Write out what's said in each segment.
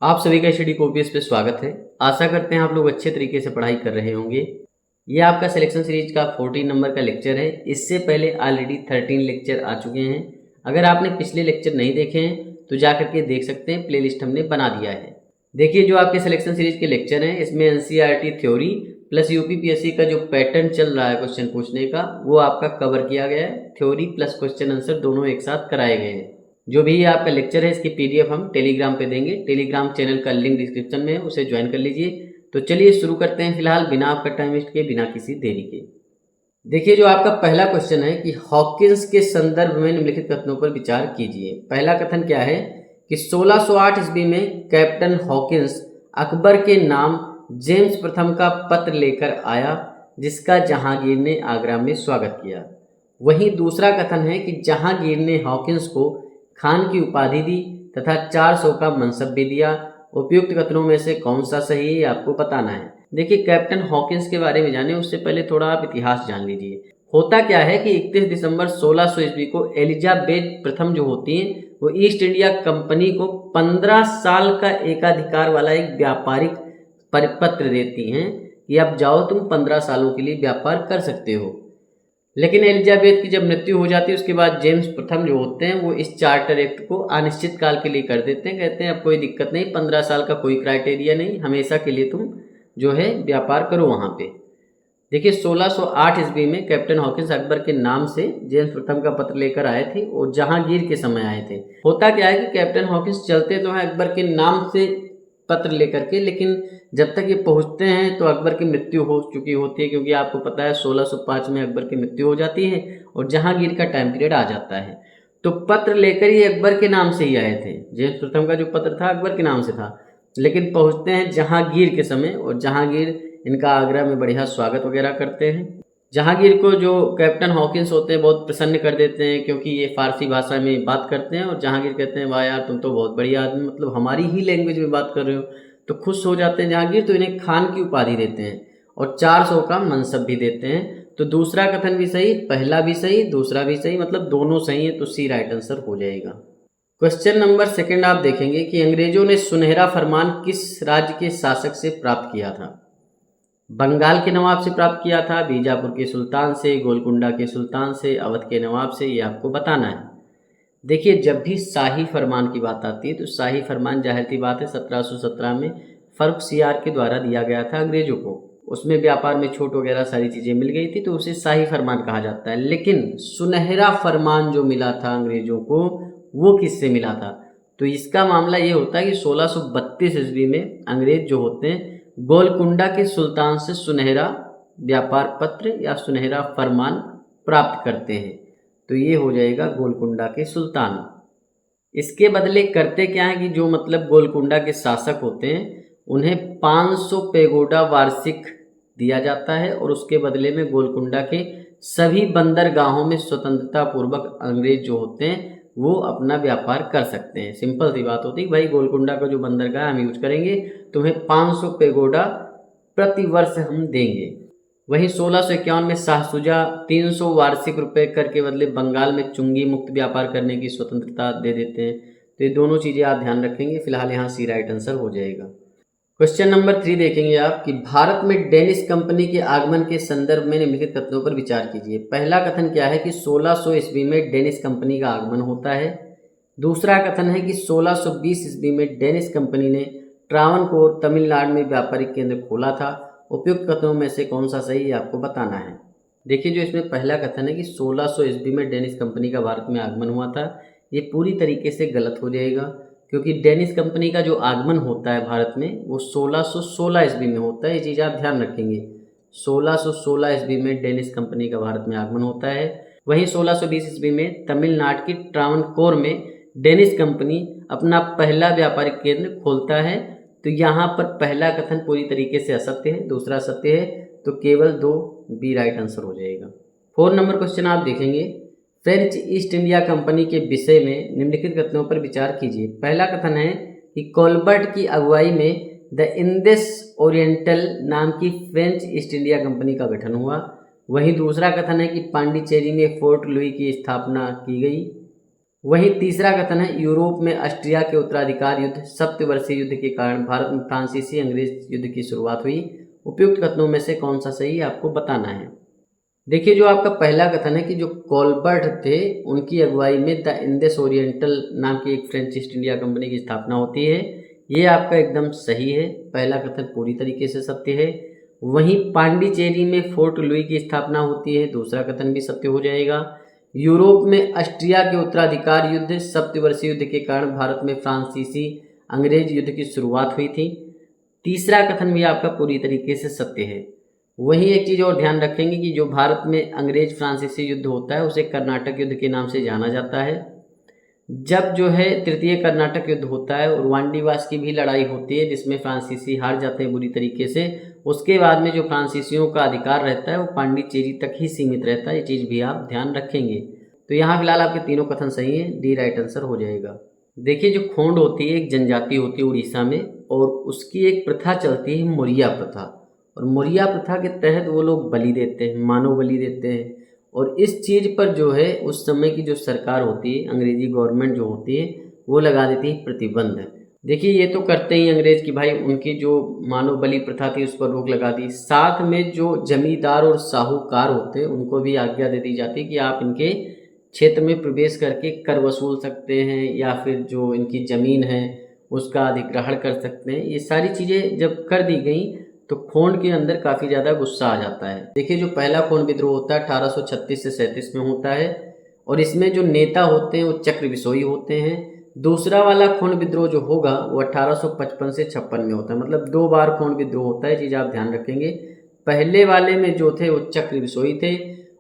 आप सभी का स्टडी कॉपीज पे स्वागत है। आशा करते हैं आप लोग अच्छे तरीके से पढ़ाई कर रहे होंगे। ये आपका सिलेक्शन सीरीज का 14 नंबर का लेक्चर है। इससे पहले ऑलरेडी 13 लेक्चर आ चुके हैं। अगर आपने पिछले लेक्चर नहीं देखे हैं तो जा करके देख सकते हैं, प्लेलिस्ट हमने बना दिया है। देखिए, जो आपके सिलेक्शन सीरीज के लेक्चर हैं इसमें एनसीईआरटी थ्योरी प्लस यूपीपीएससी का जो पैटर्न चल रहा है क्वेश्चन पूछने का, वो आपका कवर किया गया है। थ्योरी प्लस क्वेश्चन आंसर दोनों एक साथ कराए गए हैं। जो भी ये आपका लेक्चर है इसकी पीडीएफ हम टेलीग्राम पे देंगे। टेलीग्राम चैनल का लिंक डिस्क्रिप्शन में है, उसे ज्वाइन कर लीजिए। तो चलिए शुरू करते हैं फिलहाल बिना आपका टाइम वेस्ट किए, बिना किसी देरी के। देखिए, जो आपका पहला क्वेश्चन है कि हॉकिंस के संदर्भ में निम्नलिखित कथनों पर विचार कीजिए। पहला कथन क्या है कि 1608 ईस्वी में कैप्टन हॉकिंस अकबर के नाम जेम्स प्रथम का पत्र लेकर आया, जिसका जहांगीर ने आगरा में स्वागत किया। वहीं दूसरा कथन है कि जहांगीर ने हॉकिंस को खान की उपाधि दी तथा 400 का मनसब भी दिया। उपयुक्त कथनों में से कौन सा सही है आपको बताना है। देखिए, कैप्टन हॉकिंस के बारे में जाने उससे पहले थोड़ा आप इतिहास जान लीजिए। होता क्या है कि 31 दिसंबर 1600 ईस्वी को एलिजाबेथ प्रथम जो होती हैं वो ईस्ट इंडिया कंपनी को 15 साल का एकाधिकार वाला एक व्यापारिक परिपत्र देती हैं कि अब जाओ, तुम 15 सालों के लिए व्यापार कर सकते हो। लेकिन एलिजाबेथ की जब मृत्यु हो जाती है उसके बाद जेम्स प्रथम जो होते हैं वो इस चार्टर एक्ट को अनिश्चित काल के लिए कर देते हैं। कहते हैं अब कोई दिक्कत नहीं, 15 साल का कोई क्राइटेरिया नहीं, हमेशा के लिए तुम जो है व्यापार करो वहाँ पे। देखिए, 1608 ईस्वी में कैप्टन हॉकिंस अकबर के नाम से जेम्स प्रथम का पत्र लेकर आए थे और जहांगीर के समय आए थे। होता क्या है कि कैप्टन हॉकिंस चलते तो हैं अकबर के नाम से पत्र लेकर के, लेकिन जब तक ये पहुंचते हैं तो अकबर की मृत्यु हो चुकी होती है, क्योंकि आपको पता है 1605 में अकबर की मृत्यु हो जाती है और जहांगीर का टाइम पीरियड आ जाता है। तो पत्र लेकर ही अकबर के नाम से ही आए थे। जेम्स प्रथम का जो पत्र था अकबर के नाम से था, लेकिन पहुंचते हैं जहांगीर के समय और जहांगीर इनका आगरा में बढ़िया स्वागत वगैरह करते हैं। जहांगीर को जो कैप्टन हॉकिंस होते हैं बहुत प्रसन्न कर देते हैं, क्योंकि ये फारसी भाषा में बात करते हैं और जहांगीर कहते हैं वाह यार, तुम तो बहुत बढ़िया आदमी, मतलब हमारी ही लैंग्वेज में बात कर रहे हो। तो खुश हो जाते हैं जहांगीर, तो इन्हें खान की उपाधि देते हैं और 400 का मनसब भी देते हैं। तो दूसरा कथन भी सही, पहला भी सही, दूसरा भी सही, मतलब दोनों सही है। तो सी राइट आंसर हो जाएगा। क्वेश्चन नंबर 2 आप देखेंगे कि अंग्रेजों ने सुनहरा फरमान किस राज्य के शासक से प्राप्त किया था। बंगाल के नवाब से प्राप्त किया था, बीजापुर के सुल्तान से, गोलकुंडा के सुल्तान से, अवध के नवाब से, ये आपको बताना है। देखिए, जब भी शाही फरमान की बात आती है तो शाही फरमान जाहिर सी बात है 1717 में फर्रुखसियार के द्वारा दिया गया था अंग्रेजों को। उसमें व्यापार में छूट वगैरह सारी चीज़ें मिल गई थी, तो उसे शाही फरमान कहा जाता है। लेकिन सुनहरा फरमान जो मिला था अंग्रेजों को वो किससे मिला था? तो इसका मामला ये होता है कि 1632 ईस्वी में अंग्रेज जो होते हैं गोलकुंडा के सुल्तान से सुनहरा व्यापार पत्र या सुनहरा फरमान प्राप्त करते हैं। तो ये हो जाएगा गोलकुंडा के सुल्तान। इसके बदले करते क्या है कि जो मतलब गोलकुंडा के शासक होते हैं उन्हें 500 पेगोडा वार्षिक दिया जाता है और उसके बदले में गोलकुंडा के सभी बंदरगाहों में स्वतंत्रता पूर्वक अंग्रेज जो होते हैं वो अपना व्यापार कर सकते हैं। सिंपल सी बात होती है भाई, गोलकुंडा का जो बंदरगाह हम यूज करेंगे, तुम्हें 500 पेगोडा प्रति वर्ष हम देंगे। वहीं 1651 में शाह शुजा 300 वार्षिक रुपए कर के बदले बंगाल में चुंगी मुक्त व्यापार करने की स्वतंत्रता दे देते हैं। तो ये दोनों चीज़ें आप ध्यान रखेंगे। फिलहाल यहाँ सी राइट आंसर हो जाएगा। क्वेश्चन नंबर 3 देखेंगे आप कि भारत में डेनिश कंपनी के आगमन के संदर्भ में निम्नलिखित कथनों पर विचार कीजिए। पहला कथन क्या है कि 1600 ईस्वी में डेनिश कंपनी का आगमन होता है। दूसरा कथन है कि 1620 ईस्वी में डेनिश कंपनी ने ट्रावनकोर तमिलनाडु में व्यापारिक केंद्र खोला था। उपयुक्त कथनों में से कौन सा सही है आपको बताना है। देखिए, जो इसमें पहला कथन है कि 1600 ईस्वी में डेनिश कंपनी का भारत में आगमन हुआ था, ये पूरी तरीके से गलत हो जाएगा, क्योंकि डेनिश कंपनी का जो आगमन होता है भारत में वो 1616 ईस्वी में होता है। ये चीज़ आप ध्यान रखेंगे, 1616 ईस्वी में डेनिश कंपनी का भारत में आगमन होता है। वहीं 1620 ईस्वी में तमिलनाडु की ट्रावनकोर में डेनिश कंपनी अपना पहला व्यापारिक केंद्र खोलता है। तो यहाँ पर पहला कथन पूरी तरीके से असत्य है, दूसरा सत्य है, तो केवल 2 बी राइट आंसर हो जाएगा। 4 नंबर क्वेश्चन आप देखेंगे, फ्रेंच ईस्ट इंडिया कंपनी के विषय में निम्नलिखित कथनों पर विचार कीजिए। पहला कथन है कि कोलबर्ट की अगुवाई में द इंडिस ओरिएंटल नाम की फ्रेंच ईस्ट इंडिया कंपनी का गठन हुआ। वहीं दूसरा कथन है कि पांडिचेरी में फोर्ट लुई की स्थापना की गई। वहीं तीसरा कथन है, यूरोप में ऑस्ट्रिया के उत्तराधिकार युद्ध, सप्तवर्षीय युद्ध के कारण भारत में फ्रांसीसी अंग्रेज युद्ध की शुरुआत हुई। उपयुक्त कथनों में से कौन सा सही आपको बताना है। देखिए, जो आपका पहला कथन है कि जो कोलबर्ट थे उनकी अगुवाई में द इंडस ओरिएंटल नाम की एक फ्रेंच ईस्ट इंडिया कंपनी की स्थापना होती है, ये आपका एकदम सही है। पहला कथन पूरी तरीके से सत्य है। वहीं पांडिचेरी में फोर्ट लुई की स्थापना होती है, दूसरा कथन भी सत्य हो जाएगा। यूरोप में ऑस्ट्रिया के उत्तराधिकार युद्ध, सप्तवर्षीय युद्ध के कारण भारत में फ्रांसीसी अंग्रेज युद्ध की शुरुआत हुई थी, तीसरा कथन भी आपका पूरी तरीके से सत्य है। वहीं एक चीज़ और ध्यान रखेंगे कि जो भारत में अंग्रेज फ्रांसीसी युद्ध होता है उसे कर्नाटक युद्ध के नाम से जाना जाता है। जब जो है तृतीय कर्नाटक युद्ध होता है और वांडीवास की भी लड़ाई होती है जिसमें फ्रांसीसी हार जाते हैं बुरी तरीके से, उसके बाद में जो फ्रांसीसियों का अधिकार रहता है वो पांडिचेरी तक ही सीमित रहता है। ये चीज़ भी आप ध्यान रखेंगे। तो यहाँ फिलहाल आपके तीनों कथन सही हैं, डी राइट आंसर हो जाएगा। देखिए, जो खोंड होती है एक जनजाति होती है उड़ीसा में, और उसकी एक प्रथा चलती है मोरिया प्रथा, और मोरिया प्रथा के तहत वो लोग बलि देते हैं, मानव बलि देते हैं। और इस चीज़ पर जो है उस समय की जो सरकार होती है, अंग्रेजी गवर्नमेंट जो होती है, वो लगा देती है प्रतिबंध। देखिए, ये तो करते ही अंग्रेज की भाई उनकी जो मानव बलि प्रथा थी उस पर रोक लगा दी। साथ में जो जमींदार और साहूकार होते हैं उनको भी आज्ञा दे दी जाती कि आप इनके क्षेत्र में प्रवेश करके कर वसूल सकते हैं या फिर जो इनकी ज़मीन है उसका अधिग्रहण कर सकते हैं। ये सारी चीज़ें जब कर दी गई तो खोंड के अंदर काफ़ी ज़्यादा गुस्सा आ जाता है। देखिए, जो पहला खोंड विद्रोह होता है 1836 से 37 में होता है, और इसमें जो नेता होते हैं वो चक्र बिसोई होते हैं। दूसरा वाला खोंड विद्रोह जो होगा वो 1855 से 56 में होता है, मतलब 2 बार खोंड विद्रोह होता है। चीज़ आप ध्यान रखेंगे, पहले वाले में जो थे वो चक्र बिसोई थे,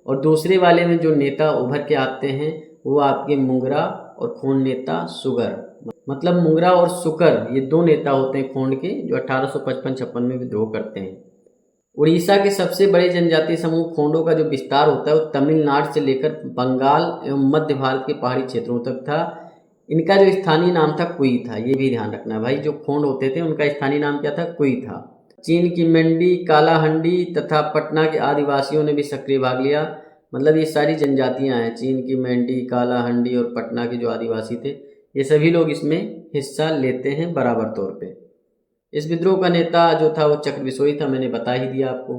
और दूसरे वाले में जो नेता उभर के आते हैं वो आपके मुंगरा और खोंड नेता सुगर, मतलब मुंगरा और सुकर, ये 2 नेता होते हैं खोंड के जो 1855-56 में विद्रोह करते हैं। उड़ीसा के सबसे बड़े जनजातीय समूह खोंडों का जो विस्तार होता है वो तमिलनाडु से लेकर बंगाल एवं मध्य भारत के पहाड़ी क्षेत्रों तक था। इनका जो स्थानीय नाम था कुई था, ये भी ध्यान रखना भाई। जो खोंड होते थे उनका स्थानीय नाम क्या था? कुई था। चीन की मंडी, कालाहंडी तथा पटना के आदिवासियों ने भी सक्रिय भाग लिया। मतलब ये सारी जनजातियां हैं, चीन की मंडी, कालाहंडी और पटना के जो आदिवासी थे, ये सभी लोग इसमें हिस्सा लेते हैं बराबर तौर पे। इस विद्रोह का नेता जो था वो चक्र बिसोई था, मैंने बता ही दिया आपको।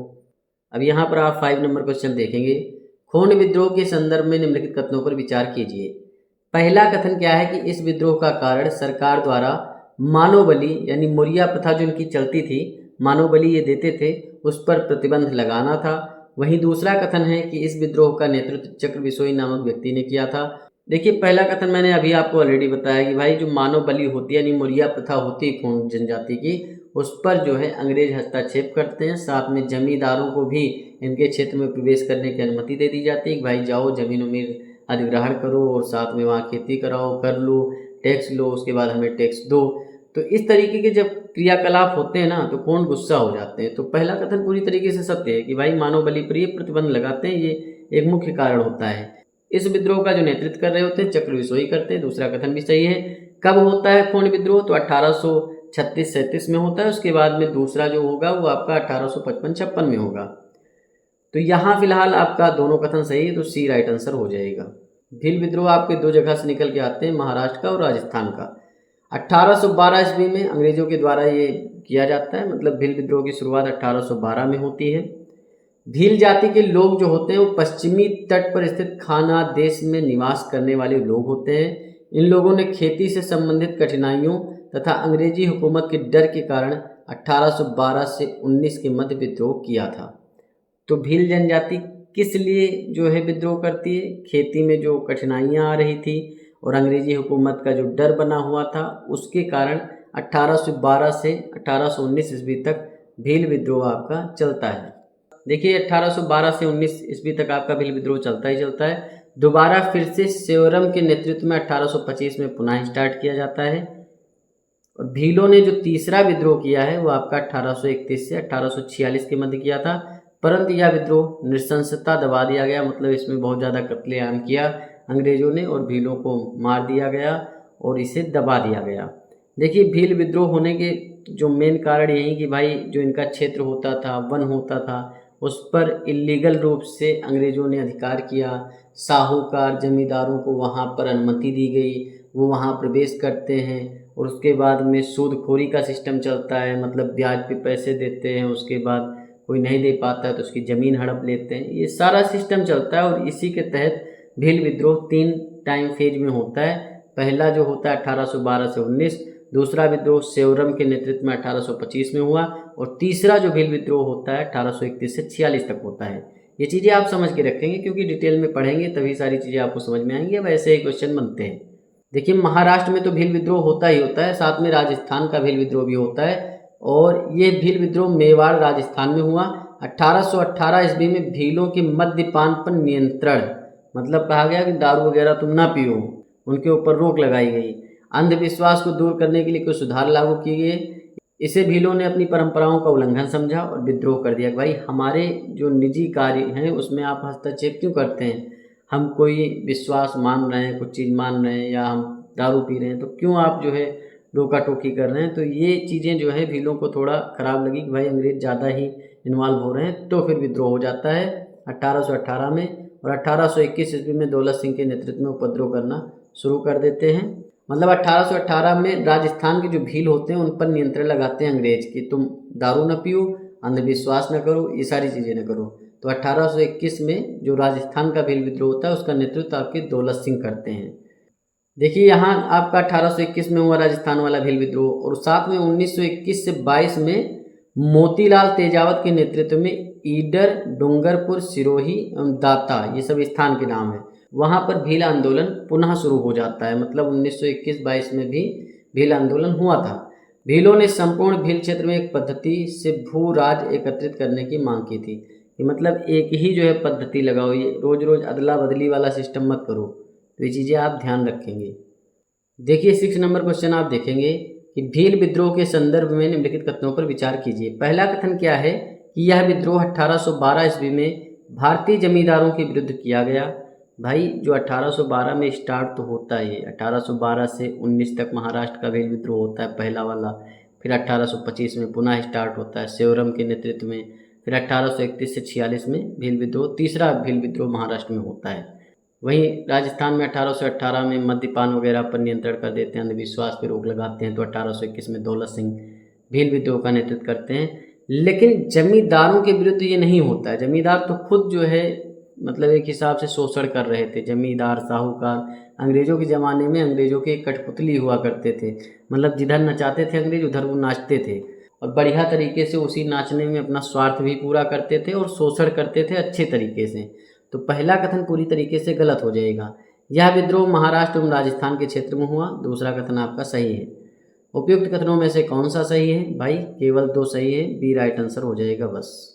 अब यहाँ पर आप 5 नंबर क्वेश्चन देखेंगे। खोंड विद्रोह के संदर्भ में निम्नलिखित कथनों पर विचार कीजिए। पहला कथन क्या है कि इस विद्रोह का कारण सरकार द्वारा मानव बलि यानी मोरिया प्रथा जो इनकी चलती थी, मानव बलि ये देते थे, उस पर प्रतिबंध लगाना था। वहीं दूसरा कथन है कि इस विद्रोह का नेतृत्व चक्र बिसोई नामक व्यक्ति ने किया था। देखिए, पहला कथन मैंने अभी आपको ऑलरेडी बताया कि भाई जो मानव बलि होती है यानी मोरिया प्रथा होती है खोंड जनजाति की, उस पर जो है अंग्रेज हस्तक्षेप करते हैं। साथ में जमींदारों को भी इनके क्षेत्र में प्रवेश करने की अनुमति दे दी जाती है कि भाई जाओ जमीन उमीन अधिग्रहण करो और साथ में वहाँ खेती कराओ, कर लो, टैक्स लो, उसके बाद हमें टैक्स दो। तो इस तरीके के जब क्रियाकलाप होते हैं ना तो खोंड गुस्सा हो जाते हैं। तो पहला कथन पूरी तरीके से सत्य है कि भाई मानव बलि पर ये प्रतिबंध लगाते हैं, ये एक मुख्य कारण होता है। इस विद्रोह का जो नेतृत्व कर रहे होते हैं चक्र बिसोई करते हैं। दूसरा कथन भी सही है। कब होता है खोंड विद्रोह? तो 1836-37 में होता है। उसके बाद में दूसरा जो होगा वो आपका 1855-56 में होगा। तो यहाँ फिलहाल आपका दोनों कथन सही है, तो सी राइट आंसर हो जाएगा। भील विद्रोह आपके 2 जगह से निकल के आते हैं, महाराष्ट्र का और राजस्थान का। 1812 ईस्वी में अंग्रेजों के द्वारा ये किया जाता है, मतलब भील विद्रोह की शुरुआत 1812 में होती है। भील जाति के लोग जो होते हैं वो पश्चिमी तट पर स्थित खाना देश में निवास करने वाले लोग होते हैं। इन लोगों ने खेती से संबंधित कठिनाइयों तथा अंग्रेजी हुकूमत के डर के कारण 1812 से 19 के मध्य विद्रोह किया था। तो भील जनजाति किस लिए जो है विद्रोह करती है? खेती में जो कठिनाइयाँ आ रही थी और अंग्रेजी हुकूमत का जो डर बना हुआ था उसके कारण 1812 से 1819 ईस्वी तक भील विद्रोह आपका चलता है। देखिए, 1812 से 19 ईस्वी तक आपका भील विद्रोह चलता ही चलता है। दोबारा फिर से सेवरम के नेतृत्व में 1825 में पुनः स्टार्ट किया जाता है। और भीलों ने जो तीसरा विद्रोह किया है वो आपका 1831 से 1846 के मध्य किया था, परंतु यह विद्रोह नृशंसता दबा दिया गया। मतलब इसमें बहुत ज़्यादा कत्लेआम किया अंग्रेजों ने और भीलों को मार दिया गया और इसे दबा दिया गया। देखिए, भील विद्रोह होने के जो मेन कारण यही कि भाई जो इनका क्षेत्र होता था, वन होता था, उस पर इलीगल रूप से अंग्रेज़ों ने अधिकार किया। साहूकार जमींदारों को वहाँ पर अनुमति दी गई, वो वहाँ प्रवेश करते हैं और उसके बाद में सूदखोरी का सिस्टम चलता है, मतलब ब्याज पे पैसे देते हैं, उसके बाद कोई नहीं दे पाता है तो उसकी ज़मीन हड़प लेते हैं। ये सारा सिस्टम चलता है और इसी के तहत भील विद्रोह 3 टाइम फेज में होता है। पहला जो होता है 1812 से 19, दूसरा विद्रोह सेवरम के नेतृत्व में 1825 में हुआ और तीसरा जो भील विद्रोह होता है 1831 से 46 तक होता है। ये चीज़ें आप समझ के रखेंगे क्योंकि डिटेल में पढ़ेंगे तभी सारी चीज़ें आपको समझ में आएंगी। अब ऐसे ही क्वेश्चन बनते हैं। देखिए, महाराष्ट्र में तो भील विद्रोह होता ही होता है, साथ में राजस्थान का भील विद्रोह भी होता है और ये भील विद्रोह मेवाड़ राजस्थान में हुआ। 1818 ईस्वी में भीलों के मद्यपान पर नियंत्रण, मतलब कहा गया कि दारू वगैरह तुम ना पियो, उनके ऊपर रोक लगाई गई। अंधविश्वास को दूर करने के लिए कुछ सुधार लागू किए गए। इसे भीलों ने अपनी परंपराओं का उल्लंघन समझा और विद्रोह कर दिया। भाई, हमारे जो निजी कार्य हैं उसमें आप हस्तक्षेप क्यों करते हैं? हम कोई विश्वास मान रहे हैं, कुछ चीज़ मान रहे हैं या हम दारू पी रहे हैं तो क्यों आप जो है रोका टोकी कर रहे हैं? तो ये चीज़ें जो है भीलों को थोड़ा ख़राब लगी कि भाई अंग्रेज़ ज़्यादा ही इन्वॉल्व हो रहे हैं, तो फिर विद्रोह हो जाता है 1818 में। और 1821 ईस्वी में दौलत सिंह के नेतृत्व में उपद्रव करना शुरू कर देते हैं। मतलब 1818 में राजस्थान के जो भील होते हैं उन पर नियंत्रण लगाते हैं अंग्रेज कि तुम दारू न पियो, अंधविश्वास न करो, ये सारी चीज़ें न करो। तो 1821 में जो राजस्थान का भील विद्रोह होता है उसका नेतृत्व आपके दौलत सिंह करते हैं। देखिए, यहाँ आपका 1821 में हुआ राजस्थान वाला भील विद्रोह और साथ में 1921 से 22 में मोतीलाल तेजावत के नेतृत्व में ईडर, डूंगरपुर, सिरोही एवं दाता, ये सब स्थान के नाम है, वहाँ पर भील आंदोलन पुनः शुरू हो जाता है। मतलब 1921-22 में भी भील आंदोलन हुआ था। भीलों ने संपूर्ण भील क्षेत्र में एक पद्धति से भू राज एकत्रित करने की मांग की थी कि मतलब एक ही जो है पद्धति लगाओ, ये रोज रोज अदला बदली वाला सिस्टम मत करो। तो ये चीज़ें आप ध्यान रखेंगे। देखिए, 6 नंबर क्वेश्चन आप देखेंगे कि भील विद्रोह के संदर्भ में निम्नलिखित कथनों पर विचार कीजिए। पहला कथन क्या है कि यह विद्रोह 1812 ईस्वी में भारतीय जमींदारों के विरुद्ध किया गया। भाई, जो 1812 में स्टार्ट तो होता है, 1812 से 19 तक महाराष्ट्र का भील विद्रोह होता है पहला वाला। फिर 1825 में पुनः स्टार्ट होता है सेवरम के नेतृत्व में। फिर 1831 से 46 में भील विद्रोह, तीसरा भील विद्रोह महाराष्ट्र में होता है। वहीं राजस्थान में 1818 में मद्यपान वगैरह पर नियंत्रण कर देते हैं, अंधविश्वास पर रोक लगाते हैं। तो 1821 में दौलत सिंह भील विद्रोह का नेतृत्व करते हैं। लेकिन जमींदारों के विरुद्ध ये नहीं होता है। जमींदार तो खुद जो है मतलब एक हिसाब से शोषण कर रहे थे। जमींदार, साहूकार अंग्रेज़ों के ज़माने में अंग्रेज़ों के कठपुतली हुआ करते थे। मतलब जिधर नचाते थे अंग्रेज उधर वो नाचते थे और बढ़िया तरीके से उसी नाचने में अपना स्वार्थ भी पूरा करते थे और शोषण करते थे अच्छे तरीके से। तो पहला कथन पूरी तरीके से गलत हो जाएगा। यह विद्रोह महाराष्ट्र एवं राजस्थान के क्षेत्र में हुआ। दूसरा कथन आपका सही है। उपयुक्त कथनों में से कौन सा सही है? भाई, केवल 2 सही है, बी राइट आंसर हो जाएगा बस।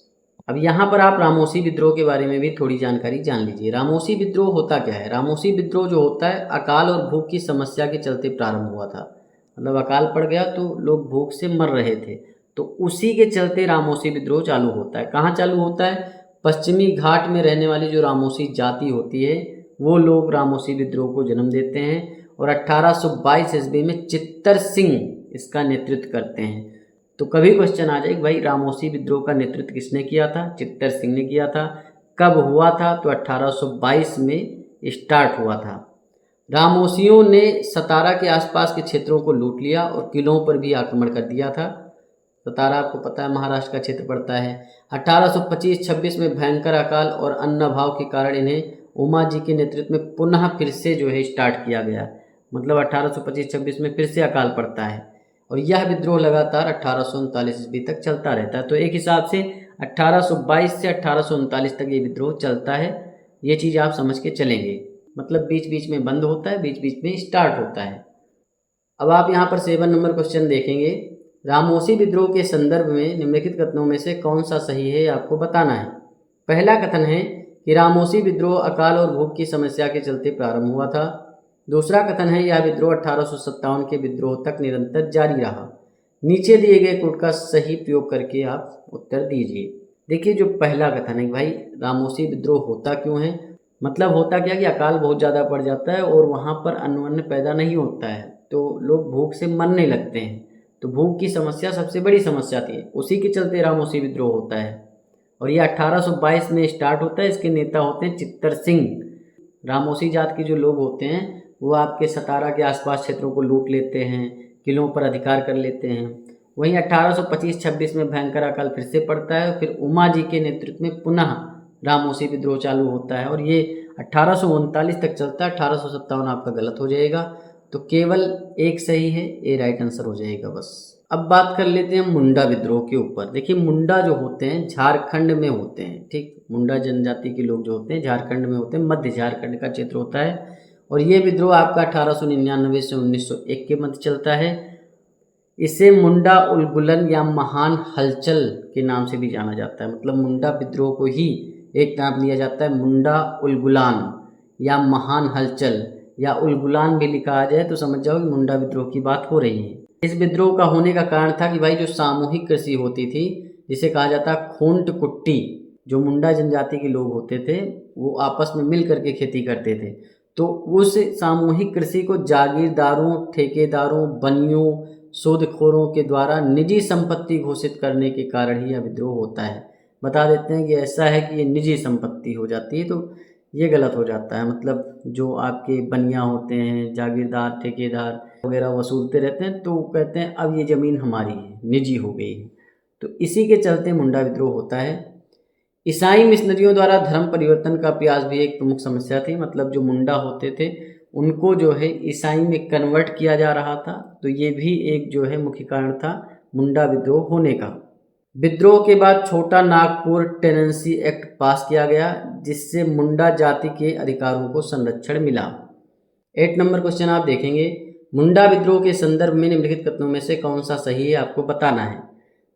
अब यहाँ पर आप रामोसी विद्रोह के बारे में भी थोड़ी जानकारी जान लीजिए। रामोसी विद्रोह होता क्या है? रामोसी विद्रोह जो होता है अकाल और भूख की समस्या के चलते प्रारंभ हुआ था। मतलब अकाल पड़ गया तो लोग भूख से मर रहे थे, तो उसी के चलते रामोसी विद्रोह चालू होता है। कहाँ चालू होता है? पश्चिमी घाट में रहने वाली जो रामोसी जाति होती है वो लोग रामोसी विद्रोह को जन्म देते हैं और 1822 ईस्वी में चित्तर सिंह इसका नेतृत्व करते हैं। तो कभी क्वेश्चन आ जाए कि भाई रामोसी विद्रोह का नेतृत्व किसने किया था? चित्तर सिंह ने किया था। कब हुआ था? तो 1822 में स्टार्ट हुआ था। रामोसियों ने सतारा के आसपास के क्षेत्रों को लूट लिया और किलों पर भी आक्रमण कर दिया था। सतारा आपको पता है महाराष्ट्र का क्षेत्र पड़ता है। 1825-26 में भयंकर अकाल और अन्न अभाव के कारण इन्हें उमा जी के नेतृत्व में पुनः फिर से जो है स्टार्ट किया गया। मतलब 1825-26 में फिर से अकाल पड़ता है और यह विद्रोह लगातार 1839 ईस्वी तक चलता रहता है। तो एक हिसाब से 1822 से 1839 तक ये विद्रोह चलता है। ये चीज़ आप समझ के चलेंगे। मतलब बीच बीच में बंद होता है, बीच बीच में स्टार्ट होता है। अब आप यहाँ पर 7 नंबर क्वेश्चन देखेंगे। रामोसी विद्रोह के संदर्भ में निम्नलिखित कथनों में से कौन सा सही है आपको बताना है। पहला कथन है कि रामोसी विद्रोह अकाल और भूख की समस्या के चलते प्रारंभ हुआ था। दूसरा कथन है यह विद्रोह 1857 के विद्रोह तक निरंतर जारी रहा। नीचे दिए गए कोड का सही प्रयोग करके आप उत्तर दीजिए। देखिए, जो पहला कथन है भाई रामोसी विद्रोह होता क्यों है, मतलब होता क्या कि अकाल बहुत ज़्यादा पड़ जाता है और वहाँ पर अन्न पैदा नहीं होता है तो लोग भूख से मरने लगते हैं। तो भूख की समस्या सबसे बड़ी समस्या थी, उसी के चलते रामोसी विद्रोह होता है। और ये 1822 में स्टार्ट होता है। इसके नेता होते हैं चित्तर सिंह। रामोसी जात के जो लोग होते हैं वो आपके सतारा के आसपास क्षेत्रों को लूट लेते हैं, किलों पर अधिकार कर लेते हैं। वहीं 1825-26 में भयंकर अकाल फिर से पड़ता है। फिर उमा जी के नेतृत्व में पुनः रामोसी विद्रोह चालू होता है और ये 1839 तक चलता है। 1857 आपका गलत हो जाएगा, तो केवल एक सही है, ये राइट आंसर हो जाएगा बस। अब बात कर लेते हैं मुंडा विद्रोह के ऊपर। देखिए मुंडा जो होते हैं झारखंड में होते हैं, ठीक। मुंडा जनजाति के लोग जो होते हैं झारखंड में होते हैं, मध्य झारखंड का क्षेत्र होता है। और ये विद्रोह आपका 1899 से 1901 के मध्य चलता है। इसे मुंडा उलगुलन या महान हलचल के नाम से भी जाना जाता है। मतलब मुंडा विद्रोह को ही एक नाम लिया जाता है, मुंडा उलगुलान या महान हलचल, या उलगुलान भी लिखा आ जाए तो समझ जाओ कि मुंडा विद्रोह की बात हो रही है। इस विद्रोह का होने का कारण था कि भाई जो सामूहिक कृषि होती थी, जिसे कहा जाता है खूंट कुट्टी, जो मुंडा जनजाति के लोग होते थे वो आपस में मिल करके खेती करते थे। तो उस सामूहिक कृषि को जागीरदारों, ठेकेदारों, बनियों, शोधखोरों के द्वारा निजी संपत्ति घोषित करने के कारण ही यह विद्रोह होता है। बता देते हैं कि ऐसा है कि ये निजी संपत्ति हो जाती है, तो ये गलत हो जाता है। मतलब जो आपके बनिया होते हैं, जागीरदार, ठेकेदार वगैरह वसूलते रहते हैं, तो कहते हैं अब ये ज़मीन हमारी है, निजी हो गई है। तो इसी के चलते मुंडा विद्रोह होता है। ईसाई मिशनरियों द्वारा धर्म परिवर्तन का प्रयास भी एक प्रमुख समस्या थी। मतलब जो मुंडा होते थे उनको जो है ईसाई में कन्वर्ट किया जा रहा था, तो ये भी एक जो है मुख्य कारण था मुंडा विद्रोह होने का। विद्रोह के बाद छोटा नागपुर टेनेंसी एक्ट पास किया गया, जिससे मुंडा जाति के अधिकारों को संरक्षण मिला। 8 नंबर क्वेश्चन आप देखेंगे, मुंडा विद्रोह के संदर्भ में निम्नलिखित कथनों में से कौन सा सही है, आपको बताना है।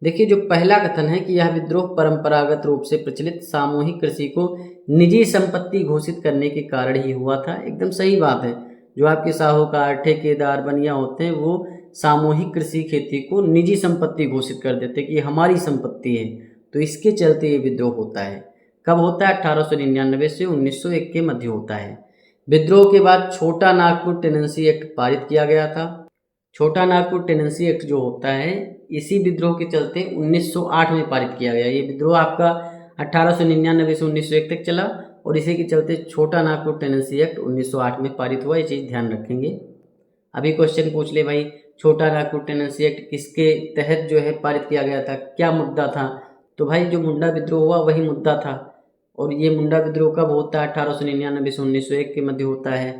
देखिए जो पहला कथन है कि यह विद्रोह परंपरागत रूप से प्रचलित सामूहिक कृषि को निजी संपत्ति घोषित करने के कारण ही हुआ था, एकदम सही बात है। जो आपके साहूकार, ठेकेदार, बनिया होते हैं वो सामूहिक कृषि खेती को निजी संपत्ति घोषित कर देते कि हमारी संपत्ति है, तो इसके चलते ये विद्रोह होता है। कब होता है? 1899 से 1901 के मध्य होता है। विद्रोह के बाद छोटा नागपुर टेनेंसी एक्ट पारित किया गया था। छोटा नागपुर टेनेंसी एक्ट जो होता है इसी विद्रोह के चलते 1908 में पारित किया गया। ये विद्रोह आपका 1899 से 1901 तक चला और इसी के चलते छोटा नागपुर टेनेंसी एक्ट 1908 में पारित हुआ। ये चीज़ ध्यान रखेंगे। अभी क्वेश्चन पूछ ले भाई, छोटा नागपुर टेनेंसी एक्ट किसके तहत जो है पारित किया गया था, क्या मुद्दा था? तो भाई जो मुंडा विद्रोह हुआ वही मुद्दा था। और ये मुंडा विद्रोह कब होता है? 1899 से 1901 के मध्य होता है।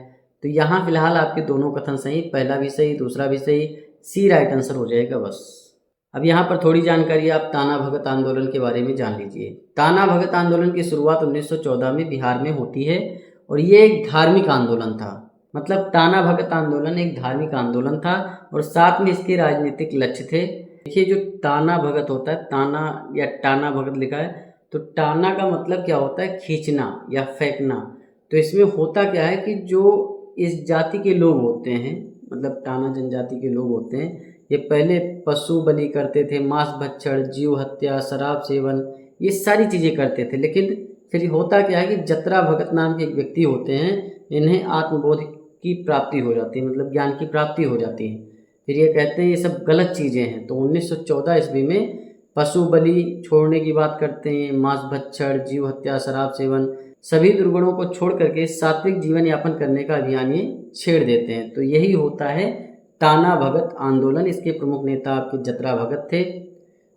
तो यहाँ फिलहाल आपके दोनों कथन सही, पहला भी सही, दूसरा भी सही, सी राइट आंसर हो जाएगा बस। अब यहाँ पर थोड़ी जानकारी आप ताना भगत आंदोलन के बारे में जान लीजिए। ताना भगत आंदोलन की शुरुआत 1914 में बिहार में होती है और ये एक धार्मिक आंदोलन था। मतलब ताना भगत आंदोलन एक धार्मिक आंदोलन था और साथ में इसके राजनीतिक लक्ष्य थे। देखिए जो ताना भगत होता है, ताना या टाना भगत लिखा है, तो टाना का मतलब क्या होता है? खींचना या फेंकना। तो इसमें होता क्या है कि जो इस जाति के लोग होते हैं, मतलब टाना जनजाति के लोग होते हैं, ये पहले पशु बलि करते थे, मांस भक्षण, जीव हत्या, शराब सेवन, ये सारी चीज़ें करते थे। लेकिन फिर होता क्या है कि जतरा भगत नाम के एक व्यक्ति होते हैं, इन्हें आत्मबोध की प्राप्ति हो जाती है, मतलब ज्ञान की प्राप्ति हो जाती है। फिर ये कहते हैं ये सब गलत चीज़ें हैं, तो 1914 ईस्वी में पशु बलि छोड़ने की बात करते हैं, मांस भक्षण, जीव हत्या, शराब सेवन, सभी दुर्गुणों को छोड़ करके सात्विक जीवन यापन करने का अभियान ये छेड़ देते हैं। तो यही होता है ताना भगत आंदोलन। इसके प्रमुख नेता आपके जतरा भगत थे।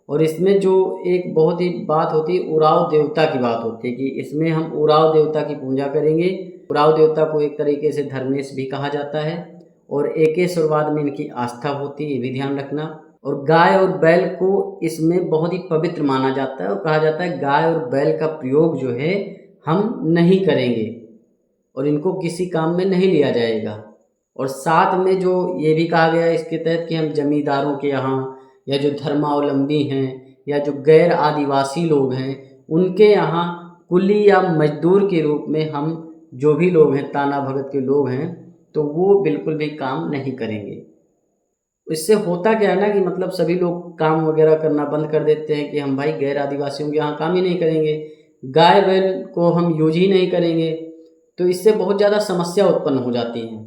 और इसमें जो एक बहुत ही बात होती है, उराव देवता की बात होती है कि इसमें हम उराव देवता की पूजा करेंगे। उराव देवता को एक तरीके से धर्मेश भी कहा जाता है और एकेश्वरवाद में इनकी आस्था होती है, ये भी ध्यान रखना। और गाय और बैल को इसमें बहुत ही पवित्र माना जाता है और कहा जाता है गाय और बैल का प्रयोग जो है हम नहीं करेंगे और इनको किसी काम में नहीं लिया जाएगा। और साथ में जो ये भी कहा गया है इसके तहत कि हम जमींदारों के यहाँ या जो धर्मावलंबी हैं या जो गैर आदिवासी लोग हैं उनके यहाँ कुली या मजदूर के रूप में हम जो भी लोग हैं ताना भगत के लोग हैं तो वो बिल्कुल भी काम नहीं करेंगे। इससे होता क्या है ना कि मतलब सभी लोग काम वगैरह करना बंद कर देते हैं कि हम भाई गैर आदिवासियों के यहाँ काम ही नहीं करेंगे, गाय बैल को हम यूज ही नहीं करेंगे। तो इससे बहुत ज़्यादा समस्या उत्पन्न हो जाती है।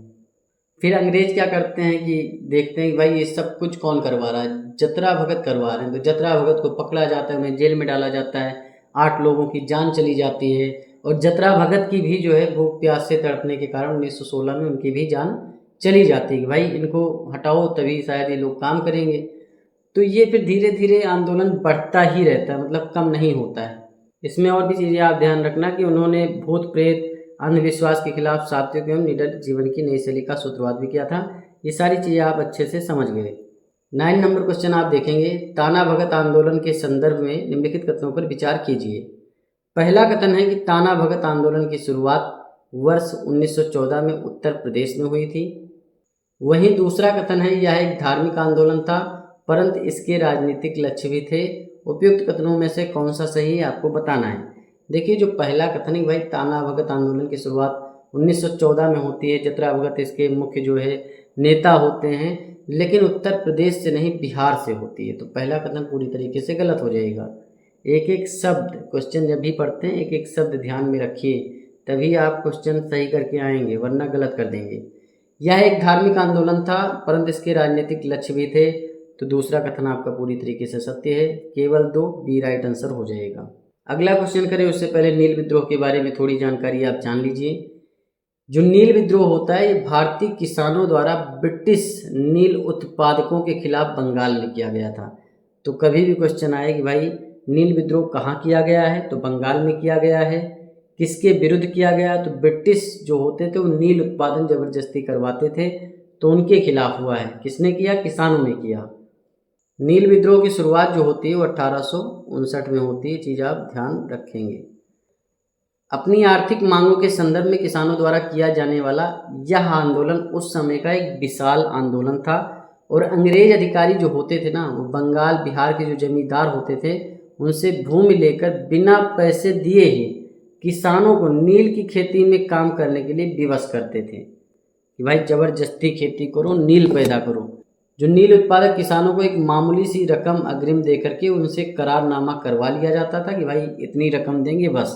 फिर अंग्रेज क्या करते हैं कि देखते हैं कि भाई ये सब कुछ कौन करवा रहा है, जतरा भगत करवा रहे हैं। तो जतरा भगत को पकड़ा जाता है, उन्हें जेल में डाला जाता है 8 लोगों की जान चली जाती है। और जतरा भगत की भी जो है भूख प्यास से तड़पने के कारण 1916 में उनकी भी जान चली जाती है कि भाई इनको हटाओ तभी शायद ये लोग काम करेंगे। तो ये फिर धीरे धीरे आंदोलन बढ़ता ही रहता है, मतलब कम नहीं होता है। इसमें और भी चीज़ें आप ध्यान रखना कि उन्होंने भूत प्रेत अंधविश्वास के खिलाफ सात्विक एवं निडर जीवन की नई शैली का सूत्रवाद भी किया था। ये सारी चीज़ें आप अच्छे से समझ गए। 9 नंबर क्वेश्चन आप देखेंगे, ताना भगत आंदोलन के संदर्भ में निम्नलिखित कथनों पर विचार कीजिए। पहला कथन है कि ताना भगत आंदोलन की शुरुआत वर्ष 1914 में उत्तर प्रदेश में हुई थी। वहीं दूसरा कथन है यह एक धार्मिक आंदोलन था परंतु इसके राजनीतिक लक्ष्य भी थे। उपयुक्त कथनों में से कौन सा सही है आपको बताना है। देखिए जो पहला कथन है भाई ताना भगत आंदोलन की शुरुआत 1914 में होती है, जतरा भगत इसके मुख्य जो है नेता होते हैं, लेकिन उत्तर प्रदेश से नहीं बिहार से होती है। तो पहला कथन पूरी तरीके से गलत हो जाएगा। एक एक शब्द क्वेश्चन जब भी पढ़ते हैं एक एक शब्द ध्यान में रखिए, तभी आप क्वेश्चन सही करके आएंगे, वरना गलत कर देंगे। यह एक धार्मिक आंदोलन था परंतु इसके राजनीतिक लक्ष्य भी थे। तो दूसरा कथन आपका पूरी तरीके से सत्य है, केवल 2 बी राइट आंसर हो जाएगा। अगला क्वेश्चन करें उससे पहले नील विद्रोह के बारे में थोड़ी जानकारी आप जान लीजिए। जो नील विद्रोह होता है ये भारतीय किसानों द्वारा ब्रिटिश नील उत्पादकों के खिलाफ बंगाल में किया गया था। तो कभी भी क्वेश्चन आए कि भाई नील विद्रोह कहाँ किया गया है, तो बंगाल में किया गया है। किसके विरुद्ध किया गया, तो ब्रिटिश जो होते थे वो नील उत्पादन जबरदस्ती करवाते थे, तो उनके खिलाफ हुआ है। किसने किया, किसानों ने किया। नील विद्रोह की शुरुआत जो होती है वो 1859 में होती है, चीज़ आप ध्यान रखेंगे। अपनी आर्थिक मांगों के संदर्भ में किसानों द्वारा किया जाने वाला यह आंदोलन उस समय का एक विशाल आंदोलन था और अंग्रेज अधिकारी जो होते थे ना, वो बंगाल बिहार के जो जमींदार होते थे उनसे भूमि लेकर बिना पैसे दिए ही किसानों को नील की खेती में काम करने के लिए विवश करते थे कि भाई ज़बरदस्ती खेती करो, नील पैदा करो। जो नील उत्पादक किसानों को एक मामूली सी रकम अग्रिम दे करके उनसे करारनामा करवा लिया जाता था कि भाई इतनी रकम देंगे बस,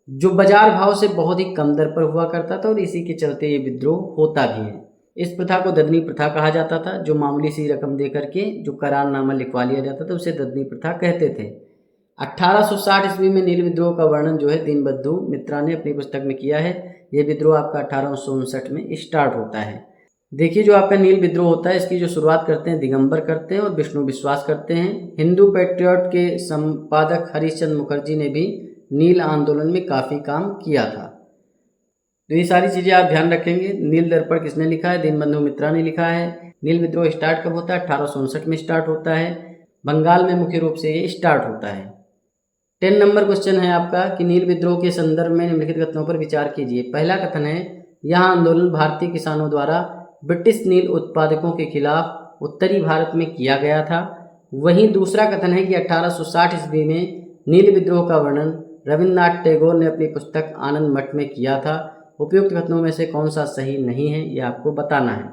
जो बाजार भाव से बहुत ही कम दर पर हुआ करता था, और इसी के चलते ये विद्रोह होता भी है। इस प्रथा को ददनी प्रथा कहा जाता था। जो मामूली सी रकम दे करके जो करारनामा लिखवा लिया जाता था उसे ददनी प्रथा कहते थे। 1860 ईस्वी में नील विद्रोह का वर्णन जो है दीनबंधु मित्रा ने अपनी पुस्तक में किया है। ये विद्रोह आपका 1859 में स्टार्ट होता है। देखिए जो आपका नील विद्रोह होता है इसकी जो शुरुआत करते हैं दिगंबर करते हैं और विष्णु विश्वास करते हैं। हिंदू पैट्रियट के संपादक हरिश्चंद्र मुखर्जी ने भी नील आंदोलन में काफ़ी काम किया था। तो ये सारी चीज़ें आप ध्यान रखेंगे। नील दर्पण किसने लिखा है, दीनबंधु मित्रा ने लिखा है। नील विद्रोह स्टार्ट कब होता है, 1859 में स्टार्ट होता है। बंगाल में मुख्य रूप से ये स्टार्ट होता है। 10 नंबर क्वेश्चन है आपका कि नील विद्रोह के संदर्भ में निम्नलिखित कथनों पर विचार कीजिए। पहला कथन है यह आंदोलन भारतीय किसानों द्वारा ब्रिटिश नील उत्पादकों के खिलाफ उत्तरी भारत में किया गया था। वहीं दूसरा कथन है कि 1860 ईस्वी में नील विद्रोह का वर्णन रविन्द्रनाथ टैगोर ने अपनी पुस्तक आनंद मठ में किया था। उपयुक्त कथनों में से कौन सा सही नहीं है ये आपको बताना है।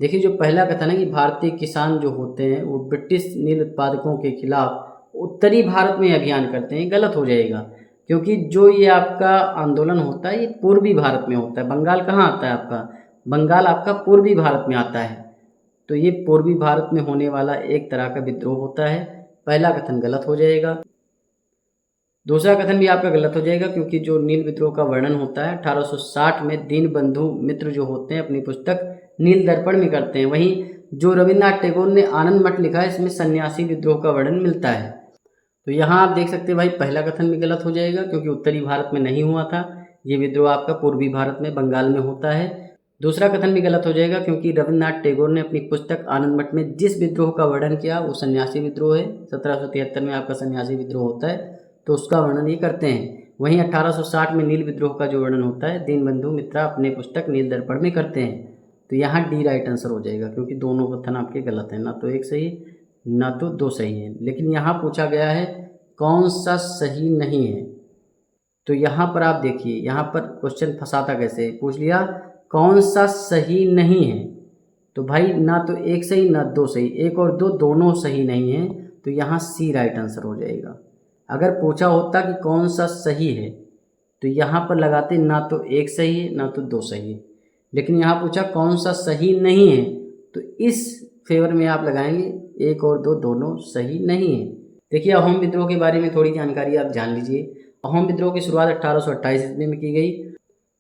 देखिए जो पहला कथन है कि भारतीय किसान जो होते हैं वो ब्रिटिश नील उत्पादकों के खिलाफ उत्तरी भारत में अभियान करते हैं, गलत हो जाएगा, क्योंकि जो ये आपका आंदोलन होता है ये पूर्वी भारत में होता है। बंगाल कहाँ आता है आपका, बंगाल आपका पूर्वी भारत में आता है। तो ये पूर्वी भारत में होने वाला एक तरह का विद्रोह होता है। पहला कथन गलत हो जाएगा। दूसरा कथन भी आपका गलत हो जाएगा, क्योंकि जो नील विद्रोह का वर्णन होता है 1860 में दीनबंधु मित्र जो होते हैं अपनी पुस्तक नील दर्पण में करते हैं। वहीं जो रविन्द्रनाथ टैगोर ने आनंद मठ लिखा है इसमें सन्यासी विद्रोह का वर्णन मिलता है। तो यहाँ आप देख सकते हैं भाई पहला कथन भी गलत हो जाएगा, क्योंकि उत्तरी भारत में नहीं हुआ था। ये विद्रोह आपका पूर्वी भारत में बंगाल में होता है। दूसरा कथन भी गलत हो जाएगा, क्योंकि रविन्द्रनाथ टैगोर ने अपनी पुस्तक आनंद मठ में जिस विद्रोह का वर्णन किया वो सन्यासी विद्रोह है। 1773 में आपका सन्यासी विद्रोह होता है, तो उसका वर्णन ये करते हैं। वहीं 1860 में नील विद्रोह का जो वर्णन होता है दीनबंधु मित्रा अपने पुस्तक नील दर्पण में करते हैं। तो यहाँ डी राइट आंसर हो जाएगा, क्योंकि दोनों कथन आपके गलत हैं, ना तो एक सही ना तो 2 सही है। लेकिन यहाँ पूछा गया है कौन सा सही नहीं है। तो यहाँ पर आप देखिए, यहाँ पर क्वेश्चन फंसाता कैसे, पूछ लिया कौन सा सही नहीं है, तो भाई ना तो एक सही ना 2 सही, 1 और 2 दोनों सही नहीं है। तो यहाँ सी राइट आंसर हो जाएगा। अगर पूछा होता कि कौन सा सही है तो यहाँ पर लगाते ना तो 1 सही है ना तो 2 सही है, लेकिन यहाँ पूछा कौन सा सही नहीं है, तो इस फेवर में आप लगाएंगे 1 और 2 दोनों सही नहीं है। देखिए अहोम विद्रोह के बारे में थोड़ी जानकारी आप जान लीजिए। अहोम विद्रोह की शुरुआत 1828 ईस्वी में की गई।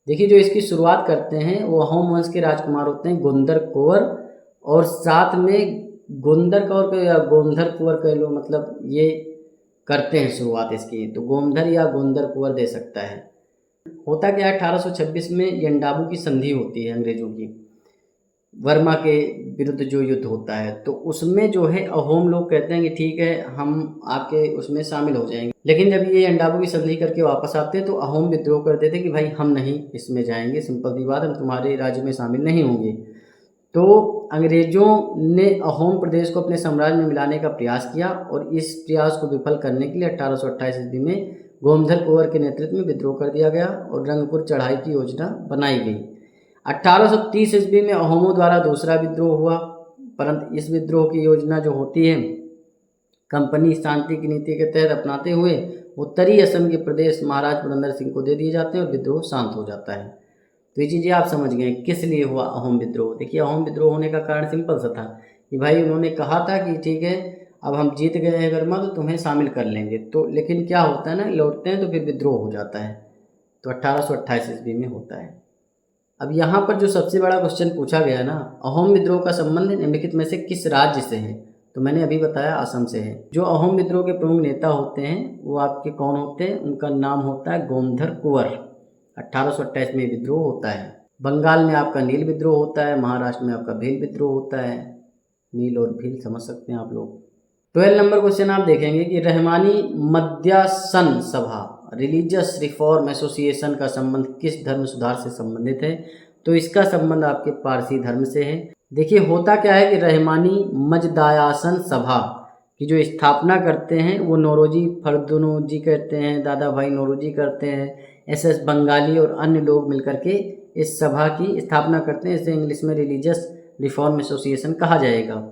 देखिए जो इसकी शुरुआत करते हैं वो अहोम वंश के राजकुमार होते हैं गोंदर कुंवर, और साथ में गोंदर कौर को या गोंधर कुंवर कह लो, मतलब ये करते हैं शुरुआत इसकी, तो गोंधर या गोंदर कुंवर दे सकता है। होता क्या है, 1826 में यंडाबू की संधि होती है अंग्रेजों की, वर्मा के विरुद्ध जो युद्ध होता है, तो उसमें जो है अहोम लोग कहते हैं कि ठीक है हम आपके उसमें शामिल हो जाएंगे। लेकिन जब ये अंडाबू की संधि करके वापस आते हैं तो अहोम विद्रोह कर देते कि भाई हम नहीं इसमें जाएंगे, सिंपल सी बात, हम तुम्हारे राज्य में शामिल नहीं होंगे। तो अंग्रेजों ने अहोम प्रदेश को अपने साम्राज्य में मिलाने का प्रयास किया, और इस प्रयास को विफल करने के लिए 1828 ईस्वी में गोमधर कुंवर के नेतृत्व में विद्रोह कर दिया गया और रंगपुर चढ़ाई की योजना बनाई गई। 1830 ईस्वी में अहोमों द्वारा दूसरा विद्रोह हुआ, परंतु इस विद्रोह की योजना जो होती है कंपनी शांति की नीति के तहत अपनाते हुए उत्तरी असम के प्रदेश महाराज पुरंदर सिंह को दे दिए जाते हैं और विद्रोह शांत हो जाता है। तो ये चीज़ें आप समझ गए किस लिए हुआ अहोम विद्रोह। देखिए अहोम विद्रोह होने का कारण सिंपल सा था कि भाई उन्होंने कहा था कि ठीक है अब हम जीत गए हैं वर्मा तो तुम्हें शामिल कर लेंगे, तो लेकिन क्या होता है ना, लौटते हैं तो फिर विद्रोह हो जाता है। तो 1828 ईस्वी में होता है। अब यहाँ पर जो सबसे बड़ा क्वेश्चन पूछा गया ना, अहोम विद्रोह का संबंध निम्नलिखित में से किस राज्य से है, तो मैंने अभी बताया असम से है। जो अहोम विद्रोह के प्रमुख नेता होते हैं वो आपके कौन होते हैं, उनका नाम होता है गोमधर कुंवर। 1828 में विद्रोह होता है। बंगाल में आपका नील विद्रोह होता है, महाराष्ट्र में आपका भील विद्रोह होता है। नील और भील समझ सकते हैं आप लोग। 12 नंबर क्वेश्चन आप देखेंगे कि रहमानी मध्यासन सभा रिलीजियस रिफॉर्म एसोसिएशन का संबंध किस धर्म सुधार से संबंधित है, तो इसका संबंध आपके पारसी धर्म से है। देखिए होता क्या है कि रहमानी मजदायासन सभा की जो स्थापना करते हैं वो नौरोजी फरदुनोजी करते हैं, दादा भाई नौरोजी करते हैं, SS बंगाली और अन्य लोग मिलकर के इस सभा की स्थापना करते हैं। इसे इंग्लिश में रिलीजियस रिफॉर्म एसोसिएशन कहा जाएगा।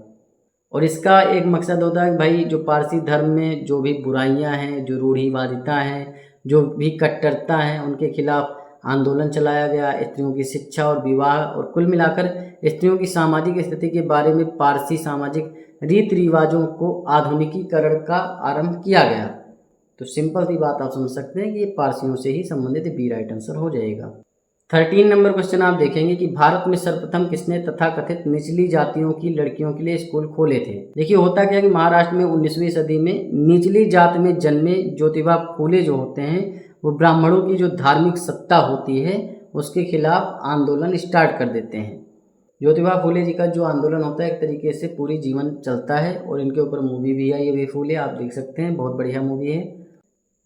और इसका एक मकसद होता है कि भाई जो पारसी धर्म में जो भी बुराइयां हैं, जो रूढ़िवादिता हैं, जो भी कट्टरता है, उनके खिलाफ आंदोलन चलाया गया। स्त्रियों की शिक्षा और विवाह और कुल मिलाकर स्त्रियों की सामाजिक स्थिति के बारे में पारसी सामाजिक रीति रिवाजों को आधुनिकीकरण का आरंभ किया गया। तो सिंपल सी बात आप समझ सकते हैं कि ये पारसियों से ही संबंधित बी राइट आंसर हो जाएगा। 13 नंबर क्वेश्चन आप देखेंगे कि भारत में सर्वप्रथम किसने तथाकथित निचली जातियों की लड़कियों के लिए स्कूल खोले थे। देखिए होता क्या है कि महाराष्ट्र में 19वीं सदी में निचली जात में जन्मे ज्योतिबा फूले जो होते हैं वो ब्राह्मणों की जो धार्मिक सत्ता होती है उसके खिलाफ आंदोलन स्टार्ट कर देते हैं। ज्योतिबा फूले जी का जो आंदोलन होता है एक तरीके से पूरी जीवन चलता है, और इनके ऊपर मूवी भी है, ये भी फूले आप देख सकते हैं, बहुत बढ़िया मूवी है।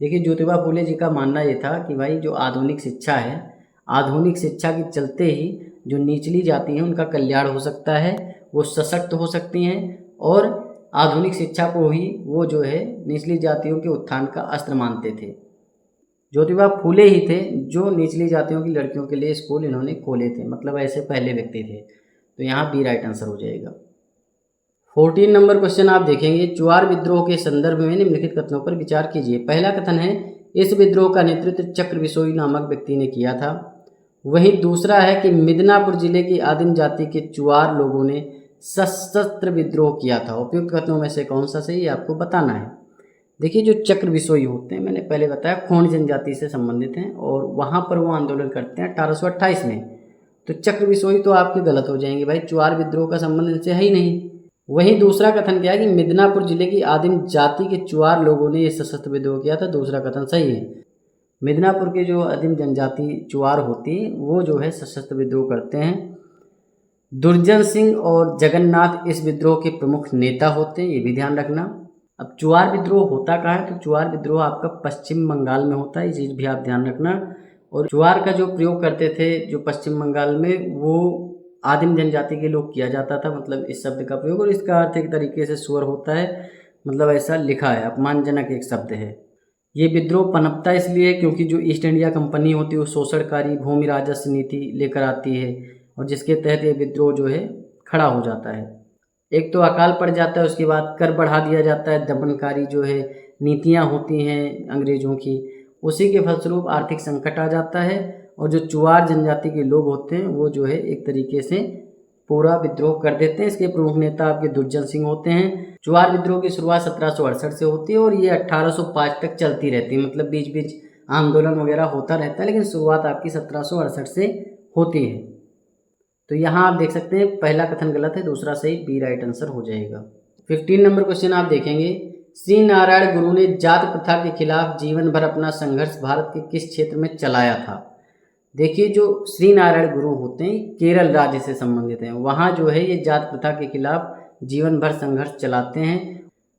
देखिए ज्योतिबा फूले जी का मानना ये था कि भाई जो आधुनिक शिक्षा है, आधुनिक शिक्षा के चलते ही जो निचली जाति हैं उनका कल्याण हो सकता है, वो सशक्त हो सकती हैं, और आधुनिक शिक्षा को ही वो जो है निचली जातियों के उत्थान का अस्त्र मानते थे। ज्योतिबा फूले ही थे जो निचली जातियों की लड़कियों के लिए स्कूल इन्होंने खोले थे, मतलब ऐसे पहले व्यक्ति थे। तो यहाँ बी राइट आंसर हो जाएगा। 14 नंबर क्वेश्चन आप देखेंगे, चुआर विद्रोह के संदर्भ में निम्नलिखित कथनों पर विचार कीजिए। पहला कथन है इस विद्रोह का नेतृत्व चक्र बिसोई नामक व्यक्ति ने किया था। वहीं दूसरा है कि मिदनापुर जिले की आदिम जाति के चुआर लोगों ने सशस्त्र विद्रोह किया था। उपयुक्त कथनों में से कौन सा सही है आपको बताना है। देखिए जो चक्र बिसोई होते हैं मैंने पहले बताया खोंड जनजाति से संबंधित हैं, और वहाँ पर वो आंदोलन करते हैं 1828 में। तो चक्र बिसोई तो आपके गलत हो जाएंगे भाई, चुआर विद्रोह का संबंध इनसे है ही नहीं। वहीं दूसरा कथन क्या है कि मिदनापुर जिले की आदिम जाति के चुआर लोगों ने ये सशस्त्र विद्रोह किया था, दूसरा कथन सही है। मिदनापुर के जो आदिम जनजाति चुआर होती है वो जो है सशस्त्र विद्रोह करते हैं। दुर्जन सिंह और जगन्नाथ इस विद्रोह के प्रमुख नेता होते हैं, ये भी ध्यान रखना। अब चुआर विद्रोह होता कहाँ है, तो चुआर विद्रोह आपका पश्चिम बंगाल में होता है, ये चीज़ भी आप ध्यान रखना। और चुआर का जो प्रयोग करते थे जो पश्चिम बंगाल में वो आदिम जनजाति के लोग किया जाता था, मतलब इस शब्द का प्रयोग, और इसका अर्थ एक तरीके से सुअर होता है, मतलब ऐसा लिखा है, अपमानजनक एक शब्द है। ये विद्रोह पनपता इसलिए क्योंकि जो ईस्ट इंडिया कंपनी होती है वो शोषणकारी भूमि राजस्व नीति लेकर आती है, और जिसके तहत ये विद्रोह जो है खड़ा हो जाता है। एक तो अकाल पड़ जाता है, उसके बाद कर बढ़ा दिया जाता है, दमनकारी जो है नीतियाँ होती हैं अंग्रेज़ों की, उसी के फलस्वरूप आर्थिक संकट आ जाता है, और जो चुआर जनजाति के लोग होते हैं वो जो है एक तरीके से पूरा विद्रोह कर देते हैं। इसके प्रमुख नेता आपके दुर्जन सिंह होते हैं। चुआर विद्रोह की शुरुआत 1768 से होती है और ये 1805 तक चलती रहती है, मतलब बीच बीच आंदोलन वगैरह होता रहता है, लेकिन शुरुआत आपकी 1768 से होती है। तो यहाँ आप देख सकते हैं पहला कथन गलत है, दूसरा सही, बी राइट आंसर हो जाएगा। 15 नंबर क्वेश्चन आप देखेंगे, श्री नारायण गुरु ने जात प्रथा के खिलाफ जीवन भर अपना संघर्ष भारत के किस क्षेत्र में चलाया था? देखिए, जो श्री नारायण गुरु होते हैं केरल राज्य से संबंधित हैं, वहाँ जो है ये जात प्रथा के खिलाफ जीवन भर संघर्ष चलाते हैं।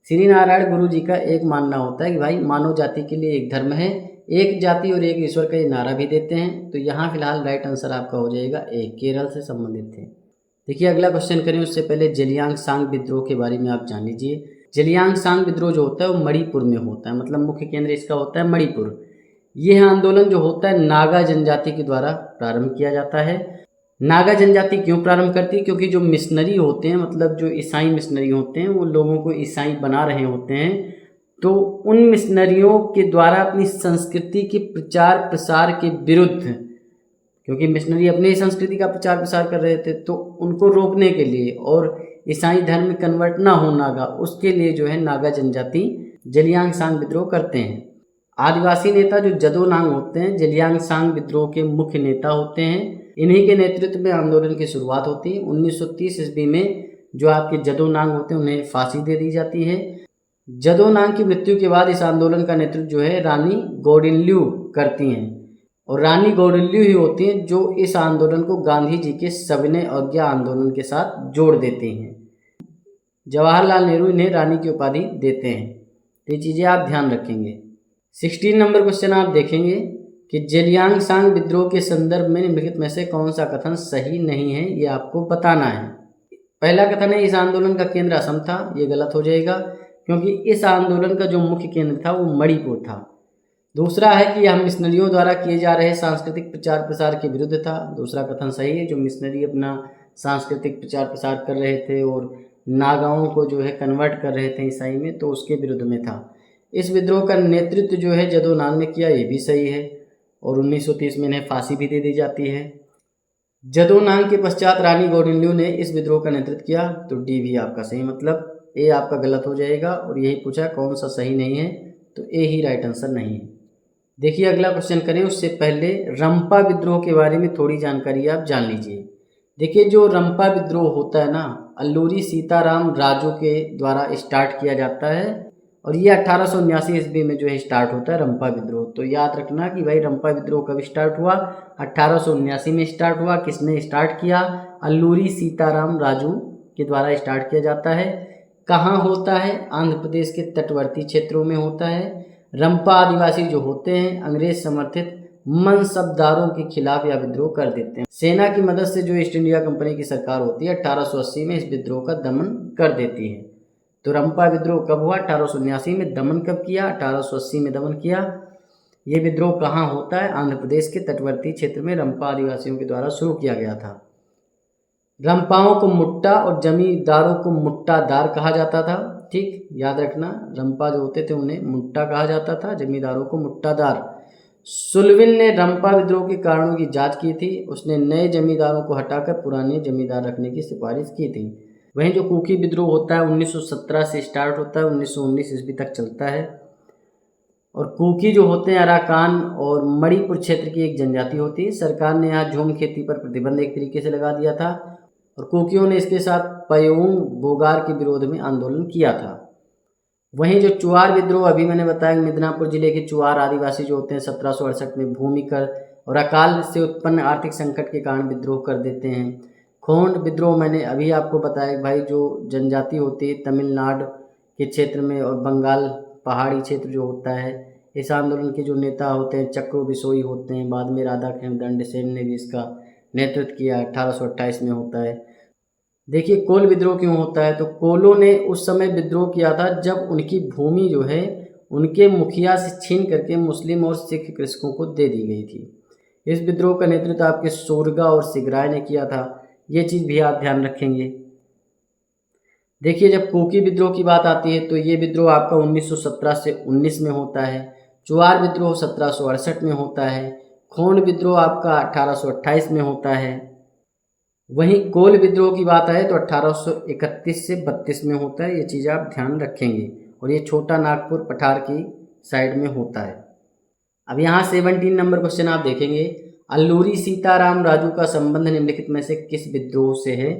श्री नारायण गुरु जी का एक मानना होता है कि भाई मानव जाति के लिए एक धर्म है, एक जाति और एक ईश्वर का ये नारा भी देते हैं। तो यहाँ फिलहाल राइट आंसर आपका हो जाएगा ए, केरल से संबंधित थे। देखिए अगला क्वेश्चन करें उससे पहले जलियांगसांग विद्रोह के बारे में आप जान लीजिए। जलियांगसांग विद्रोह जो होता है वो मणिपुर में होता है, मतलब मुख्य केंद्र इसका होता है मणिपुर। यह आंदोलन जो होता है नागा जनजाति के द्वारा प्रारंभ किया जाता है। नागा जनजाति क्यों प्रारंभ करती है? क्योंकि जो मिशनरी होते हैं, मतलब जो ईसाई मिशनरी होते हैं, वो लोगों को ईसाई बना रहे होते हैं, तो उन मिशनरियों के द्वारा अपनी संस्कृति के प्रचार प्रसार के विरुद्ध, क्योंकि मिशनरी अपनी ही संस्कृति का प्रचार प्रसार कर रहे थे, तो उनको रोकने के लिए और ईसाई धर्म में कन्वर्ट ना हो नागा, उसके लिए जो है नागा जनजाति जलियांगसांग विद्रोह करते हैं। आदिवासी नेता जो जदोनांग होते हैं जलियांगसांग विद्रोह के मुख्य नेता होते हैं। इन्हीं के नेतृत्व में आंदोलन की शुरुआत होती है। 1930 ईस्वी में जो आपके जदोनांग होते हैं उन्हें फांसी दे दी जाती है। जदोनांग की मृत्यु के बाद इस आंदोलन का नेतृत्व जो है रानी गौडिन्ल्यू करती हैं, और रानी गौडिन्ल्यू ही होती हैं जो इस आंदोलन को गांधी जी के सविनय अवज्ञा आंदोलन के साथ जोड़ देते हैं। जवाहरलाल नेहरू इन्हें रानी की उपाधि देते हैं। तो ये चीज़ें आप ध्यान रखेंगे। 16 नंबर क्वेश्चन आप देखेंगे कि जलियांगसांग विद्रोह के संदर्भ में निम्नलिखित में से कौन सा कथन सही नहीं है, ये आपको बताना है। पहला कथन है इस आंदोलन का केंद्र असम था, ये गलत हो जाएगा क्योंकि इस आंदोलन का जो मुख्य केंद्र था वो मणिपुर था। दूसरा है कि यह मिशनरियों द्वारा किए जा रहे सांस्कृतिक प्रचार प्रसार के विरुद्ध था, दूसरा कथन सही है। जो मिशनरी अपना सांस्कृतिक प्रचार प्रसार कर रहे थे और नागाओं को जो है कन्वर्ट कर रहे थे ईसाई में, तो उसके विरुद्ध में था। इस विद्रोह का नेतृत्व जो है जदोनांग ने किया, ये भी सही है, और 1930 में इन्हें फांसी भी दे दी जाती है। जदोनांग के पश्चात रानी गौडिन्ल्यू ने इस विद्रोह का नेतृत्व किया, तो डी भी आपका सही, मतलब ए आपका गलत हो जाएगा। और यही पूछा कौन सा सही नहीं है, तो ए ही राइट आंसर नहीं है। देखिए अगला क्वेश्चन करें उससे पहले रंपा विद्रोह के बारे में थोड़ी जानकारी आप जान लीजिए। देखिए जो रंपा विद्रोह होता है ना, अल्लूरी सीताराम राजू के द्वारा स्टार्ट किया जाता है, और ये 1879 ईस्वी में जो है स्टार्ट होता है रंपा विद्रोह। तो याद रखना कि भाई रंपा विद्रोह कब स्टार्ट हुआ? 1879 में स्टार्ट हुआ। किसने स्टार्ट किया? अल्लूरी सीताराम राजू के द्वारा स्टार्ट किया जाता है। कहाँ होता है? आंध्र प्रदेश के तटवर्ती क्षेत्रों में होता है। रंपा आदिवासी जो होते हैं अंग्रेज समर्थित मनसबदारों के खिलाफ यह विद्रोह कर देते हैं। सेना की मदद से जो ईस्ट इंडिया कंपनी की सरकार होती है 1880 में इस विद्रोह का दमन कर देती है। तो रंपा विद्रोह कब हुआ? 1879 में। दमन कब किया? 1880 में दमन किया। ये विद्रोह कहाँ होता है? आंध्र प्रदेश के तटवर्ती क्षेत्र में रंपा आदिवासियों के द्वारा शुरू किया गया था। रंपाओं को मुट्टा और जमींदारों को मुट्टादार कहा जाता था। ठीक, याद रखना, रंपा जो होते थे उन्हें मुट्टा कहा जाता था, जमींदारों को मुट्टादार। सुल्विन ने रंपा विद्रोह के कारणों की जांच की थी। उसने नए जमींदारों को हटाकर पुराने जमींदार रखने की सिफारिश की थी। वहीं जो कुकी विद्रोह होता है 1917 से स्टार्ट होता है, 1919 ईस्वी तक चलता है। और कुकी जो होते हैं अराकान और मणिपुर क्षेत्र की एक जनजाति होती है। सरकार ने यहाँ झूम खेती पर प्रतिबंध एक तरीके से लगा दिया था, और कुकियों ने इसके साथ पयोंग बोगार के विरोध में आंदोलन किया था। वहीं जो चुआर विद्रोह अभी मैंने बताया, मिदनापुर जिले के चुआर आदिवासी जो होते हैं 1768 में भूमि कर और अकाल से उत्पन्न आर्थिक संकट के कारण विद्रोह कर देते हैं। खोंड विद्रोह मैंने अभी आपको बताया भाई, जो जनजाति होती है तमिलनाडु के क्षेत्र में और बंगाल पहाड़ी क्षेत्र जो होता है, इस आंदोलन के जो नेता होते हैं चक्रो बिसोई होते हैं। बाद में राधा कृष्ण दंड सेन ने भी इसका नेतृत्व किया, 1828 में होता है। देखिए कोल विद्रोह क्यों होता है? तो कोलों ने उस समय विद्रोह किया था जब उनकी भूमि जो है उनके मुखिया से छीन करके मुस्लिम और सिख कृषकों को दे दी गई थी। इस विद्रोह का नेतृत्व आपके सोरगा और सिगराय ने किया था। ये चीज़ भी आप ध्यान रखेंगे। देखिए जब कुकी विद्रोह की बात आती है तो ये विद्रोह आपका 1917 से 19 में होता है। चुआर विद्रोह 1768 में होता है। खोंड विद्रोह आपका 1828 में होता है। वहीं कोल विद्रोह की बात आए तो 1831 से 32 में होता है, ये चीज़ आप ध्यान रखेंगे, और ये छोटा नागपुर पठार की साइड में होता है। अब यहाँ 17 नंबर क्वेश्चन आप देखेंगे, अल्लूरी सीताराम राजू का संबंध निम्नलिखित में से किस विद्रोह से है?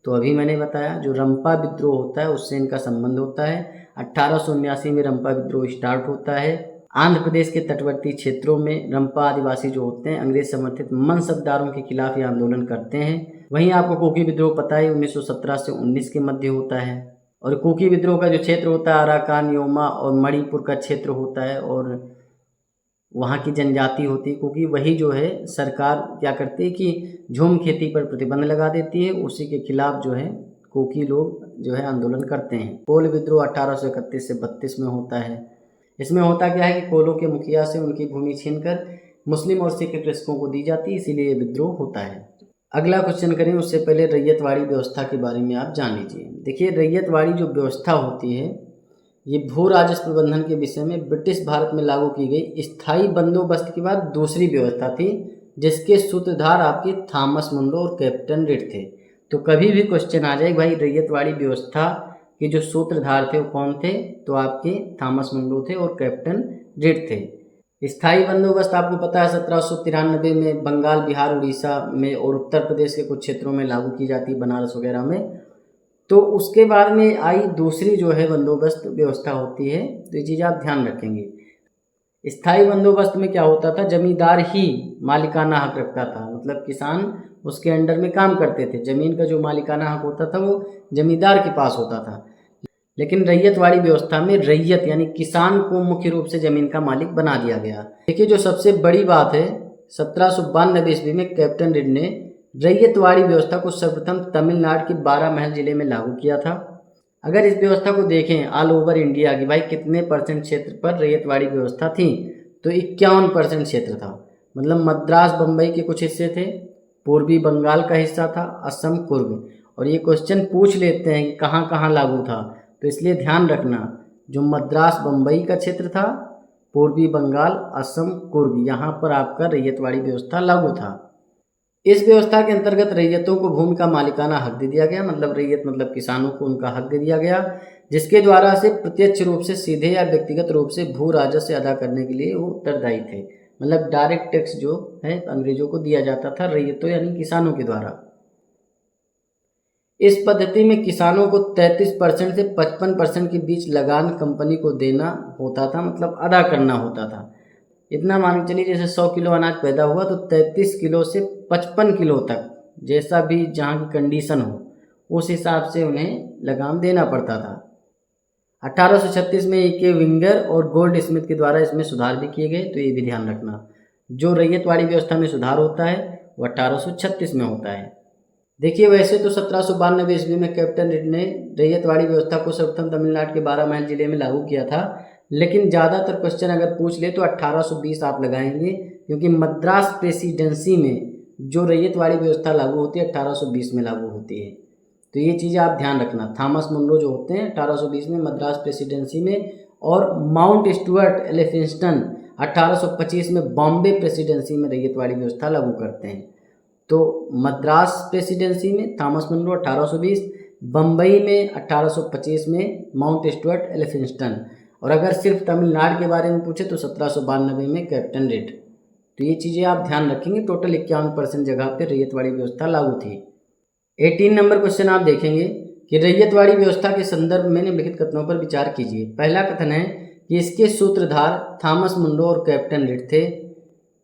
तो अभी मैंने बताया जो रंपा विद्रोह होता है उससे इनका संबंध होता है। 1879 में रंपा विद्रोह स्टार्ट होता है। आंध्र प्रदेश के तटवर्ती क्षेत्रों में रंपा आदिवासी जो होते हैं अंग्रेज समर्थित मनसबदारों के खिलाफ ये आंदोलन करते हैं। वहीं आपको कोकी विद्रोह पता है 1917 से 19 के मध्य होता है। और कोकी विद्रोह का जो क्षेत्र होता है अराकान, योमा और मणिपुर का क्षेत्र होता है, और वहाँ की जनजाति होती है, क्योंकि वही जो है सरकार क्या करती है कि झूम खेती पर प्रतिबंध लगा देती है, उसी के खिलाफ जो है कोकी लोग जो है आंदोलन करते हैं। कोल विद्रोह 1831 से 32 में होता है। इसमें होता क्या है कि कोलों के मुखिया से उनकी भूमि छीनकर मुस्लिम और सिख कृषकों को दी जाती है, इसीलिए ये विद्रोह होता है। अगला क्वेश्चन करें उससे पहले रैयतवाड़ी व्यवस्था के बारे में आप जान लीजिए। देखिए रैयतवाड़ी जो व्यवस्था होती है ये भू राजस्व प्रबंधन के विषय में ब्रिटिश भारत में लागू की गई स्थायी बंदोबस्त के बाद दूसरी व्यवस्था थी, जिसके सूत्रधार आपके थॉमस मुनरो और कैप्टन रिड थे। तो कभी भी क्वेश्चन आ जाए भाई रैयतवाड़ी व्यवस्था के जो सूत्रधार थे वो कौन थे, तो आपके थॉमस मुनरो थे और कैप्टन रिड थे। स्थायी बंदोबस्त आपको पता है 1793 में बंगाल, बिहार, उड़ीसा में और उत्तर प्रदेश के कुछ क्षेत्रों में लागू की जाती, बनारस वगैरह में। तो उसके बाद में आई दूसरी जो है बंदोबस्त व्यवस्था होती है, तो ये चीज़ आप ध्यान रखेंगे। स्थायी बंदोबस्त में क्या होता था, जमींदार ही मालिकाना हक रखता था, मतलब किसान उसके अंडर में काम करते थे, ज़मीन का जो मालिकाना हक होता था वो जमींदार के पास होता था। लेकिन रैयतवाड़ी व्यवस्था में रैयत यानी किसान को मुख्य रूप से ज़मीन का मालिक बना दिया गया। देखिए जो सबसे बड़ी बात है 1792 ईस्वी में कैप्टन रिड ने रैयतवाड़ी व्यवस्था को सर्वप्रथम तमिलनाडु के 12 महल जिले में लागू किया था। अगर इस व्यवस्था को देखें ऑल ओवर इंडिया की भाई कितने परसेंट क्षेत्र पर रैयतवाड़ी व्यवस्था थी, तो 51% क्षेत्र था। मतलब मद्रास, बम्बई के कुछ हिस्से थे, पूर्वी बंगाल का हिस्सा था, असम, कुर्ग। और ये क्वेश्चन पूछ लेते हैं कि कहाँ कहाँ लागू था, तो इसलिए ध्यान रखना जो मद्रास, बम्बई का क्षेत्र था, पूर्वी बंगाल, असम, कुर्ग, यहाँ पर आपका रैयतवाड़ी व्यवस्था लागू था। इस व्यवस्था के अंतर्गत रैयतों को भूमि का मालिकाना हक दे दिया गया, मतलब रैयत मतलब किसानों को उनका हक दे दिया गया, जिसके द्वारा से प्रत्यक्ष रूप से सीधे या व्यक्तिगत रूप से भू राजस्व अदा करने के लिए वो उत्तरदायी थे। मतलब डायरेक्ट टैक्स जो है अंग्रेजों को दिया जाता था रैयतों यानी किसानों के द्वारा। इस पद्धति में किसानों को 33% से 55% के बीच लगान कंपनी को देना होता था, मतलब अदा करना होता था। इतना मान के चलिए जैसे 100 किलो अनाज पैदा हुआ तो 33 किलो से 55 किलो तक, जैसा भी जहाँ की कंडीशन हो उस हिसाब से उन्हें लगान देना पड़ता था। 1836 में ए.के. विंगर और गोल्ड स्मिथ के द्वारा इसमें सुधार भी किए गए, तो ये भी ध्यान रखना। जो रैयतवाड़ी व्यवस्था में सुधार होता है वो 1836 में होता है। देखिए वैसे तो 1792 ईस्वी में कैप्टन रिड ने रैयतवाड़ी व्यवस्था को सर्वप्रथम तमिलनाडु के 12 महल जिले में लागू किया था, लेकिन ज़्यादातर क्वेश्चन अगर पूछ ले तो 1820 आप लगाएंगे, क्योंकि मद्रास प्रेसिडेंसी में जो रैयतवाड़ी व्यवस्था लागू होती है 1820 में लागू होती है। तो ये चीज़ें आप ध्यान रखना। थॉमस मुनरो जो होते हैं 1820 में मद्रास प्रेसिडेंसी में, और माउंट स्टुअर्ट एलिफिंस्टन 1825 में बॉम्बे प्रेसिडेंसी में रैयतवाड़ी व्यवस्था लागू करते हैं। तो मद्रास प्रेसिडेंसी में थॉमस मुनरो 1820, बम्बई में 1825 में माउंट स्टुअर्ट एलिफिंस्टन, और अगर सिर्फ तमिलनाडु के बारे में पूछे तो 1792 में कैप्टन रिड। तो ये चीज़ें आप ध्यान रखेंगे। टोटल 51% जगह पर रैयतवाड़ी व्यवस्था लागू थी। 18 नंबर क्वेश्चन आप देखेंगे कि रैयतवाड़ी व्यवस्था के संदर्भ में निम्नलिखित कथनों पर विचार कीजिए। पहला कथन है कि इसके सूत्रधार थॉमस मुनरो और कैप्टन रिड थे।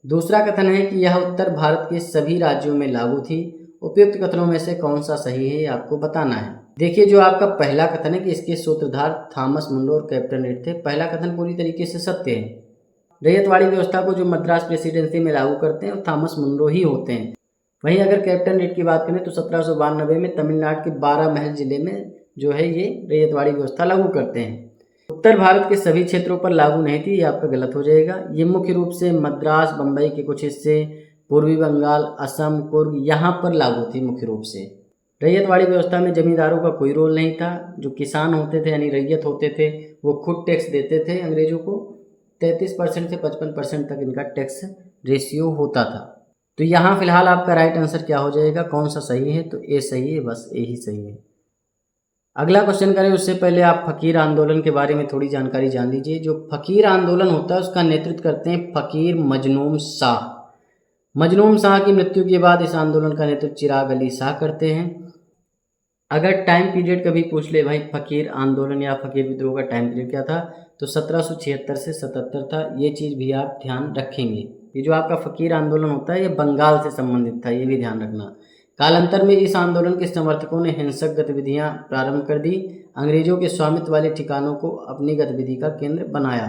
दूसरा कथन है कि यह उत्तर भारत के सभी राज्यों में लागू थी। उपयुक्त कथनों में से कौन सा सही है आपको बताना है। देखिए जो आपका पहला कथन है कि इसके सूत्रधार थॉमस मुनरो और कैप्टन रिड थे, पहला कथन पूरी तरीके से सत्य है। रैयतवाड़ी व्यवस्था को जो मद्रास प्रेसिडेंसी में लागू करते हैं वो थॉमस मुनरो ही होते हैं। वहीं अगर कैप्टन रिड की बात करें तो 1792 में तमिलनाडु के 12 महल जिले में जो है ये रैयतवाड़ी व्यवस्था लागू करते हैं। उत्तर भारत के सभी क्षेत्रों पर लागू नहीं थी, ये आपका गलत हो जाएगा। ये मुख्य रूप से मद्रास, बम्बई के कुछ हिस्से, पूर्वी बंगाल, असम, कुर्ग यहाँ पर लागू थी मुख्य रूप से। रैयतवाड़ी व्यवस्था में जमींदारों का कोई रोल नहीं था। जो किसान होते थे यानी रैयत होते थे वो खुद टैक्स देते थे अंग्रेजों को। 33% से 55% तक इनका टैक्स रेशियो होता था। तो यहाँ फिलहाल आपका राइट आंसर क्या हो जाएगा, कौन सा सही है, तो ए सही है, बस ए ही सही है। अगला क्वेश्चन करें उससे पहले आप फकीर आंदोलन के बारे में थोड़ी जानकारी जान लीजिए। जो फकीर आंदोलन होता है उसका नेतृत्व करते हैं फकीर मजनून शाह। मजनून शाह की मृत्यु के बाद इस आंदोलन का नेतृत्व चिराग अली शाह करते हैं। अगर टाइम पीरियड कभी पूछ ले भाई फकीर आंदोलन या फकीर विद्रोह का टाइम पीरियड क्या था, तो 1776 से 77 था। ये चीज़ भी आप ध्यान रखेंगे। ये जो आपका फकीर आंदोलन होता है ये बंगाल से संबंधित था, ये भी ध्यान रखना। कालांतर में इस आंदोलन के समर्थकों ने हिंसक गतिविधियां प्रारंभ कर दी, अंग्रेजों के स्वामित्व वाले ठिकानों को अपनी गतिविधि का केंद्र बनाया।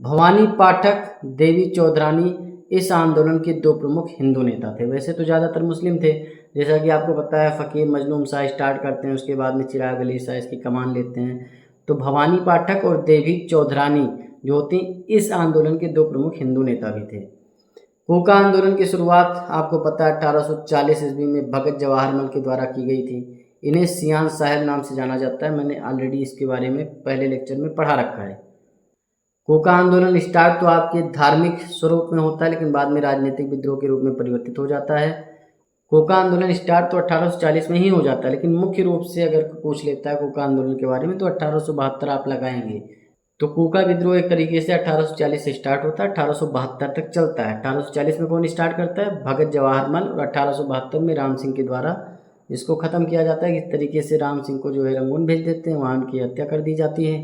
भवानी पाठक, देवी चौधरानी इस आंदोलन के दो प्रमुख हिंदू नेता थे। वैसे तो ज़्यादातर मुस्लिम थे, जैसा कि आपको पता है फकीर मजनून शाह स्टार्ट करते हैं, उसके बाद में चिराग अली शाह इसकी कमान लेते हैं। तो भवानी पाठक और देवी चौधरानी जो होती इस आंदोलन के दो प्रमुख हिंदू नेता भी थे। कोका आंदोलन की शुरुआत आपको पता है 1840 ईस्वी में भगत जवाहरलाल के द्वारा की गई थी। इन्हें सियान साहब नाम से जाना जाता है, मैंने ऑलरेडी इसके बारे में पहले लेक्चर में पढ़ा रखा है। कोका आंदोलन स्टार्ट तो आपके धार्मिक स्वरूप में होता है, लेकिन बाद में राजनीतिक विद्रोह के रूप में परिवर्तित हो जाता है। कोका आंदोलन स्टार्ट तो 1840 में ही हो जाता है, लेकिन मुख्य रूप से अगर पूछ लेता है कोका आंदोलन के बारे में तो 1872 आप लगाएंगे। तो कोका विद्रोह एक तरीके से 1840 से स्टार्ट होता है, 1872 तक चलता है। 1840 में कौन स्टार्ट करता है, भगत जवाहरलाल, और 1872 में राम सिंह के द्वारा इसको ख़त्म किया जाता है। इस तरीके से राम सिंह को जो है रंगून भेज देते हैं, वहाँ उनकी हत्या कर दी जाती है।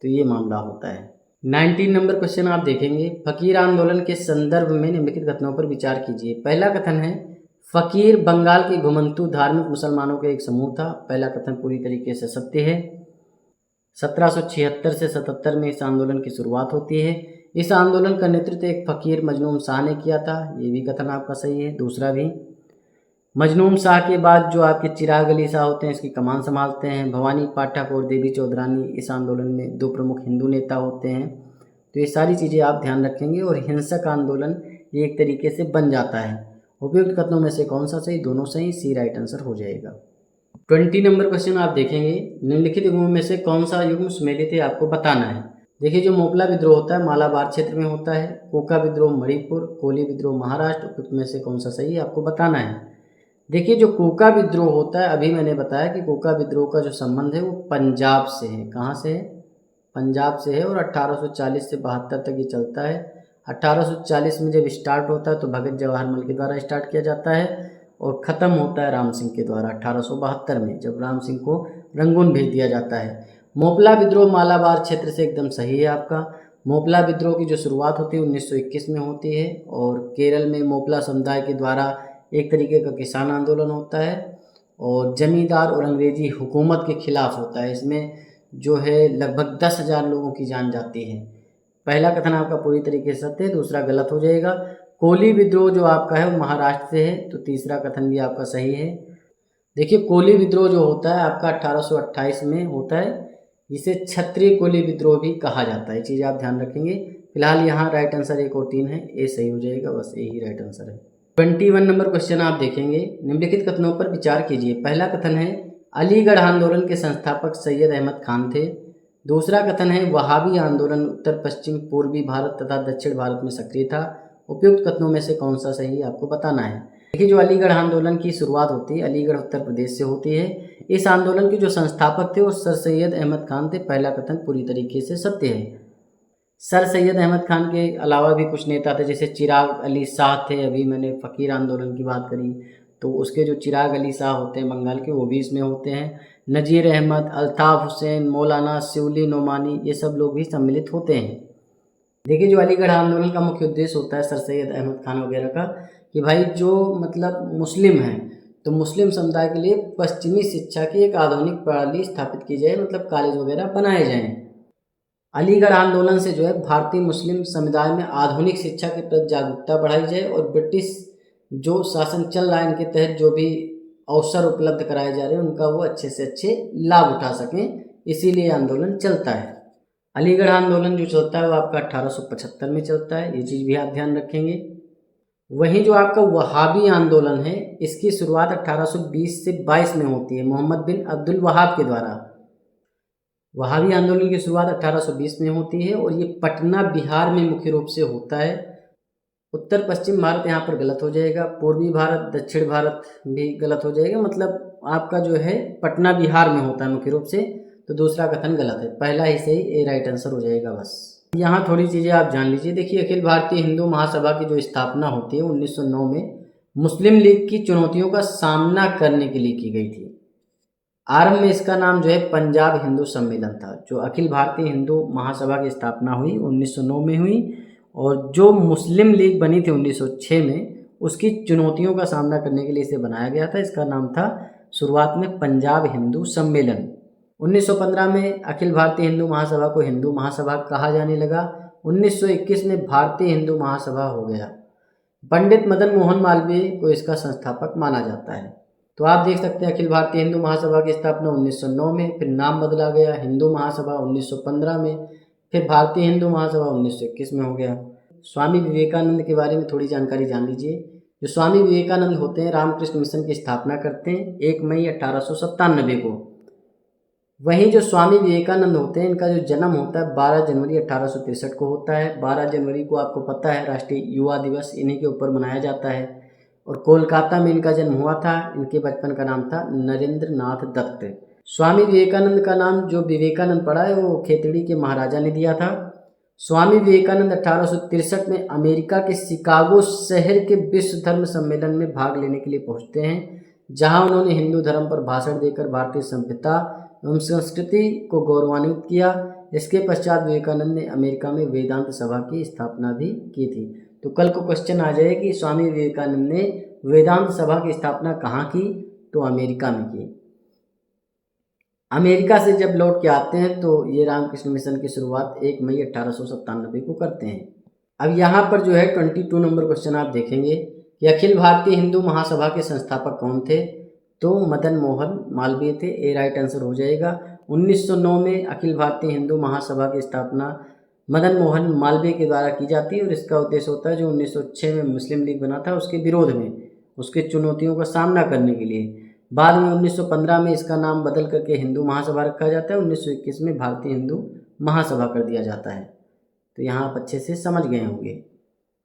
तो ये मामला होता है। 19 नंबर क्वेश्चन आप देखेंगे, फकीर आंदोलन के संदर्भ में निम्नलिखित कथनों पर विचार कीजिए। पहला कथन है फकीर बंगाल के घुमंतु धार्मिक मुसलमानों का एक समूह था। पहला कथन पूरी तरीके से सत्य है। 1776 से 77 में इस आंदोलन की शुरुआत होती है। इस आंदोलन का नेतृत्व एक फकीर मजनून शाह ने किया था, ये भी कथन आपका सही है। दूसरा भी, मजनून शाह के बाद जो आपके चिराग अली शाह होते हैं इसकी कमान संभालते हैं। भवानी पाठक और देवी चौधरानी इस आंदोलन में दो प्रमुख हिंदू नेता होते हैं। तो ये सारी चीज़ें आप ध्यान रखेंगे और हिंसक आंदोलन ये एक तरीके से बन जाता है। उपयुक्त कथनों में से कौन सा सही, दोनों सही, सी राइट आंसर हो जाएगा। 20 नंबर क्वेश्चन आप देखेंगे, निम्नलिखित युग्मों में से कौन सा युग्म सुमेलित है आपको बताना है। देखिए जो मोपला विद्रोह होता है मालाबार क्षेत्र में होता है, कोका विद्रोह मणिपुर, कोली विद्रोह महाराष्ट्र, उपयुक्त में से कौन सा सही है आपको बताना है। देखिए जो कोका विद्रोह होता है, अभी मैंने बताया कि कोका विद्रोह का जो संबंध है वो पंजाब से है। कहाँ से है, पंजाब से है, और 1840 से 72 तक ये चलता है। 1840 में जब स्टार्ट होता है तो भगत जवाहरलाल के द्वारा स्टार्ट किया जाता है और ख़त्म होता है राम सिंह के द्वारा 1872 में, जब राम सिंह को रंगून भेज दिया जाता है। मोपला विद्रोह मालाबार क्षेत्र से एकदम सही है आपका। मोपला विद्रोह की जो शुरुआत होती है 1921 में होती है और केरल में मोपला समुदाय के द्वारा एक तरीके का किसान आंदोलन होता है और जमींदार और अंग्रेजी हुकूमत के खिलाफ होता है। इसमें जो है लगभग 10,000 लोगों की जान जाती है। पहला कथन आपका पूरी तरीके से सत्य है, दूसरा गलत हो जाएगा। कोली विद्रोह जो आपका है वो महाराष्ट्र से है, तो तीसरा कथन भी आपका सही है। देखिए कोली विद्रोह जो होता है आपका 1828 में होता है, जिसे क्षत्रिय कोली विद्रोह भी कहा जाता है। ये चीज़ आप ध्यान रखेंगे। फिलहाल यहाँ राइट आंसर 1 और 3 है, ए सही हो जाएगा, बस ए ही राइट आंसर है। 21 नंबर क्वेश्चन आप देखेंगे, निम्नलिखित कथनों पर विचार कीजिए। पहला कथन है अलीगढ़ आंदोलन के संस्थापक सैयद अहमद खान थे। दूसरा कथन है वहाबी आंदोलन उत्तर पश्चिम पूर्वी भारत तथा दक्षिण भारत में सक्रिय था। उपयुक्त कथनों में से कौन सा सही आपको बताना है। देखिए जो अलीगढ़ आंदोलन की शुरुआत होती है अलीगढ़ उत्तर प्रदेश से होती है। इस आंदोलन के जो संस्थापक थे वो सर सैयद अहमद खान थे। पहला कथन पूरी तरीके से सत्य है। सर सैयद अहमद खान के अलावा भी कुछ नेता थे, जैसे चिराग अली शाह थे। अभी मैंने फ़कीर आंदोलन की बात करी तो उसके जो चिराग अली शाह होते हैं बंगाल के, वो भी इसमें होते हैं। नज़ीर अहमद, अल्ताफ़ हुसैन, मौलाना शिवली नोमानी, ये सब लोग भी सम्मिलित होते हैं। देखिए जो अलीगढ़ आंदोलन का मुख्य उद्देश्य होता है सर सैयद अहमद खान वगैरह का, कि भाई जो मतलब मुस्लिम हैं तो मुस्लिम समुदाय के लिए पश्चिमी शिक्षा की एक आधुनिक प्रणाली स्थापित की जाए, मतलब कॉलेज वगैरह बनाए जाएँ। अलीगढ़ आंदोलन से जो है भारतीय मुस्लिम समुदाय में आधुनिक शिक्षा के प्रति जागरूकता बढ़ाई जाए और ब्रिटिश जो शासन चल रहा है इनके तहत जो भी अवसर उपलब्ध कराए जा रहे हैं उनका वो अच्छे से अच्छे लाभ उठा सकें, इसीलिए आंदोलन चलता है। अलीगढ़ आंदोलन जो चलता है वो आपका 1875 में चलता है, ये चीज़ भी आप ध्यान रखेंगे। वहीं जो आपका वहाबी आंदोलन है इसकी शुरुआत 1820 से 22 में होती है मोहम्मद बिन अब्दुल वहाब के द्वारा। वहाबी आंदोलन की शुरुआत 1820 में होती है और ये पटना बिहार में मुख्य रूप से होता है। उत्तर पश्चिम भारत यहाँ पर गलत हो जाएगा, पूर्वी भारत दक्षिण भारत भी गलत हो जाएगा, मतलब आपका जो है पटना बिहार में होता है मुख्य रूप से, तो दूसरा कथन गलत है, पहला ही सही, ए राइट आंसर हो जाएगा। बस यहाँ थोड़ी चीज़ें आप जान लीजिए। देखिए, अखिल भारतीय हिंदू महासभा की जो स्थापना होती है 1909 में मुस्लिम लीग की चुनौतियों का सामना करने के लिए की गई थी। आरंभ में इसका नाम जो है पंजाब हिंदू सम्मेलन था। जो अखिल भारतीय हिंदू महासभा की स्थापना हुई 1909 में हुई, और जो मुस्लिम लीग बनी थी 1906 में, उसकी चुनौतियों का सामना करने के लिए इसे बनाया गया था। इसका नाम था शुरुआत में पंजाब हिंदू सम्मेलन। 1915 में अखिल भारतीय हिंदू महासभा को हिंदू महासभा कहा जाने लगा। 1921 में भारतीय हिंदू महासभा हो गया। पंडित मदन मोहन मालवीय को इसका संस्थापक माना जाता है। तो आप देख सकते हैं अखिल भारतीय हिंदू महासभा की स्थापना 1909 में, फिर नाम बदला गया हिंदू महासभा 1915 में, फिर भारतीय हिंदू महासभा 1921 में हो गया। स्वामी विवेकानंद के बारे में थोड़ी जानकारी जान लीजिए। जो स्वामी विवेकानंद होते हैं रामकृष्ण मिशन की स्थापना करते हैं 1 मई 1897 को। वहीं जो स्वामी विवेकानंद होते हैं इनका जो जन्म होता है 12 जनवरी 1863 को होता है। 12 जनवरी को आपको पता है राष्ट्रीय युवा दिवस इन्हीं के ऊपर मनाया जाता है, और कोलकाता में इनका जन्म हुआ था। इनके बचपन का नाम था नरेंद्र नाथ दत्त। स्वामी विवेकानंद का नाम जो विवेकानंद पड़ा है वो खेतड़ी के महाराजा ने दिया था। स्वामी विवेकानंद 1863 में अमेरिका के शिकागो शहर के विश्व धर्म सम्मेलन में भाग लेने के लिए पहुंचते हैं, जहां उन्होंने हिंदू धर्म पर भाषण देकर भारतीय सभ्यता एवं संस्कृति को गौरवान्वित किया। इसके पश्चात विवेकानंद ने अमेरिका में वेदांत सभा की स्थापना भी की थी। तो कल को क्वेश्चन आ जाए कि स्वामी विवेकानंद ने वेदांत सभा की स्थापना कहाँ की, तो अमेरिका में की। अमेरिका से जब लौट के आते हैं तो ये रामकृष्ण मिशन की शुरुआत 1 मई 1897 को करते हैं। अब यहाँ पर जो है 22 नंबर क्वेश्चन आप देखेंगे कि अखिल भारतीय हिंदू महासभा के संस्थापक कौन थे, तो मदन मोहन मालवीय थे, ए राइट आंसर हो जाएगा। 1909 में अखिल भारतीय हिंदू महासभा की स्थापना मदन मोहन मालवीय के द्वारा की जाती है, और इसका उद्देश्य होता है जो 1906 में मुस्लिम लीग बना था उसके विरोध में, उसके चुनौतियों का सामना करने के लिए। बाद में 1915 में इसका नाम बदल करके हिंदू महासभा रखा जाता है। 1921 में भारतीय हिंदू महासभा कर दिया जाता है। तो यहाँ आप अच्छे से समझ गए होंगे।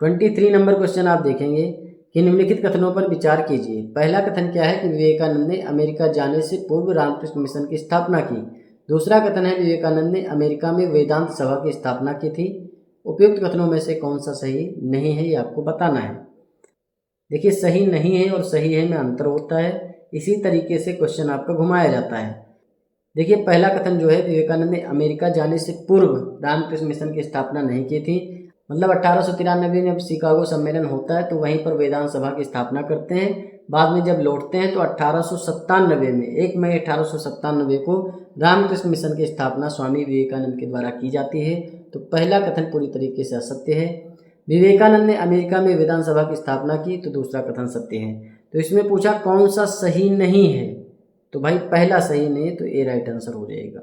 23 नंबर क्वेश्चन आप देखेंगे कि निम्नलिखित कथनों पर विचार कीजिए। पहला कथन क्या है कि विवेकानंद ने अमेरिका जाने से पूर्व रामकृष्ण मिशन की स्थापना की। दूसरा कथन है विवेकानंद ने अमेरिका में वेदांत सभा की स्थापना की थी। उपयुक्त कथनों में से कौन सा सही नहीं है ये आपको बताना है। देखिए, सही नहीं है और सही है में अंतर होता है, इसी तरीके से क्वेश्चन आपका घुमाया जाता है। देखिए, पहला कथन जो है विवेकानंद ने अमेरिका जाने से पूर्व रामकृष्ण मिशन की स्थापना नहीं की थी, मतलब 1893 में शिकागो सम्मेलन होता है तो वहीं पर वेदांत सभा की स्थापना करते हैं। बाद में जब लौटते हैं तो 1897 में 1 मई 1897 को रामकृष्ण मिशन की स्थापना स्वामी विवेकानंद के द्वारा की जाती है। तो पहला कथन पूरी तरीके से असत्य है। विवेकानंद ने अमेरिका में वेदांत सभा की स्थापना की, तो दूसरा कथन सत्य है। तो इसमें पूछा कौन सा सही नहीं है, तो भाई पहला सही नहीं है, तो ए राइट आंसर हो जाएगा।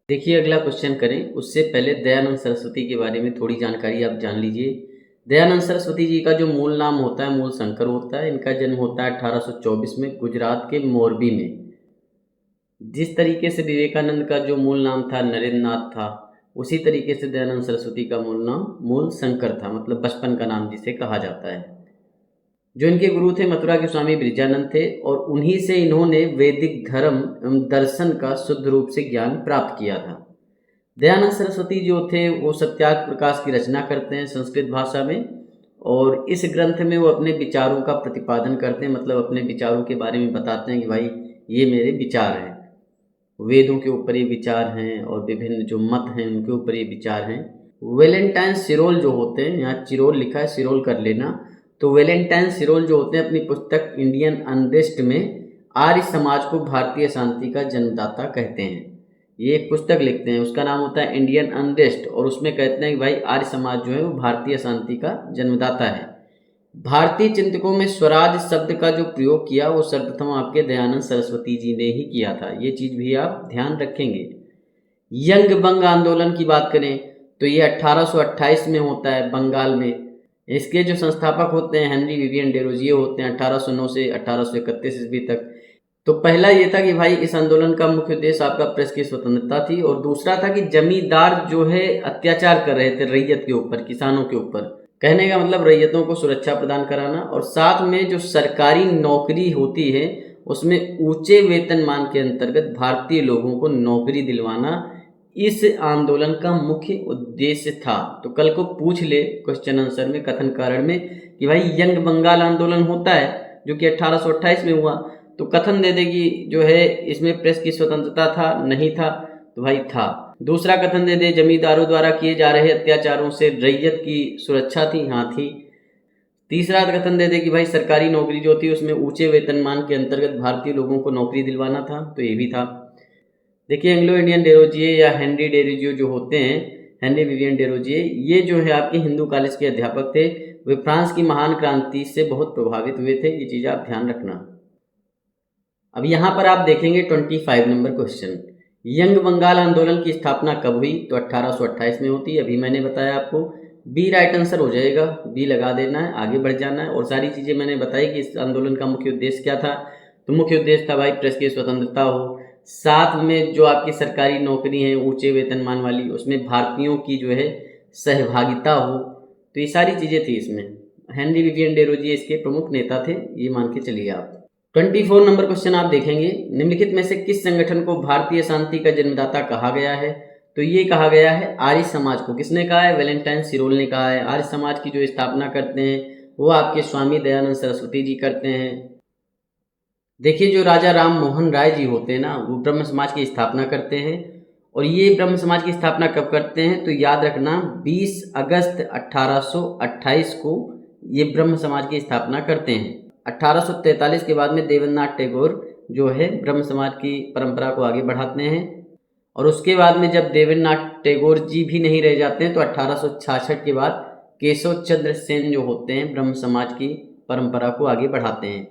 देखिए, अगला क्वेश्चन करें उससे पहले दयानंद सरस्वती के बारे में थोड़ी जानकारी आप जान लीजिए। दयानंद सरस्वती जी का जो मूल नाम होता है मूल शंकर होता है। इनका जन्म होता है 1824 में गुजरात के मोरबी में। जिस तरीके से विवेकानंद का जो मूल नाम था नरेंद्र नाथ था, उसी तरीके से दयानंद सरस्वती का मूल नाम मूल शंकर था, मतलब बचपन का नाम जिसे कहा जाता है। जो इनके गुरु थे मथुरा के स्वामी ब्रिजानंद थे, और उन्हीं से इन्होंने वैदिक धर्म एवं दर्शन का शुद्ध रूप से ज्ञान प्राप्त किया था। दयानंद सरस्वती जो थे वो सत्याग्रह प्रकाश की रचना करते हैं संस्कृत भाषा में, और इस ग्रंथ में वो अपने विचारों का प्रतिपादन करते हैं, मतलब अपने विचारों के बारे में बताते हैं कि भाई ये मेरे विचार हैं। वेदों के ऊपर ये विचार हैं और विभिन्न जो मत हैं उनके ऊपर ये विचार हैं। वेलेंटाइन सिरोल जो होते हैं, यहाँ चिरोल लिखा है, सिरोल कर लेना, तो वेलेंटाइन सिरोल जो होते हैं अपनी पुस्तक इंडियन अनरेस्ट में आर्य समाज को भारतीय शांति का जन्मदाता कहते हैं। ये एक पुस्तक लिखते हैं, उसका नाम होता है इंडियन अनरेस्ट, और उसमें कहते हैं कि भाई आर्य समाज जो है वो भारतीय शांति का जन्मदाता है। भारतीय चिंतकों में स्वराज शब्द का जो प्रयोग किया वो सर्वप्रथम आपके दयानंद सरस्वती जी ने ही किया था। ये चीज़ भी आप ध्यान रखेंगे। यंग बंग आंदोलन की बात करें तो ये 1828 में होता है बंगाल में। इसके जो संस्थापक होते हैं हेनरी विवियन डेरोजियो होते हैं 1809 से 1831 ईस्वी तक। तो पहला ये था कि भाई इस आंदोलन का मुख्य उद्देश्य आपका प्रेस की स्वतंत्रता थी, और दूसरा था कि जमींदार जो है अत्याचार कर रहे थे रैयत के ऊपर, किसानों के ऊपर, कहने का मतलब रैयतों को सुरक्षा प्रदान कराना, और साथ में जो सरकारी नौकरी होती है उसमें ऊंचे वेतनमान के अंतर्गत भारतीय लोगों को नौकरी दिलवाना इस आंदोलन का मुख्य उद्देश्य था। तो कल को पूछ ले क्वेश्चन आंसर में कथन कारण में कि भाई यंग बंगाल आंदोलन होता है जो कि 1828 में हुआ, तो कथन दे देगी जो है इसमें प्रेस की स्वतंत्रता था, नहीं था, तो भाई था। दूसरा कथन दे दे जमींदारों द्वारा किए जा रहे अत्याचारों से रैयत की सुरक्षा थी, हाँ थी। तीसरा कथन दे दे कि भाई सरकारी नौकरी जो थी उसमें ऊंचे वेतनमान के अंतर्गत भारतीय लोगों को नौकरी दिलवाना था, तो ये भी था। देखिए एंग्लो इंडियन डेरोजिए या हेनरी डेरोजियो जो होते हैं, हेनरी विवियन डेरोजिए, ये जो है आपके हिंदू कॉलेज के अध्यापक थे। वे फ्रांस की महान क्रांति से बहुत प्रभावित हुए थे, ये चीज़ आप ध्यान रखना। अब यहाँ पर आप देखेंगे 25 नंबर क्वेश्चन, यंग बंगाल आंदोलन की स्थापना कब हुई? तो 1828 में होती है। अभी मैंने बताया आपको, बी राइट आंसर हो जाएगा, बी लगा देना है, आगे बढ़ जाना है। और सारी चीज़ें मैंने बताई कि इस आंदोलन का मुख्य उद्देश्य क्या था। तो मुख्य उद्देश्य था भाई प्रेस की स्वतंत्रता हो, साथ में जो आपकी सरकारी नौकरी है ऊंचे वेतनमान वाली उसमें भारतीयों की जो है सहभागिता हो, तो ये सारी चीज़ें थी इसमें। हेनरी विवियन डेरोजिए इसके प्रमुख नेता थे, ये मान के चलिए आप। 24 नंबर क्वेश्चन आप देखेंगे, निम्नलिखित में से किस संगठन को भारतीय शांति का जन्मदाता कहा गया है? तो ये कहा गया है आर्य समाज को। किसने कहा है? वैलेंटाइन सिरोल ने कहा है। आर्य समाज की जो स्थापना करते हैं वो आपके स्वामी दयानंद सरस्वती जी करते हैं। देखिए जो राजा राम मोहन राय जी होते हैं ना, वो ब्रह्म समाज की स्थापना करते हैं। और ये ब्रह्म समाज की स्थापना कब करते हैं? तो याद रखना 20 अगस्त 1828 को ये ब्रह्म समाज की स्थापना करते हैं। 1843 के बाद में देवेंद्रनाथ टैगोर जो है ब्रह्म समाज की परंपरा को आगे बढ़ाते हैं। और उसके बाद में जब देवेंद्रनाथ टैगोर जी भी नहीं रह जाते हैं तो 1866 के बाद केशव चंद्र सेन जो होते हैं ब्रह्म समाज की परंपरा को आगे बढ़ाते हैं।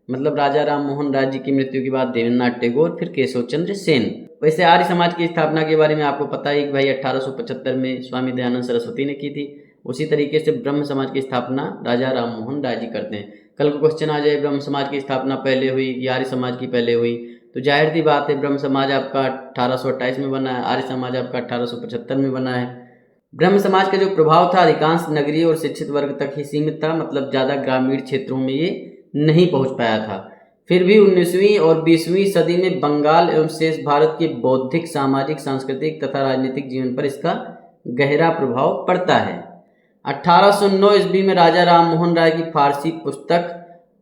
मतलब राजा राम मोहन राय जी की मृत्यु के बाद देवेंद्रनाथ टैगोर, फिर केशव चंद्र सेन। वैसे आर्य समाज की स्थापना के बारे में आपको पता है कि भाई 1875 में स्वामी दयानंद सरस्वती ने की थी। उसी तरीके से ब्रह्म समाज की स्थापना राजा राम मोहन राय जी करते हैं। कल को क्वेश्चन आ जाए ब्रह्म समाज की स्थापना पहले हुई या आर्य समाज की पहले हुई, तो जाहिर सी बात है ब्रह्म समाज आपका 1828 में बना है, आर्य समाज आपका 1875 में बना है। ब्रह्म समाज का जो प्रभाव था अधिकांश नगरीय और शिक्षित वर्ग तक ही सीमित था, मतलब ज़्यादा ग्रामीण क्षेत्रों में ये नहीं पहुंच पाया था। फिर भी 19वीं और 20वीं सदी में बंगाल एवं शेष भारत के बौद्धिक, सामाजिक, सांस्कृतिक तथा राजनीतिक जीवन पर इसका गहरा प्रभाव पड़ता है। 1809 ईस्वी में राजा राम मोहन राय की फारसी पुस्तक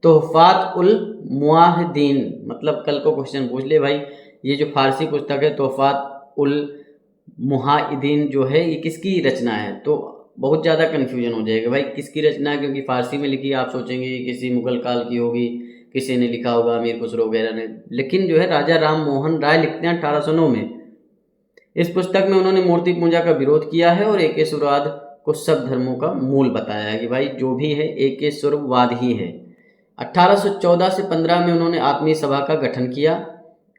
तोहफात उल मुआहिदीन, मतलब कल को क्वेश्चन पूछ ले भाई ये जो फारसी पुस्तक है तोहफात उल मुआहिदीन जो है ये किसकी रचना है? तो बहुत ज़्यादा कन्फ्यूजन हो जाएगा भाई किसकी रचना है, क्योंकि फारसी में लिखी आप सोचेंगे किसी मुगल काल की होगी, किसी ने लिखा होगा अमीर खुसरो वगैरह ने, लेकिन जो है राजा राम मोहन राय लिखते हैं 1809 में। इस पुस्तक में उन्होंने मूर्ति पूजा का विरोध किया है और एकेश्वरवाद को सब धर्मों का मूल बताया है कि भाई जो भी है एकेश्वरवाद ही है। 1814 से 15 में उन्होंने आत्मीय सभा का गठन किया।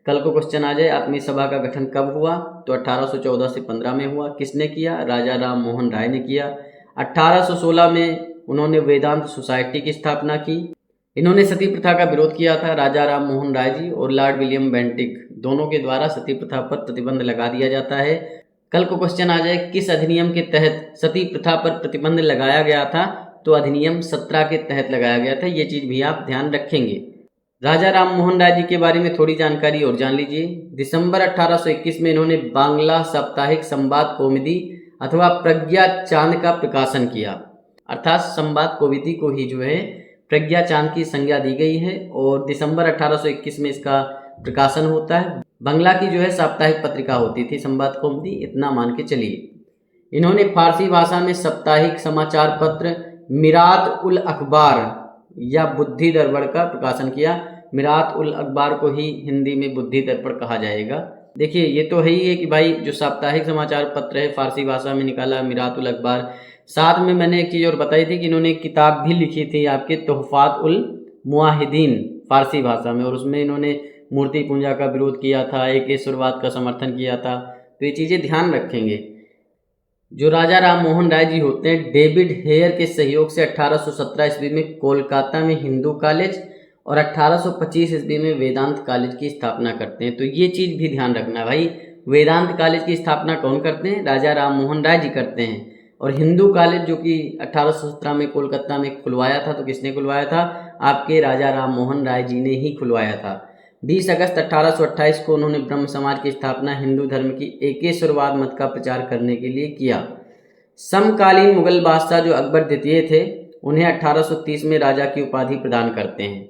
कल को क्वेश्चन आ जाए आत्मीय सभा का गठन कब हुआ? तो 1814 से 15 में हुआ। किसने किया? राजा राम मोहन राय ने किया। 1816 में उन्होंने वेदांत सोसाइटी की स्थापना की। इन्होंने सती प्रथा का विरोध किया था। राजा राम मोहन राय जी और लॉर्ड विलियम बेंटिक दोनों के द्वारा सती प्रथा पर प्रतिबंध लगा दिया जाता है। कल को क्वेश्चन आ जाए किस अधिनियम के तहत सती प्रथा पर प्रतिबंध लगाया गया था? तो अधिनियम 17 के तहत लगाया गया था। ये चीज़ भी आप ध्यान रखेंगे। राजा राम मोहन राय जी के बारे में थोड़ी जानकारी और जान लीजिए। दिसंबर 1821 में इन्होंने बांग्ला साप्ताहिक संवाद कौमुदी अथवा प्रज्ञा चांद का प्रकाशन किया, अर्थात संवाद कौमुदी को ही जो है प्रज्ञा चांद की संज्ञा दी गई है और दिसंबर 1821 में इसका प्रकाशन होता है। बांग्ला की जो है साप्ताहिक पत्रिका होती थी संवाद कौमुदी, इतना मान के चलिए। इन्होंने फारसी भाषा में साप्ताहिक समाचार पत्र मिरात उल अखबार या बुद्धि दर्पण का प्रकाशन किया। मिरात उल अखबार को ही हिंदी में बुद्धि दर्पण कहा जाएगा। देखिए ये तो है ही है कि भाई जो साप्ताहिक समाचार पत्र है फारसी भाषा में निकाला मिरात उल अखबार। साथ में मैंने एक चीज़ और बताई थी कि इन्होंने एक किताब भी लिखी थी आपके तोहफात उल मुआहिदीन फारसी भाषा में, और उसमें इन्होंने मूर्ति पूजा का विरोध किया था, एकेश्वरवाद का समर्थन किया था। तो ये चीज़ें ध्यान रखेंगे। जो राजा राम मोहन राय जी होते हैं डेविड हेयर के सहयोग से 1817 ईस्वी में कोलकाता में हिंदू कॉलेज और 1825 ईस्वी में वेदांत कॉलेज की स्थापना करते हैं। तो ये चीज़ भी ध्यान रखना भाई, वेदांत कॉलेज की स्थापना कौन करते हैं? राजा राम मोहन राय जी करते हैं। और हिंदू कॉलेज जो कि 1817 में कोलकाता में खुलवाया था, तो किसने खुलवाया था? आपके राजा राम मोहन राय जी ने ही खुलवाया था। 20 अगस्त 1828 को उन्होंने ब्रह्म समाज की स्थापना हिंदू धर्म की एकेश्वरवाद मत का प्रचार करने के लिए किया। समकालीन मुगल बादशाह जो अकबर द्वितीय थे, उन्हें 1830 में राजा की उपाधि प्रदान करते हैं।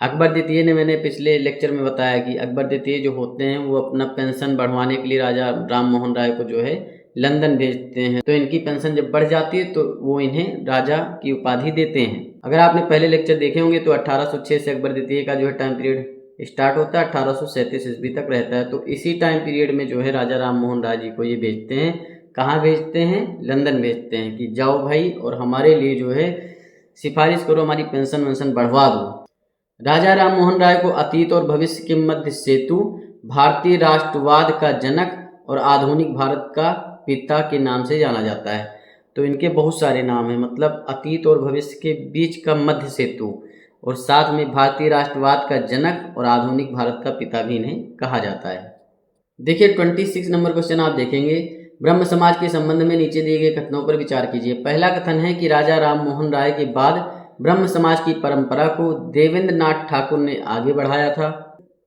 अकबर द्वितीय ने, मैंने पिछले लेक्चर में बताया कि अकबर द्वितीय जो होते हैं वो अपना पेंशन बढ़वाने के लिए राजा राम मोहन राय को जो है लंदन भेजते हैं। तो इनकी पेंशन जब बढ़ जाती है तो वो इन्हें राजा की उपाधि देते हैं। अगर आपने पहले लेक्चर देखे होंगे तो 1806 से अकबर द्वितीय का जो है टाइम पीरियड स्टार्ट होता है, 1837 ईस्वी तक रहता है। तो इसी टाइम पीरियड में जो है राजा राम मोहन राय जी को ये भेजते हैं। कहाँ भेजते हैं? लंदन भेजते हैं कि जाओ भाई और हमारे लिए जो है सिफारिश करो, हमारी पेंशन वेंशन बढ़वा दो। राजा राम मोहन राय को अतीत और भविष्य के मध्य सेतु, भारतीय राष्ट्रवाद का जनक और आधुनिक भारत का पिता के नाम से जाना जाता है। तो इनके बहुत सारे नाम हैं, मतलब अतीत और भविष्य के बीच का मध्य सेतु, और साथ में भारतीय राष्ट्रवाद का जनक और आधुनिक भारत का पिता भी इन्हें कहा जाता है। देखिए 26 नंबर क्वेश्चन आप देखेंगे, ब्रह्म समाज के संबंध में नीचे दिए गए कथनों पर विचार कीजिए। पहला कथन है कि राजा राम मोहन राय के बाद ब्रह्म समाज की परंपरा को देवेंद्र नाथ ठाकुर ने आगे बढ़ाया था।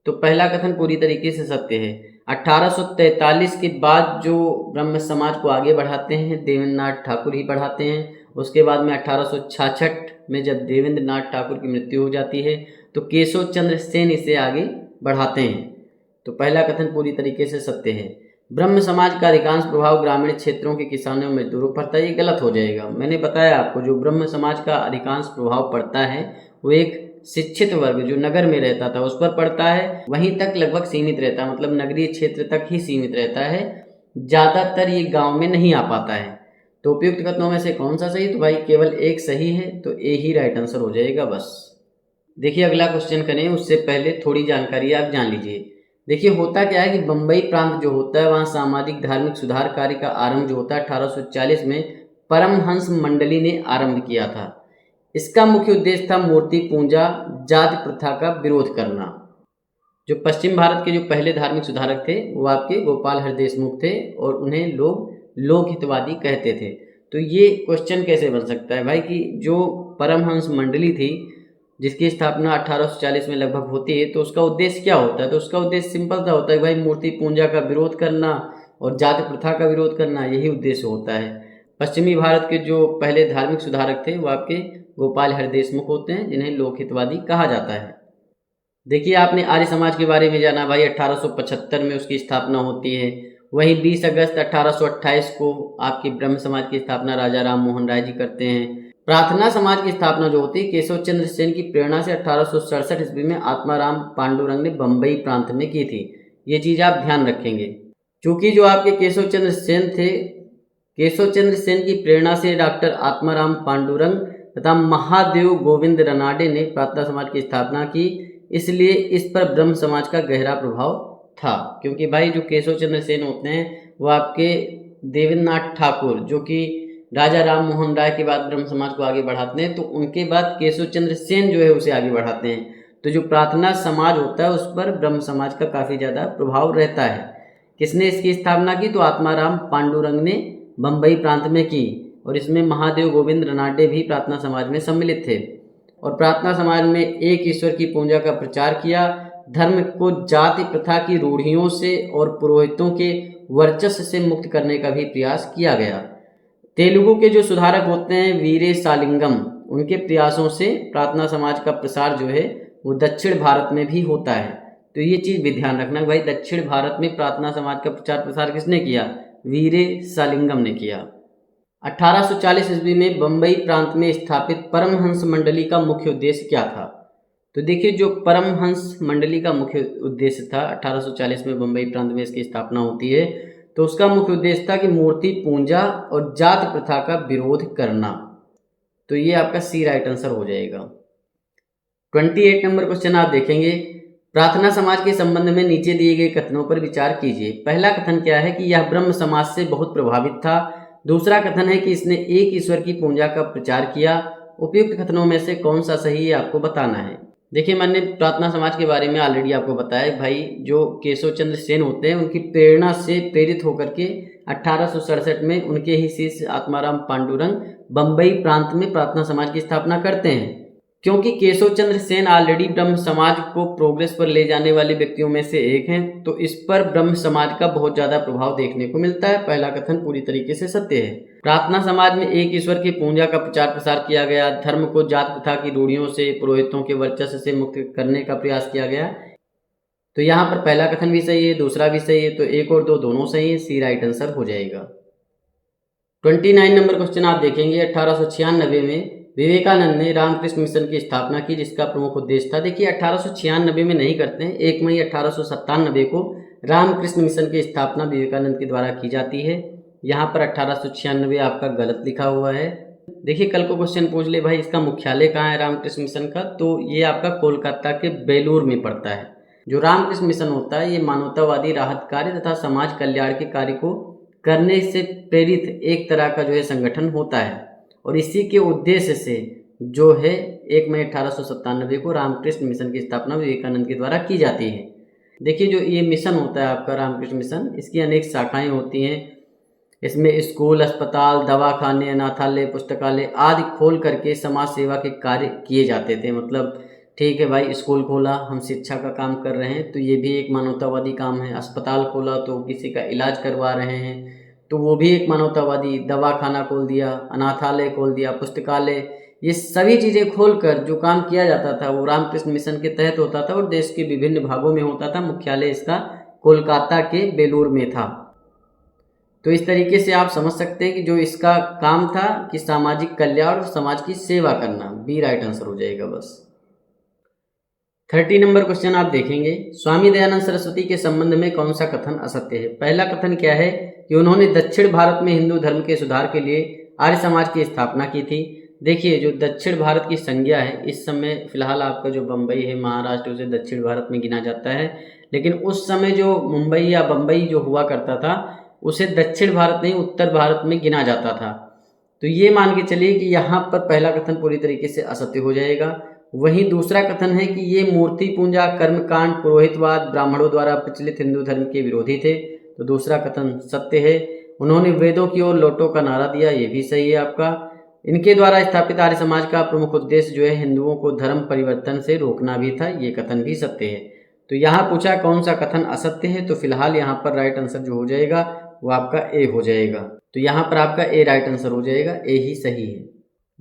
तो पहला कथन पूरी तरीके से सत्य है। 1843 के बाद जो ब्रह्म समाज को आगे बढ़ाते हैं देवेंद्र नाथ ठाकुर ही बढ़ाते हैं। उसके बाद में 1866 में जब देवेंद्र नाथ ठाकुर की मृत्यु हो जाती है तो केशव चंद्र सेन इसे आगे बढ़ाते हैं। तो पहला कथन पूरी तरीके से सत्य है। ब्रह्म समाज का अधिकांश प्रभाव ग्रामीण क्षेत्रों के किसानों और मजदूरों पर पड़ता है, ये गलत हो जाएगा। मैंने बताया आपको जो ब्रह्म समाज का अधिकांश प्रभाव पड़ता है वो एक शिक्षित वर्ग जो नगर में रहता था उस पर पड़ता है, वहीं तक लगभग सीमित रहता है, मतलब नगरीय क्षेत्र तक ही सीमित रहता है, ज़्यादातर ये गांव में नहीं आ पाता है। तो उपयुक्त कथनों में से कौन सा सही? तो भाई केवल एक सही है, तो ए ही राइट आंसर हो जाएगा बस। देखिए अगला क्वेश्चन करें उससे पहले थोड़ी जानकारी आप जान लीजिए। देखिए होता क्या है कि बम्बई प्रांत जो होता है वहाँ सामाजिक धार्मिक सुधार कार्य का आरंभ जो होता है 1840 में परमहंस मंडली ने आरंभ किया था। इसका मुख्य उद्देश्य था मूर्ति पूजा जाति प्रथा का विरोध करना। जो पश्चिम भारत के जो पहले धार्मिक सुधारक थे वो आपके गोपाल हर देशमुख थे और उन्हें लोग लोकहितवादी कहते थे। तो ये क्वेश्चन कैसे बन सकता है भाई कि जो परमहंस मंडली थी जिसकी स्थापना 1840 में लगभग होती है तो उसका उद्देश्य क्या होता है? तो उसका उद्देश्य सिंपल सा होता है भाई मूर्ति पूजा का विरोध करना और जाति प्रथा का विरोध करना, यही उद्देश्य होता है। पश्चिमी भारत के जो पहले धार्मिक सुधारक थे वो आपके गोपाल हर देशमुख होते हैं जिन्हें लोकहितवादी कहा जाता है। देखिए आपने आर्य समाज के बारे में जाना भाई, 1875 में उसकी स्थापना होती है। वहीं 20 अगस्त 1828 को आपकी ब्रह्म समाज की स्थापना राजा राम मोहन राय जी करते हैं। प्रार्थना समाज की स्थापना जो होती है केशव चंद्र सेन की प्रेरणा से 1867 ईस्वी में आत्माराम पांडुरंग ने बम्बई प्रांत में की थी। ये चीज़ आप ध्यान रखेंगे क्योंकि जो आपके केशव चंद्र सेन थे, केशव चंद्र सेन की प्रेरणा से डॉक्टर आत्माराम पांडुरंग तथा महादेव गोविंद रनाडे ने प्रार्थना समाज की स्थापना की, इसलिए इस पर ब्रह्म समाज का गहरा प्रभाव था। क्योंकि भाई जो केशव चंद्र सेन होते हैं वो आपके देवेंद्र नाथ ठाकुर जो कि राजा राम मोहन राय के बाद ब्रह्म समाज को आगे बढ़ाते हैं, तो उनके बाद केशव चंद्र सेन जो है उसे आगे बढ़ाते हैं। तो जो प्रार्थना समाज होता है उस पर ब्रह्म समाज का काफ़ी ज़्यादा प्रभाव रहता है। किसने इसकी स्थापना की? तो आत्माराम पांडुरंग ने बम्बई प्रांत में की और इसमें महादेव गोविंद रनाडे भी प्रार्थना समाज में सम्मिलित थे। और प्रार्थना समाज में एक ईश्वर की पूजा का प्रचार किया, धर्म को जाति प्रथा की रूढ़ियों से और पुरोहितों के वर्चस्व से मुक्त करने का भी प्रयास किया गया। तेलुगु के जो सुधारक होते हैं वीरे सालिंगम, उनके प्रयासों से प्रार्थना समाज का प्रसार जो है वो दक्षिण भारत में भी होता है। तो ये चीज़ भी ध्यान रखना भाई, दक्षिण भारत में प्रार्थना समाज का प्रचार प्रसार किसने किया? वीरे सालिंगम ने किया। 1840 ईस्वी में बम्बई प्रांत में स्थापित परमहंस मंडली का मुख्य उद्देश्य क्या था? तो देखिए जो परमहंस मंडली का मुख्य उद्देश्य था 1840 में बम्बई प्रांत में इसकी स्थापना होती है, तो उसका मुख्य उद्देश्य था कि मूर्ति पूजा और जाति प्रथा का विरोध करना। तो ये आपका सी राइट आंसर हो जाएगा। 28 नंबर क्वेश्चन आप देखेंगे, प्रार्थना समाज के संबंध में नीचे दिए गए कथनों पर विचार कीजिए। पहला कथन क्या है कि यह ब्रह्म समाज से बहुत प्रभावित था। दूसरा कथन है कि इसने एक ईश्वर की पूजा का प्रचार किया। उपयुक्त कथनों में से कौन सा सही है आपको बताना है। देखिए, मैंने प्रार्थना समाज के बारे में ऑलरेडी आपको बताया भाई, जो केशव चंद्र सेन होते हैं उनकी प्रेरणा से प्रेरित होकर के 1867 में उनके ही शिष्य आत्माराम पांडुरंग बम्बई प्रांत में प्रार्थना समाज की स्थापना करते हैं। क्योंकि केशव चंद्र सेन ऑलरेडी ब्रह्म समाज को प्रोग्रेस पर ले जाने वाले व्यक्तियों में से एक हैं, तो इस पर ब्रह्म समाज का बहुत ज्यादा प्रभाव देखने को मिलता है। पहला कथन पूरी तरीके से सत्य है। प्रार्थना समाज में एक ईश्वर की पूजा का प्रचार प्रसार किया गया, धर्म को जात प्रथा की रूढ़ियों से, पुरोहितों के वर्चस्व से मुक्त करने का प्रयास किया गया। तो यहाँ पर पहला कथन भी सही है, दूसरा भी सही है, तो 1 और 2 दोनों सही है, सी राइट आंसर हो जाएगा। 29 नंबर क्वेश्चन आप देखेंगे, 1896 में विवेकानंद ने रामकृष्ण मिशन की स्थापना की, जिसका प्रमुख उद्देश्य था। देखिए, 1896 में नहीं करते हैं, 1 मई 1897 को रामकृष्ण मिशन की स्थापना विवेकानंद के द्वारा की जाती है। यहाँ पर 1896 आपका गलत लिखा हुआ है। देखिए, कल को क्वेश्चन पूछ ले भाई इसका मुख्यालय कहाँ है रामकृष्ण मिशन का, तो ये आपका कोलकाता के बेलूर में पड़ता है। जो रामकृष्ण मिशन होता है ये मानवतावादी राहत कार्य तथा समाज कल्याण के कार्य को करने से प्रेरित एक तरह का जो है संगठन होता है, और इसी के उद्देश्य से जो है 1 मई 1897 को रामकृष्ण मिशन की स्थापना विवेकानंद के द्वारा की जाती है। देखिए, जो ये मिशन होता है आपका रामकृष्ण मिशन, इसकी अनेक शाखाएं होती हैं। इसमें स्कूल, अस्पताल, दवाखाने, अनाथालय, पुस्तकालय आदि खोल करके समाज सेवा के कार्य किए जाते थे। मतलब ठीक है भाई, स्कूल खोला, हम शिक्षा का काम कर रहे हैं, तो ये भी एक मानवतावादी काम है। अस्पताल खोला तो किसी का इलाज करवा रहे हैं, तो वो भी एक मानवतावादी। दवाखाना खोल दिया, अनाथालय खोल दिया, पुस्तकालय, ये सभी चीज़ें खोलकर जो काम किया जाता था वो रामकृष्ण मिशन के तहत होता था और देश के विभिन्न भागों में होता था। मुख्यालय इसका कोलकाता के बेलूर में था। तो इस तरीके से आप समझ सकते हैं कि जो इसका काम था कि सामाजिक कल्याण और समाज की सेवा करना, बी राइट आंसर हो जाएगा बस। 30 नंबर क्वेश्चन आप देखेंगे, स्वामी दयानंद सरस्वती के संबंध में कौन सा कथन असत्य है। पहला कथन क्या है कि उन्होंने दक्षिण भारत में हिंदू धर्म के सुधार के लिए आर्य समाज की स्थापना की थी। देखिए, जो दक्षिण भारत की संज्ञा है इस समय फिलहाल आपका जो बम्बई है महाराष्ट्र, उसे दक्षिण भारत में गिना जाता है, लेकिन उस समय जो मुंबई या बम्बई जो हुआ करता था उसे दक्षिण भारत नहीं उत्तर भारत में गिना जाता था। तो ये मान के चलिए कि यहाँ पर पहला कथन पूरी तरीके से असत्य हो जाएगा। वहीं दूसरा कथन है कि ये मूर्ति पूजा, कर्मकांड, पुरोहितवाद, ब्राह्मणों द्वारा प्रचलित हिंदू धर्म के विरोधी थे, तो दूसरा कथन सत्य है। उन्होंने वेदों की ओर लौटो का नारा दिया, ये भी सही है आपका। इनके द्वारा स्थापित आर्य समाज का प्रमुख उद्देश्य जो है हिंदुओं को धर्म परिवर्तन से रोकना भी था, ये कथन भी सत्य है। तो यहाँ पूछा कौन सा कथन असत्य है, तो फिलहाल यहाँ पर राइट आंसर जो हो जाएगा वो आपका ए हो जाएगा। तो यहाँ पर आपका ए राइट आंसर हो जाएगा, ए ही सही है।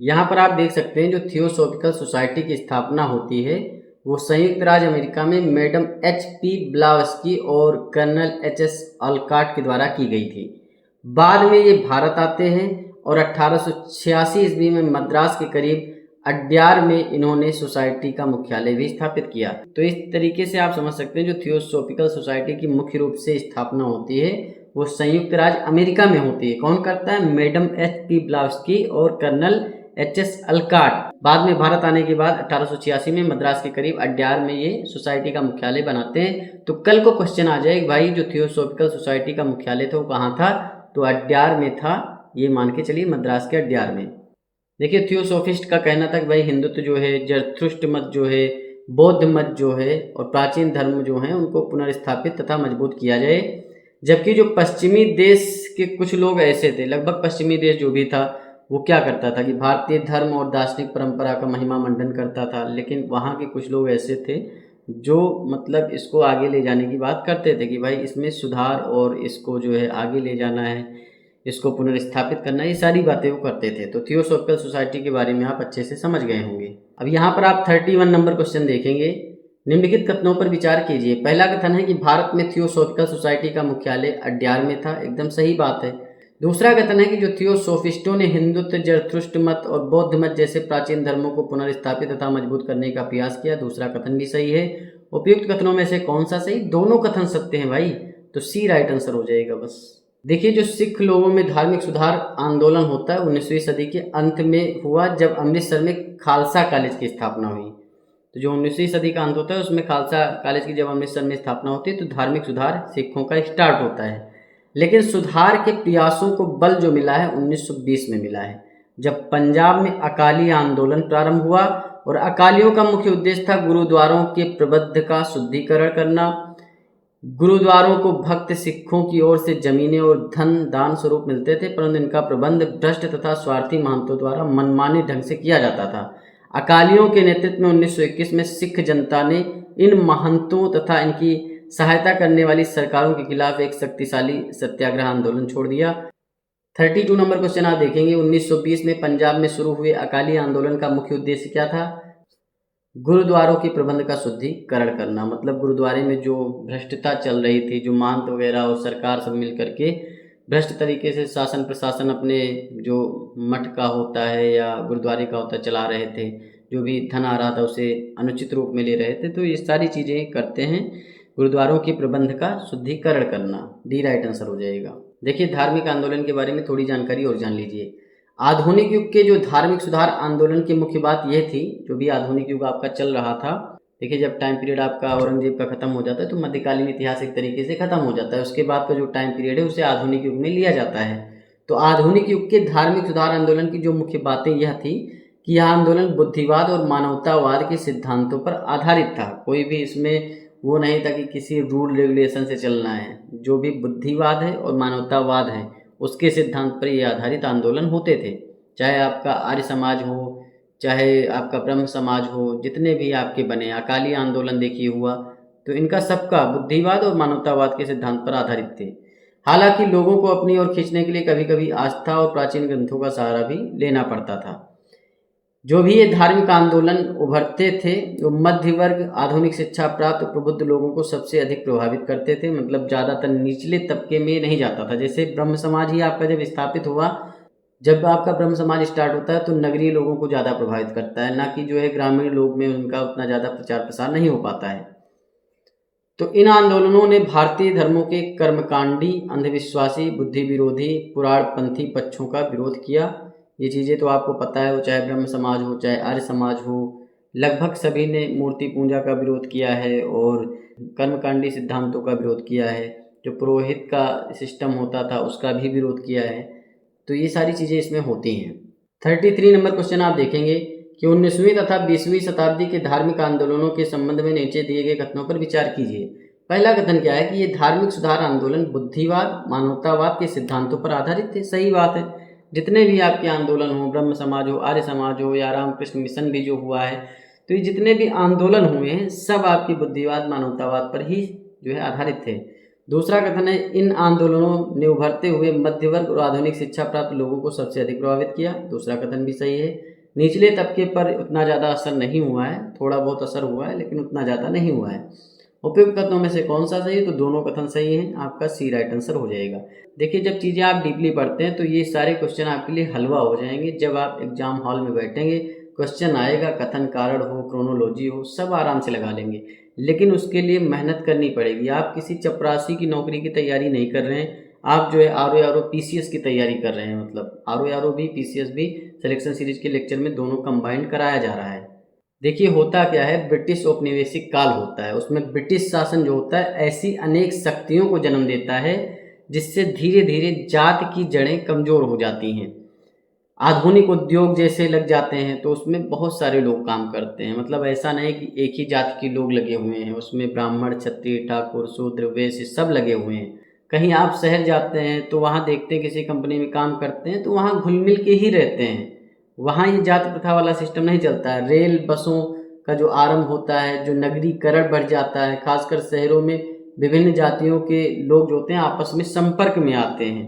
यहाँ पर आप देख सकते हैं जो थियोसॉफिकल सोसाइटी की स्थापना होती है वो संयुक्त राज्य अमेरिका में मैडम H.P. ब्लावस्की और कर्नल H.S. ऑलकाट के द्वारा की गई थी। बाद में ये भारत आते हैं और 1886 ईस्वी में मद्रास के करीब अड्यार में इन्होंने सोसाइटी का मुख्यालय भी स्थापित किया। तो इस तरीके से आप समझ सकते हैं जो थियोसॉफिकल सोसाइटी की मुख्य रूप से स्थापना होती है वो संयुक्त राज्य अमेरिका में होती है। कौन करता है? Madam H.P. ब्लावस्की और कर्नल H.S. ऑलकाट। बाद में भारत आने के बाद 1886 में मद्रास के करीब अड्यार में ये सोसाइटी का मुख्यालय बनाते हैं। तो कल को क्वेश्चन आ जाए भाई जो थियोसॉफिकल सोसाइटी का मुख्यालय था वो कहाँ था, तो अड्यार में था। ये मान के चलिए मद्रास के अड्यार में। देखिए, थियोसॉफिस्ट का कहना था कि भाई हिंदुत्व जो है, जरथुष्ट्र मत जो है, बौद्ध मत जो है और प्राचीन धर्म जो है उनको पुनर्स्थापित तथा मजबूत किया जाए। जबकि जो पश्चिमी देश के कुछ लोग ऐसे थे, लगभग पश्चिमी देश जो भी था वो क्या करता था कि भारतीय धर्म और दार्शनिक परंपरा का महिमा मंडन करता था, लेकिन वहाँ के कुछ लोग ऐसे थे जो मतलब इसको आगे ले जाने की बात करते थे कि भाई इसमें सुधार और इसको जो है आगे ले जाना है, इसको पुनर्स्थापित करना, ये सारी बातें वो करते थे। तो थियोसॉफिकल सोसाइटी के बारे में आप अच्छे से समझ गए होंगे। अब यहाँ पर आप 31 नंबर क्वेश्चन देखेंगे। निम्नलिखित कथनों पर विचार कीजिए। पहला कथन है कि भारत में थियोसॉफिकल सोसाइटी का मुख्यालय अड्यार में था, एकदम सही बात है। दूसरा कथन है कि जो थियोसॉफिस्टों ने हिंदुत्व, जरथुष्ट्र मत और बौद्ध मत जैसे प्राचीन धर्मों को पुनर्स्थापित तथा मजबूत करने का प्रयास किया, दूसरा कथन भी सही है। उपयुक्त कथनों में से कौन सा सही? दोनों कथन सत्य हैं भाई, तो सी राइट आंसर हो जाएगा बस। देखिए, जो सिख लोगों में धार्मिक सुधार आंदोलन होता है 19वीं सदी के अंत में हुआ, जब अमृतसर में खालसा कॉलेज की स्थापना हुई। तो जो 19वीं सदी का अंत होता है उसमें खालसा कॉलेज की जब अमृतसर में स्थापना होती है तो धार्मिक सुधार सिखों का स्टार्ट होता है। लेकिन सुधार के प्रयासों को बल जो मिला है 1920 में मिला है, जब पंजाब में अकाली आंदोलन प्रारंभ हुआ और अकालियों का मुख्य उद्देश्य था गुरुद्वारों के प्रबंध का शुद्धिकरण करना। गुरुद्वारों को भक्त सिखों की ओर से जमीनें और धन दान स्वरूप मिलते थे, परंतु इनका प्रबंध भ्रष्ट तथा स्वार्थी महंतों द्वारा मनमाने ढंग से किया जाता था। अकालियों के नेतृत्व में 1921 में सिख जनता ने इन महंतों तथा इनकी सहायता करने वाली सरकारों के खिलाफ एक शक्तिशाली सत्याग्रह आंदोलन छोड़ दिया। 32 नंबर क्वेश्चन आप देखेंगे, 1920 में पंजाब में शुरू हुए अकाली आंदोलन का मुख्य उद्देश्य क्या था? गुरुद्वारों के प्रबंध का शुद्धिकरण करना। मतलब गुरुद्वारे में जो भ्रष्टता चल रही थी, जो महंत वगैरह और सरकार सब मिल करके भ्रष्ट तरीके से शासन प्रशासन अपने जो मठ का होता है या गुरुद्वारे का होता है चला रहे थे, जो भी धन आ रहा था उसे अनुचित रूप में ले रहे थे। तो ये सारी चीज़ें करते हैं। गुरुद्वारों के प्रबंध का शुद्धिकरण करना, डी राइट आंसर हो जाएगा। देखिए धार्मिक आंदोलन के बारे में थोड़ी जानकारी और जान लीजिए। आधुनिक युग के जो धार्मिक सुधार आंदोलन की मुख्य बात यह थी, जो भी आधुनिक युग आपका चल रहा था। देखिए जब टाइम पीरियड आपका औरंगजेब का खत्म हो जाता है तो मध्यकालीन इतिहास एक तरीके से खत्म हो जाता है। उसके बाद का जो टाइम पीरियड है उसे आधुनिक युग में लिया जाता है। तो आधुनिक युग के धार्मिक सुधार आंदोलन की जो मुख्य बातें यह थी कि यह आंदोलन बुद्धिवाद और मानवतावाद के सिद्धांतों पर आधारित था। कोई भी इसमें वो नहीं था कि किसी रूल रेगुलेशन से चलना है। जो भी बुद्धिवाद है और मानवतावाद है उसके सिद्धांत पर ये आधारित आंदोलन होते थे। चाहे आपका आर्य समाज हो, चाहे आपका ब्रह्म समाज हो, जितने भी आपके बने, अकाली आंदोलन देखिए हुआ, तो इनका सबका बुद्धिवाद और मानवतावाद के सिद्धांत पर आधारित थे। हालांकि लोगों को अपनी ओर खींचने के लिए कभी कभी आस्था और प्राचीन ग्रंथों का सहारा भी लेना पड़ता था। जो भी ये धार्मिक आंदोलन उभरते थे वो मध्य वर्ग, आधुनिक शिक्षा प्राप्त प्रबुद्ध लोगों को सबसे अधिक प्रभावित करते थे। मतलब ज़्यादातर निचले तबके में नहीं जाता था। जैसे ब्रह्म समाज ही आपका जब स्थापित हुआ, जब आपका ब्रह्म समाज स्टार्ट होता है तो नगरीय लोगों को ज़्यादा प्रभावित करता है, ना कि जो है ग्रामीण लोग में उनका उतना ज़्यादा प्रचार प्रसार नहीं हो पाता है। तो इन आंदोलनों ने भारतीय धर्मों के कर्मकांडी, अंधविश्वासी, बुद्धि विरोधी, पुराणपंथी पक्षों का विरोध किया। ये चीज़ें तो आपको पता है, वो चाहे ब्रह्म समाज हो चाहे आर्य समाज हो, लगभग सभी ने मूर्ति पूजा का विरोध किया है और कर्मकांडी सिद्धांतों का विरोध किया है। जो पुरोहित का सिस्टम होता था उसका भी विरोध किया है। तो ये सारी चीज़ें इसमें होती हैं। 33 नंबर क्वेश्चन आप देखेंगे कि 19वीं तथा 20वीं शताब्दी के धार्मिक आंदोलनों के संबंध में नीचे दिए गए कथनों पर विचार कीजिए। पहला कथन क्या है कि ये धार्मिक सुधार आंदोलन बुद्धिवाद, मानवतावाद के सिद्धांतों पर आधारित थे। सही बात है। जितने भी आपके आंदोलन हो, ब्रह्म समाज हो, आर्य समाज हो या रामकृष्ण मिशन भी जो हुआ है, तो ये जितने भी आंदोलन हुए हैं सब आपकी बुद्धिवाद, मानवतावाद पर ही जो है आधारित थे। दूसरा कथन है इन आंदोलनों ने उभरते हुए मध्य वर्ग और आधुनिक शिक्षा प्राप्त लोगों को सबसे अधिक प्रभावित किया। दूसरा कथन भी सही है। निचले तबके पर उतना ज़्यादा असर नहीं हुआ है, थोड़ा बहुत असर हुआ है लेकिन उतना ज़्यादा नहीं हुआ है। उपयुक्त कथनों में से कौन सा सही है? तो दोनों कथन सही हैं। आपका सी राइट आंसर हो जाएगा। देखिए जब चीज़ें आप डीपली पढ़ते हैं तो ये सारे क्वेश्चन आपके लिए हलवा हो जाएंगे। जब आप एग्जाम हॉल में बैठेंगे, क्वेश्चन आएगा, कथन कारण हो, क्रोनोलॉजी हो, सब आराम से लगा लेंगे। लेकिन उसके लिए मेहनत करनी पड़ेगी। आप किसी चपरासी की नौकरी की तैयारी नहीं कर रहे हैं, आप जो है RO PCS की तैयारी कर रहे हैं। मतलब RO भी PCS भी सिलेक्शन सीरीज के लेक्चर में दोनों कंबाइंड कराया जा रहा है। देखिए होता क्या है, ब्रिटिश औपनिवेशिक काल होता है, उसमें ब्रिटिश शासन जो होता है ऐसी अनेक शक्तियों को जन्म देता है जिससे धीरे धीरे जात की जड़ें कमज़ोर हो जाती हैं। आधुनिक उद्योग जैसे लग जाते हैं तो उसमें बहुत सारे लोग काम करते हैं। मतलब ऐसा नहीं कि एक ही जाति के लोग लगे हुए हैं, उसमें ब्राह्मण, क्षत्रिय, ठाकुर, शूद्र, वैश्य सब लगे हुए हैं। कहीं आप शहर जाते हैं तो वहाँ देखते हैं किसी कंपनी में काम करते हैं तो वहाँ घुल मिल के ही रहते हैं। वहाँ ये जाति प्रथा वाला सिस्टम नहीं चलता है। रेल बसों का जो आरंभ होता है, जो नगरीकरण बढ़ जाता है, खासकर शहरों में विभिन्न जातियों के लोग जो होते हैं आपस में संपर्क में आते हैं।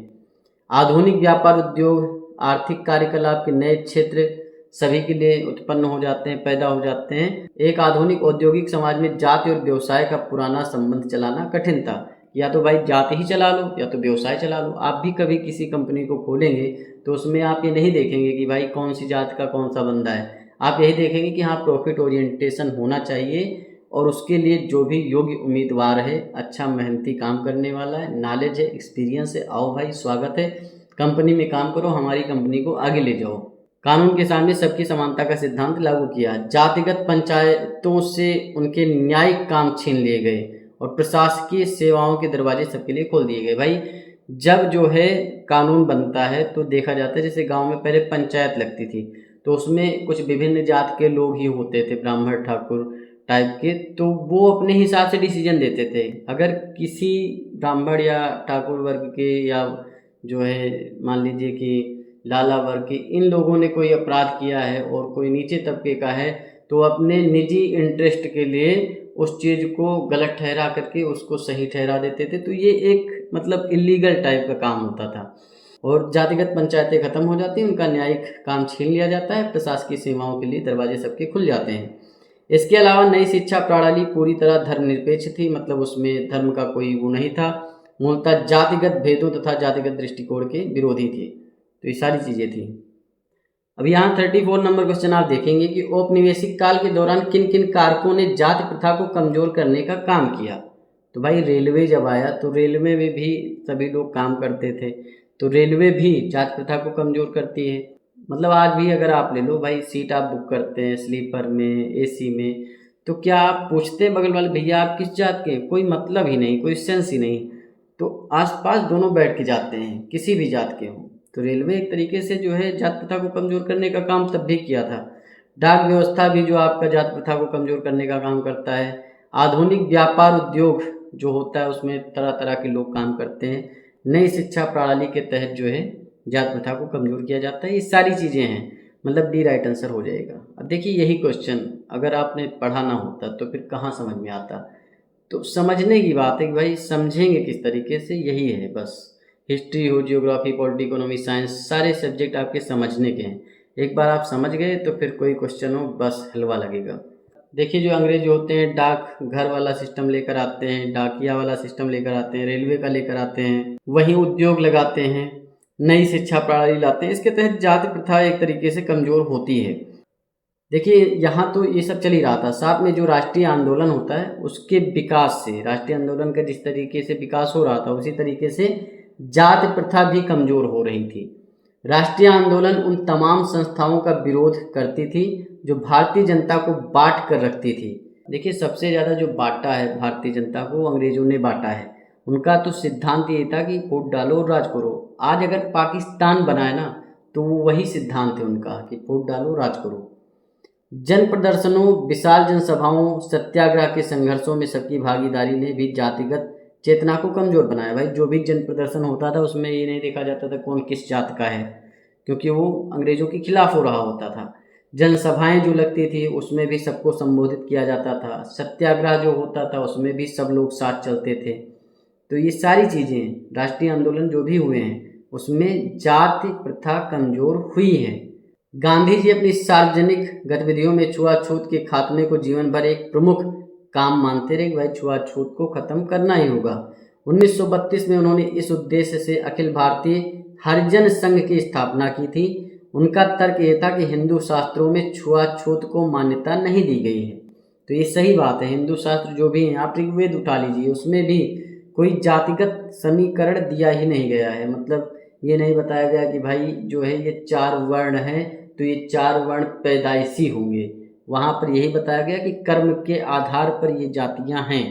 आधुनिक व्यापार उद्योग, आर्थिक कार्यकलाप के नए क्षेत्र सभी के लिए उत्पन्न हो जाते हैं, पैदा हो जाते हैं। एक आधुनिक औद्योगिक समाज में जाति और व्यवसाय का पुराना संबंध चलाना कठिन था। या तो भाई जाति ही चला लो या तो व्यवसाय चला लो। आप भी कभी किसी कंपनी को खोलेंगे तो उसमें आप ये नहीं देखेंगे कि भाई कौन सी जात का कौन सा बंदा है। आप यही देखेंगे कि हाँ प्रॉफिट ओरिएंटेशन होना चाहिए और उसके लिए जो भी योग्य उम्मीदवार है, अच्छा मेहनती काम करने वाला है, नॉलेज है, एक्सपीरियंस है, आओ भाई स्वागत है, कंपनी में काम करो, हमारी कंपनी को आगे ले जाओ। कानून के सामने सबकी समानता का सिद्धांत लागू किया। जातिगत पंचायतों से उनके न्यायिक काम छीन लिए गए और प्रशासकीय सेवाओं के दरवाजे सबके लिए खोल दिए गए। भाई जब जो है कानून बनता है तो देखा जाता है जैसे गांव में पहले पंचायत लगती थी तो उसमें कुछ विभिन्न जात के लोग ही होते थे, ब्राह्मण ठाकुर टाइप के, तो वो अपने हिसाब से डिसीजन देते थे। अगर किसी ब्राह्मण या ठाकुर वर्ग के या जो है मान लीजिए कि लाला वर्ग के इन लोगों ने कोई अपराध किया है और कोई नीचे तबके का है, तो अपने निजी इंटरेस्ट के लिए उस चीज़ को गलत ठहरा करके उसको सही ठहरा देते थे। तो ये एक मतलब इलीगल टाइप का काम होता था और जातिगत पंचायतें खत्म हो जाती हैं, उनका न्यायिक काम छीन लिया जाता है, प्रशासकीय सेवाओं के लिए दरवाजे सबके खुल जाते हैं। इसके अलावा नई शिक्षा प्रणाली पूरी तरह धर्मनिरपेक्ष थी, मतलब उसमें धर्म का कोई वो नहीं था, मूलतः जातिगत भेदों तथा जातिगत दृष्टिकोण के विरोधी थे। तो ये सारी चीज़ें थी। अब यहाँ 34 नंबर क्वेश्चन आप देखेंगे कि औपनिवेशिक काल के दौरान किन किन कारकों ने जाति प्रथा को कमजोर करने का काम किया। तो भाई रेलवे जब आया तो रेलवे में भी सभी लोग काम करते थे, तो रेलवे भी जाति प्रथा को कमजोर करती है। मतलब आज भी अगर आप ले लो भाई, सीट आप बुक करते हैं स्लीपर में, एसी में, तो क्या आप पूछते हैं बगल वाले भैया आप किस जात के? कोई मतलब ही नहीं, कोई सेंस ही नहीं। तो आसपास दोनों बैठ के जाते हैं, किसी भी जात के हों। तो रेलवे एक तरीके से जो है जात प्रथा को कमज़ोर करने का काम तब भी किया था। डाक व्यवस्था भी जो आपका जात प्रथा को कमज़ोर करने का काम करता है। आधुनिक व्यापार उद्योग जो होता है उसमें तरह तरह के लोग काम करते हैं। नई शिक्षा प्रणाली के तहत जो है जात प्रथा को कमज़ोर किया जाता है। ये सारी चीज़ें हैं, मतलब डी राइट आंसर हो जाएगा। अब देखिए यही क्वेश्चन अगर आपने पढ़ा ना होता तो फिर कहाँ समझ में आता। तो समझने की बात है कि भाई समझेंगे किस तरीके से, यही है बस। हिस्ट्री हो, जियोग्राफी, पॉलिटी, इकोनॉमी, साइंस, सारे सब्जेक्ट आपके समझने के हैं। एक बार आप समझ गए तो फिर कोई क्वेश्चन हो बस हलवा लगेगा। देखिए जो अंग्रेज होते हैं डाक घर वाला सिस्टम लेकर आते हैं, डाकिया वाला सिस्टम लेकर आते हैं, रेलवे का लेकर आते हैं, वहीं उद्योग लगाते हैं, नई शिक्षा प्रणाली लाते हैं। इसके तहत जाति प्रथा एक तरीके से कमज़ोर होती है। देखिए यहाँ तो ये सब चल ही रहा था, साथ में जो राष्ट्रीय आंदोलन होता है उसके विकास से, राष्ट्रीय आंदोलन का जिस तरीके से विकास हो रहा था उसी तरीके से जाति प्रथा भी कमज़ोर हो रही थी। राष्ट्रीय आंदोलन उन तमाम संस्थाओं का विरोध करती थी जो भारतीय जनता को बांट कर रखती थी। देखिए सबसे ज़्यादा जो बांटा है भारतीय जनता को, अंग्रेज़ों ने बांटा है। उनका तो सिद्धांत ये था कि वोट डालो और राज करो। आज अगर पाकिस्तान बना है ना तो वो वही सिद्धांत है उनका कि वोट डालो राज करो। जन प्रदर्शनों, विशाल जनसभाओं, सत्याग्रह के संघर्षों में सबकी भागीदारी ने भी जातिगत चेतना को कमज़ोर बनाया। भाई जो भी जन प्रदर्शन होता था उसमें ये नहीं देखा जाता था कौन किस जात का है, क्योंकि वो अंग्रेज़ों के खिलाफ हो रहा होता था। जनसभाएं जो लगती थी उसमें भी सबको संबोधित किया जाता था। सत्याग्रह जो होता था उसमें भी सब लोग साथ चलते थे। तो ये सारी चीज़ें राष्ट्रीय आंदोलन जो भी हुए हैं उसमें जाति प्रथा कमज़ोर हुई है। गांधी जी अपनी सार्वजनिक गतिविधियों में छुआछूत के खात्मे को जीवन भर एक प्रमुख काम मानते रहे। भाई छुआछूत को ख़त्म करना ही होगा। 1932 में उन्होंने इस उद्देश्य से अखिल भारतीय हरिजन संघ की स्थापना की थी। उनका तर्क ये था कि हिंदू शास्त्रों में छुआछूत को मान्यता नहीं दी गई है। तो ये सही बात है, हिंदू शास्त्र जो भी हैं आप ऋग्वेद उठा लीजिए उसमें भी कोई जातिगत समीकरण दिया ही नहीं गया है। मतलब ये नहीं बताया गया कि भाई जो है ये 4 वर्ण हैं तो ये 4 वर्ण पैदाइशी होंगे। वहाँ पर यही बताया गया कि कर्म के आधार पर ये जातियाँ हैं।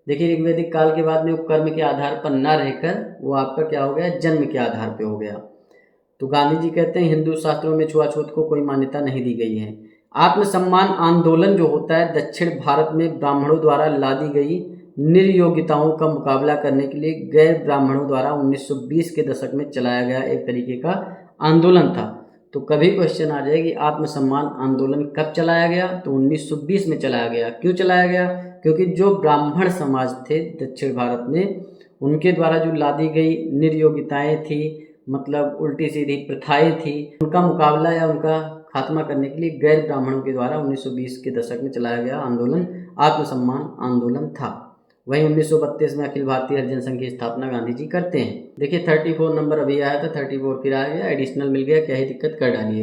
देखिए ऋग्वैदिक काल के बाद में वो कर्म के आधार पर न रहकर वो आपका क्या हो गया, जन्म के आधार पे हो गया। तो गांधी जी कहते हैं हिंदू शास्त्रों में छुआछूत को कोई मान्यता नहीं दी गई है। आत्मसम्मान आंदोलन जो होता है दक्षिण भारत में ब्राह्मणों द्वारा लादी गई निर्योग्यताओं का मुकाबला करने के लिए गैर ब्राह्मणों द्वारा 1920 के दशक में चलाया गया एक तरीके का आंदोलन था। तो कभी क्वेश्चन आ जाए कि आत्मसम्मान आंदोलन कब चलाया गया, तो 1920 में चलाया गया। क्यों चलाया गया? क्योंकि जो ब्राह्मण समाज थे दक्षिण भारत में उनके द्वारा जो लादी गई निर्योग्यताएं थी, मतलब उल्टी सीधी प्रथाएं थी, उनका मुकाबला या उनका खात्मा करने के लिए गैर ब्राह्मणों के द्वारा 1920 के दशक में चलाया गया आंदोलन आत्मसम्मान आंदोलन था। वहीं 1932 में अखिल भारतीय हरिजन संघ की स्थापना गांधी जी करते हैं। देखिए 34 नंबर अभी आया था, 34 फिर आ गया, एडिशनल मिल गया, क्या ही दिक्कत कर डालिए।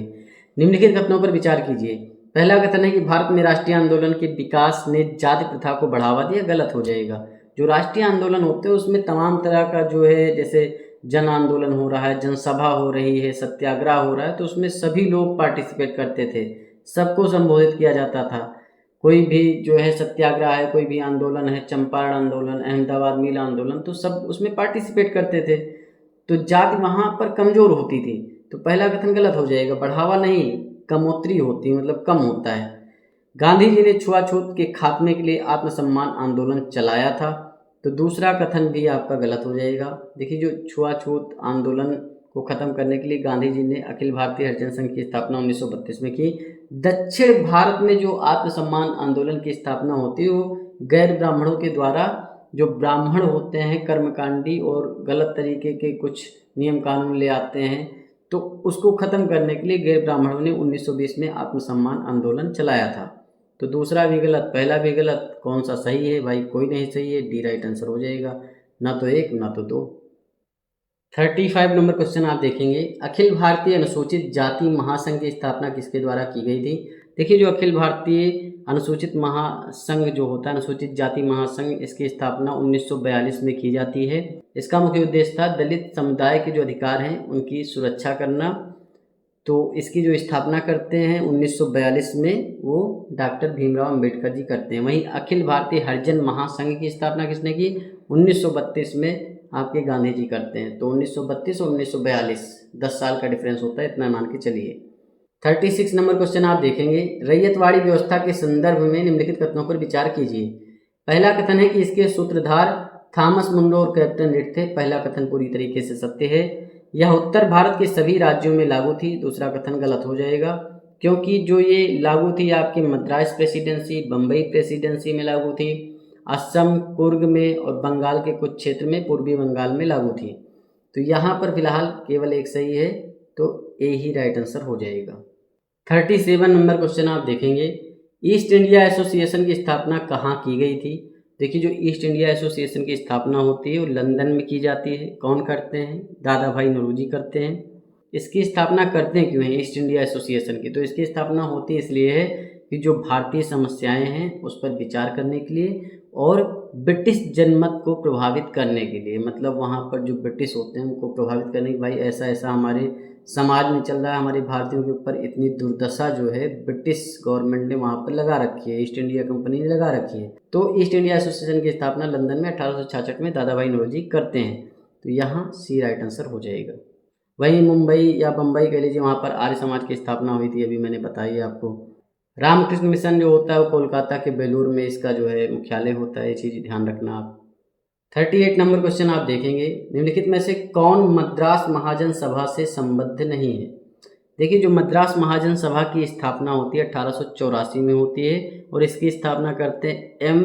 निम्नलिखित कथनों पर विचार कीजिए। पहला कथन है कि भारत में राष्ट्रीय आंदोलन के विकास ने जाति प्रथा को बढ़ावा दिया, गलत हो जाएगा। जो राष्ट्रीय आंदोलन होते हैं उसमें तमाम तरह का जो है, जैसे जन आंदोलन हो रहा है, जनसभा हो रही है, सत्याग्रह हो रहा है, तो उसमें सभी लोग पार्टिसिपेट करते थे, सबको संबोधित किया जाता था। कोई भी जो है सत्याग्रह है, कोई भी आंदोलन है, चंपारण आंदोलन, अहमदाबाद मिल आंदोलन, तो सब उसमें पार्टिसिपेट करते थे। तो जाति वहाँ पर कमज़ोर होती थी। तो पहला कथन गलत हो जाएगा, बढ़ावा नहीं, कमोत्री होती है, मतलब कम होता है। गांधी जी ने छुआछूत के खात्मे के लिए आत्मसम्मान आंदोलन चलाया था। तो दूसरा कथन भी आपका गलत हो जाएगा। देखिए, जो छुआछूत आंदोलन को ख़त्म करने के लिए गांधी जी ने अखिल भारतीय हरिजन संघ की स्थापना 1932 में की। दक्षिण भारत में जो आत्मसम्मान आंदोलन की स्थापना होती है वो गैर ब्राह्मणों के द्वारा, जो ब्राह्मण होते हैं कर्मकांडी और गलत तरीके के कुछ नियम कानून ले आते हैं, तो उसको ख़त्म करने के लिए गैर ब्राह्मणों ने 1920 में आत्मसम्मान आंदोलन चलाया था। तो दूसरा भी गलत, पहला भी गलत। कौन सा सही है भाई? कोई नहीं सही है, डी राइट आंसर हो जाएगा। ना तो एक ना तो दो। 35 नंबर क्वेश्चन आप देखेंगे, अखिल भारतीय अनुसूचित जाति महासंघ की स्थापना किसके द्वारा की गई थी? देखिए, जो अखिल भारतीय अनुसूचित महासंघ जो होता है, अनुसूचित जाति महासंघ, इसकी स्थापना 1942 में की जाती है। इसका मुख्य उद्देश्य था दलित समुदाय के जो अधिकार हैं उनकी सुरक्षा करना। तो इसकी जो स्थापना करते हैं 1942 में, वो डॉक्टर भीमराव अंबेडकर जी करते हैं। वहीं अखिल भारतीय हरिजन महासंघ की स्थापना किसने की? 1932 में आपके गांधी जी करते हैं। तो 1932 और 1942 10 साल का डिफरेंस होता है, इतना मान के चलिए। 36 नंबर क्वेश्चन आप देखेंगे, रैयतवाड़ी व्यवस्था के संदर्भ में निम्नलिखित कथनों पर विचार कीजिए। पहला कथन है कि इसके सूत्रधार थॉमस मुनरो और कैप्टन रिड थे। पहला कथन पूरी तरीके से सत्य है। यह उत्तर भारत के सभी राज्यों में लागू थी। दूसरा कथन गलत हो जाएगा, क्योंकि जो ये लागू थी आपके मद्रास प्रेसिडेंसी, बम्बई प्रेसिडेंसी में लागू थी, असम, कुर्ग में और बंगाल के कुछ क्षेत्र में, पूर्वी बंगाल में लागू थी। तो यहाँ पर फिलहाल केवल एक सही है, तो ए ही राइट आंसर हो जाएगा। 37 नंबर क्वेश्चन आप देखेंगे, ईस्ट इंडिया एसोसिएशन की स्थापना कहाँ की गई थी? देखिए, जो ईस्ट इंडिया एसोसिएशन की स्थापना होती है वो लंदन में की जाती है। कौन करते हैं? दादा भाई नौरोजी करते हैं। इसकी स्थापना करते हैं क्यों है ईस्ट इंडिया एसोसिएशन की? तो इसकी स्थापना होती इसलिए है कि जो भारतीय समस्याएं हैं उस पर विचार करने के लिए और ब्रिटिश जनमत को प्रभावित करने के लिए, मतलब वहाँ पर जो ब्रिटिश होते हैं उनको प्रभावित करने की, भाई ऐसा ऐसा हमारे समाज में चल रहा है, हमारे भारतीयों के ऊपर इतनी दुर्दशा जो है ब्रिटिश गवर्नमेंट ने वहाँ पर लगा रखी है, ईस्ट इंडिया कंपनी ने लगा रखी है। तो ईस्ट इंडिया एसोसिएशन की स्थापना लंदन में 1866 में दादा भाई नौरोजी करते हैं। तो यहाँ सी राइट आंसर हो जाएगा। वहीं मुंबई या बम्बई कह लीजिए, वहाँ पर आर्य समाज की स्थापना हुई थी, अभी मैंने बताई आपको। रामकृष्ण मिशन जो होता है वो कोलकाता के बेलूर में इसका जो है मुख्यालय होता है, ये चीज़ ध्यान रखना आप। 38 नंबर क्वेश्चन आप देखेंगे, निम्नलिखित में से कौन मद्रास महाजन सभा से संबद्ध नहीं है? देखिए, जो मद्रास महाजन सभा की स्थापना होती है 1884 में होती है और इसकी स्थापना करते हैं M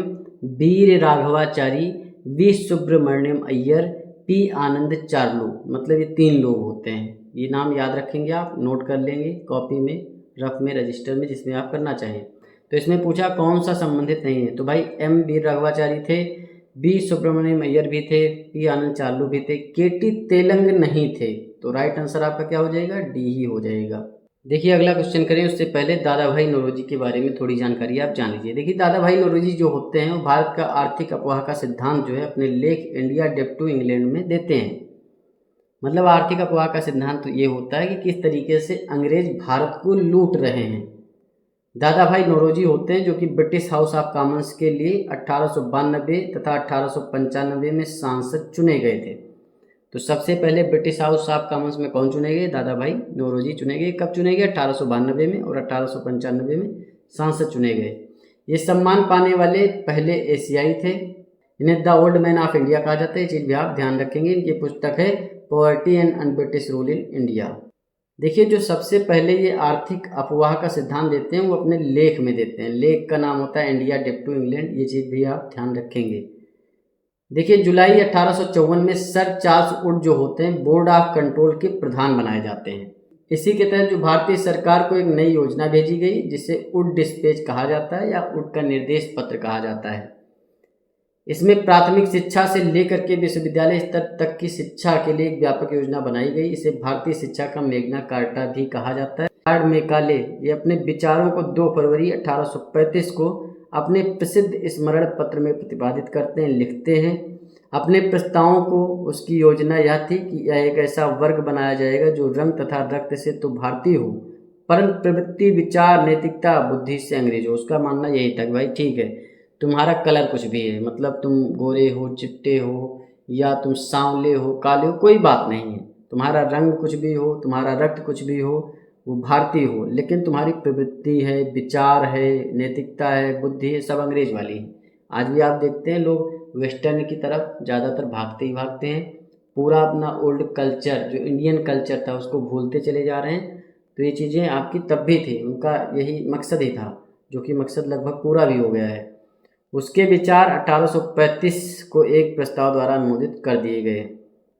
Veeraraghavachari, V Subramaniam Iyer, P Anand Charlu. मतलब ये 3 लोग होते हैं। ये नाम याद रखेंगे आप, नोट कर लेंगे कॉपी में, रफ में, रजिस्टर में, जिसमें आप करना चाहें। तो इसमें पूछा कौन सा संबंधित नहीं है, तो भाई एम वीर राघवाचारी थे, बी सुब्रमण्यम अय्यर भी थे, पी आनंद चार्लू भी थे, केटी तेलंग नहीं थे। तो राइट आंसर आपका क्या हो जाएगा? डी ही हो जाएगा। देखिए, अगला क्वेश्चन करें उससे पहले दादा भाई नौरोजी के बारे में थोड़ी जानकारी आप जान लीजिए। देखिए, दादा भाई नौरोजी जो होते हैं वो भारत का आर्थिक अफवाह का सिद्धांत जो है अपने लेख इंडिया डेप्ट टू इंग्लैंड में देते हैं। मतलब आर्थिक अफवाह का सिद्धांत तो ये होता है कि किस तरीके से अंग्रेज भारत को लूट रहे हैं। दादा भाई नौरोजी होते हैं जो कि ब्रिटिश हाउस ऑफ कॉमन्स के लिए 1892 तथा 1895 में सांसद चुने गए थे। तो सबसे पहले ब्रिटिश हाउस ऑफ कॉमन्स में कौन चुने गए? दादा भाई नौरोजी चुने गए। कब चुने गए? 1892 में, और 1895 में सांसद चुने गए। ये सम्मान पाने वाले पहले एशियाई थे। इन्हें the old man of India कहा जाता है। ये चीज़ भी आप ध्यान रखेंगे। इनकी पुस्तक है poverty and un-British rule in India. देखिए, जो सबसे पहले ये आर्थिक अफवाह का सिद्धांत देते हैं वो अपने लेख में देते हैं। लेख का नाम होता है इंडिया डेप्ट टू इंग्लैंड। ये चीज़ भी आप ध्यान रखेंगे। देखिए, जुलाई 1854 में सर चार्ल्स वुड जो होते हैं बोर्ड ऑफ कंट्रोल के प्रधान बनाए जाते हैं। इसी के तहत जो भारतीय सरकार को एक नई योजना भेजी गई जिसे वुड डिस्पैच कहा जाता है या वुड का निर्देश पत्र कहा जाता है। इसमें प्राथमिक शिक्षा से लेकर के विश्वविद्यालय स्तर तक की शिक्षा के लिए एक व्यापक योजना बनाई गई। इसे भारतीय शिक्षा का मेग्ना कार्टा भी कहा जाता है। लॉर्ड मैकाले ये अपने विचारों को 2 फरवरी 1835 को अपने प्रसिद्ध स्मरण पत्र में प्रतिपादित करते हैं, लिखते हैं। अपने प्रस्तावों को, उसकी योजना यह थी कि यह एक ऐसा वर्ग बनाया जाएगा जो रंग तथा रक्त से तो भारतीय हो, परंतु प्रवृत्ति, विचार, नैतिकता, बुद्धि से अंग्रेज हो। उसका मानना यही था कि भाई ठीक है, तुम्हारा कलर कुछ भी है, मतलब तुम गोरे हो, चिट्टे हो, या तुम सांवले हो, काले हो, कोई बात नहीं है। तुम्हारा रंग कुछ भी हो, तुम्हारा रक्त कुछ भी हो, वो भारतीय हो, लेकिन तुम्हारी प्रवृत्ति है, विचार है, नैतिकता है, बुद्धि है, सब अंग्रेज वाली है। आज भी आप देखते हैं लोग वेस्टर्न की तरफ ज़्यादातर भागते ही भागते हैं, पूरा अपना ओल्ड कल्चर जो इंडियन कल्चर था उसको भूलते चले जा रहे हैं। तो ये चीज़ें आपकी तब भी थी, उनका यही मकसद ही था, जो कि मकसद लगभग पूरा भी हो गया है। उसके विचार 1835 को एक प्रस्ताव द्वारा अनुमोदित कर दिए गए।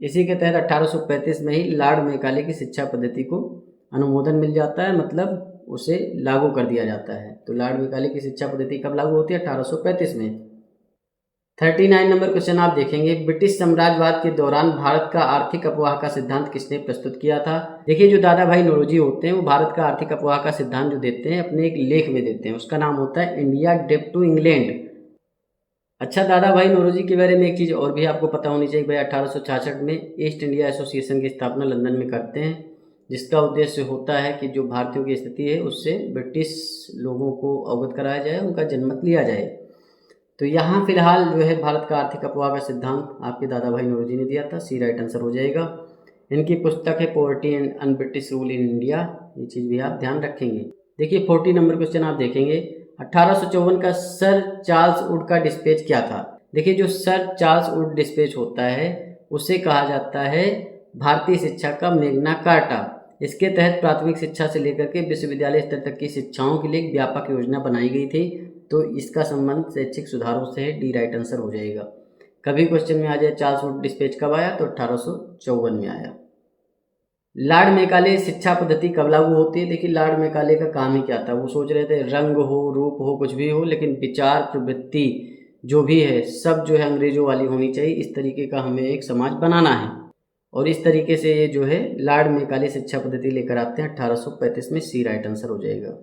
इसी के तहत 1835 में ही लॉर्ड मैकाले की शिक्षा पद्धति को अनुमोदन मिल जाता है, मतलब उसे लागू कर दिया जाता है। तो लॉर्ड मैकाले की शिक्षा पद्धति कब लागू होती है? 1835 में। 39 नंबर क्वेश्चन आप देखेंगे, ब्रिटिश साम्राज्यवाद के दौरान भारत का आर्थिक अपवाह का सिद्धांत किसने प्रस्तुत किया था? देखिए, जो दादा भाई नौरोजी होते हैं वो भारत का आर्थिक अपवाह का सिद्धांत जो देते हैं अपने एक लेख में देते हैं, उसका नाम होता है इंडिया डेब्ट टू इंग्लैंड। अच्छा, दादा भाई नौरोजी के बारे में एक चीज़ और भी आपको पता होनी चाहिए भाई, 1866 में ईस्ट इंडिया एसोसिएशन की स्थापना लंदन में करते हैं, जिसका उद्देश्य होता है कि जो भारतीयों की स्थिति है उससे ब्रिटिश लोगों को अवगत कराया जाए, उनका जनमत लिया जाए। तो यहाँ फिलहाल जो है भारत का आर्थिक अपवाह का सिद्धांत आपके दादा भाई नौरोजी ने दिया था, सी राइट आंसर हो जाएगा। इनकी पुस्तक है poverty and un British rule in India, ये चीज़ भी आप ध्यान रखेंगे। देखिए 40 नंबर क्वेश्चन आप देखेंगे, 1854 का सर चार्ल्स वुड का डिस्पैच क्या था? देखिए, जो सर चार्ल्स वुड डिस्पैच होता है उसे कहा जाता है भारतीय शिक्षा का मैग्ना कार्टा। इसके तहत प्राथमिक शिक्षा से लेकर के विश्वविद्यालय स्तर तक की शिक्षाओं के लिए एक व्यापक योजना बनाई गई थी। तो इसका संबंध शैक्षिक सुधारों से है, डी राइट आंसर हो जाएगा। कभी क्वेश्चन में आ जाए चार्ल्स वुड डिस्पैच कब आया, तो 1854 में आया। लॉर्ड मैकाले शिक्षा पद्धति कब लागू होती है? देखिए, लॉर्ड मैकाले का काम ही क्या था, वो सोच रहे थे रंग हो, रूप हो, कुछ भी हो, लेकिन विचार प्रवृत्ति जो भी है सब जो है अंग्रेजों वाली होनी चाहिए। इस तरीके का हमें एक समाज बनाना है, और इस तरीके से ये जो है लॉर्ड मैकाले शिक्षा पद्धति लेकर आते हैं 1835 में, सी राइट आंसर हो जाएगा।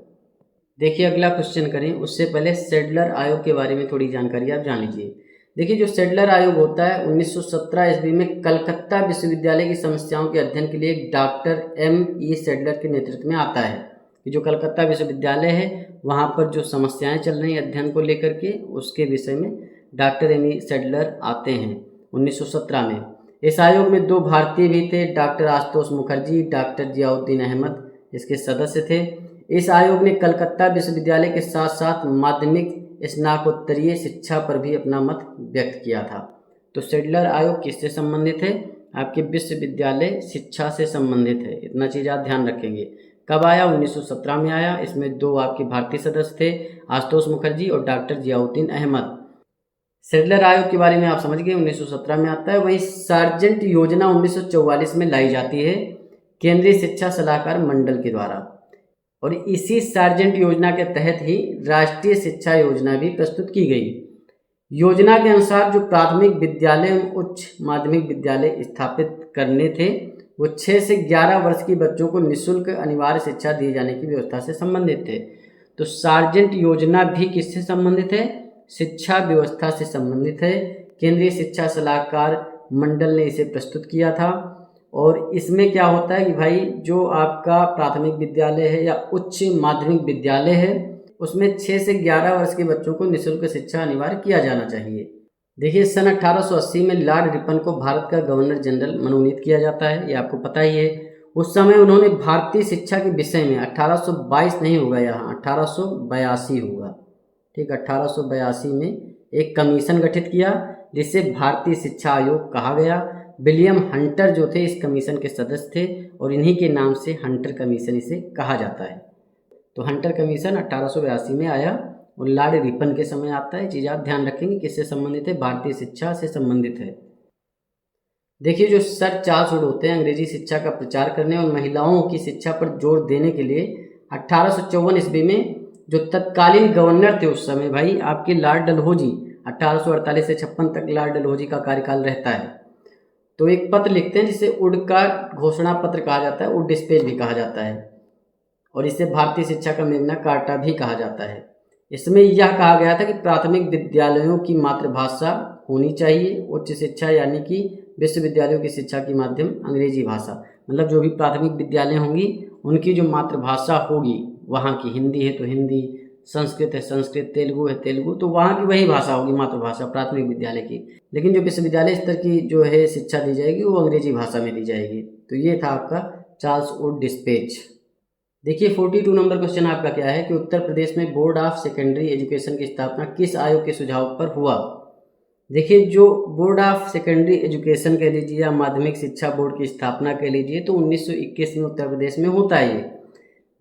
देखिए अगला क्वेश्चन करें, उससे पहले सैडलर आयोग के बारे में थोड़ी जानकारी आप जान लीजिए। देखिए, जो सैडलर आयोग होता है 1917 ईस्वी में कलकत्ता विश्वविद्यालय की समस्याओं के अध्ययन के लिए डॉक्टर M.E. सैडलर के नेतृत्व में आता है। कि जो कलकत्ता विश्वविद्यालय है वहाँ पर जो समस्याएं चल रही हैं अध्ययन को लेकर के, उसके विषय में डॉक्टर M.E. सैडलर आते हैं 1917 में। इस आयोग में 2 भारतीय भी थे, डॉक्टर आशुतोष मुखर्जी, डॉक्टर जियाउद्दीन अहमद इसके सदस्य थे। इस आयोग ने कलकत्ता विश्वविद्यालय के साथ साथ माध्यमिक स्नातकोत्तरीय शिक्षा पर भी अपना मत व्यक्त किया था। तो सैडलर आयोग किससे संबंधित है? आपके विश्वविद्यालय शिक्षा से संबंधित है, इतना चीज़ आप ध्यान रखेंगे। कब आया? 1917 में आया। इसमें 2 आपके भारतीय सदस्य थे, आशुतोष मुखर्जी और डॉक्टर जियाउद्दीन अहमद। सैडलर आयोग के बारे में आप समझ गए, 1917 में आता है। वहीं सार्जेंट योजना 1944 में लाई जाती है केंद्रीय शिक्षा सलाहकार मंडल के द्वारा, और इसी सार्जेंट योजना के तहत ही राष्ट्रीय शिक्षा योजना भी प्रस्तुत की गई। योजना के अनुसार जो प्राथमिक विद्यालय एवं उच्च माध्यमिक विद्यालय स्थापित करने थे वो 6 से 11 वर्ष के बच्चों को निःशुल्क अनिवार्य शिक्षा दिए जाने की व्यवस्था से संबंधित थे। तो सार्जेंट योजना भी किससे संबंधित है? शिक्षा व्यवस्था से संबंधित है। केंद्रीय शिक्षा सलाहकार मंडल ने इसे प्रस्तुत किया था, और इसमें क्या होता है कि भाई जो आपका प्राथमिक विद्यालय है या उच्च माध्यमिक विद्यालय है उसमें 6 से 11 वर्ष के बच्चों को निःशुल्क शिक्षा अनिवार्य किया जाना चाहिए। देखिए, सन 1880 में लॉर्ड रिपन को भारत का गवर्नर जनरल मनोनीत किया जाता है, ये आपको पता ही है। उस समय उन्होंने भारतीय शिक्षा के विषय में 1822 नहीं होगा, यहाँ 1882 होगा, ठीक। 1882 में एक कमीशन गठित किया जिसे भारतीय शिक्षा आयोग कहा गया। विलियम हंटर जो थे इस कमीशन के सदस्य थे, और इन्हीं के नाम से हंटर कमीशन इसे कहा जाता है। तो हंटर कमीशन 1882 में आया और लॉर्ड रिपन के समय आता है। चीज़ आप ध्यान रखेंगे किससे संबंधित है? भारतीय शिक्षा से संबंधित है। देखिए, जो सर चार्ल्स वुड होते हैं अंग्रेजी शिक्षा का प्रचार करने और महिलाओं की शिक्षा पर जोर देने के लिए 1854 ईस्वी में जो तत्कालीन गवर्नर थे उस समय भाई आपके लॉर्ड डलहौजी, 1848 से 56 तक लॉर्ड डलहौजी का कार्यकाल रहता है। तो एक पत्र लिखते हैं जिसे वुड का घोषणा पत्र कहा जाता है, वुड डिस्पैच भी कहा जाता है, और इसे भारतीय शिक्षा का मैग्ना कार्टा भी कहा जाता है। इसमें यह कहा गया था कि प्राथमिक विद्यालयों की मातृभाषा होनी चाहिए, उच्च शिक्षा यानी कि विश्वविद्यालयों की शिक्षा की माध्यम अंग्रेजी भाषा, मतलब जो भी प्राथमिक विद्यालय होंगी उनकी जो मातृभाषा होगी वहाँ की, हिंदी है तो हिंदी, संस्कृत है संस्कृत, तेलुगु है तेलुगु, तो वहाँ की वही भाषा होगी मातृभाषा प्राथमिक विद्यालय की। लेकिन जो विश्वविद्यालय स्तर की जो है शिक्षा दी जाएगी वो अंग्रेजी भाषा में दी जाएगी। तो ये था आपका चार्ल्स वुड डिस्पैच। देखिए 42 नंबर क्वेश्चन आपका क्या है कि उत्तर प्रदेश में बोर्ड ऑफ सेकेंडरी एजुकेशन की स्थापना किस आयोग के सुझाव पर हुआ। देखिए जो बोर्ड ऑफ सेकेंडरी एजुकेशन कह लीजिए या माध्यमिक शिक्षा बोर्ड की स्थापना कह लीजिए तो 1921 में उत्तर प्रदेश में होता है ये।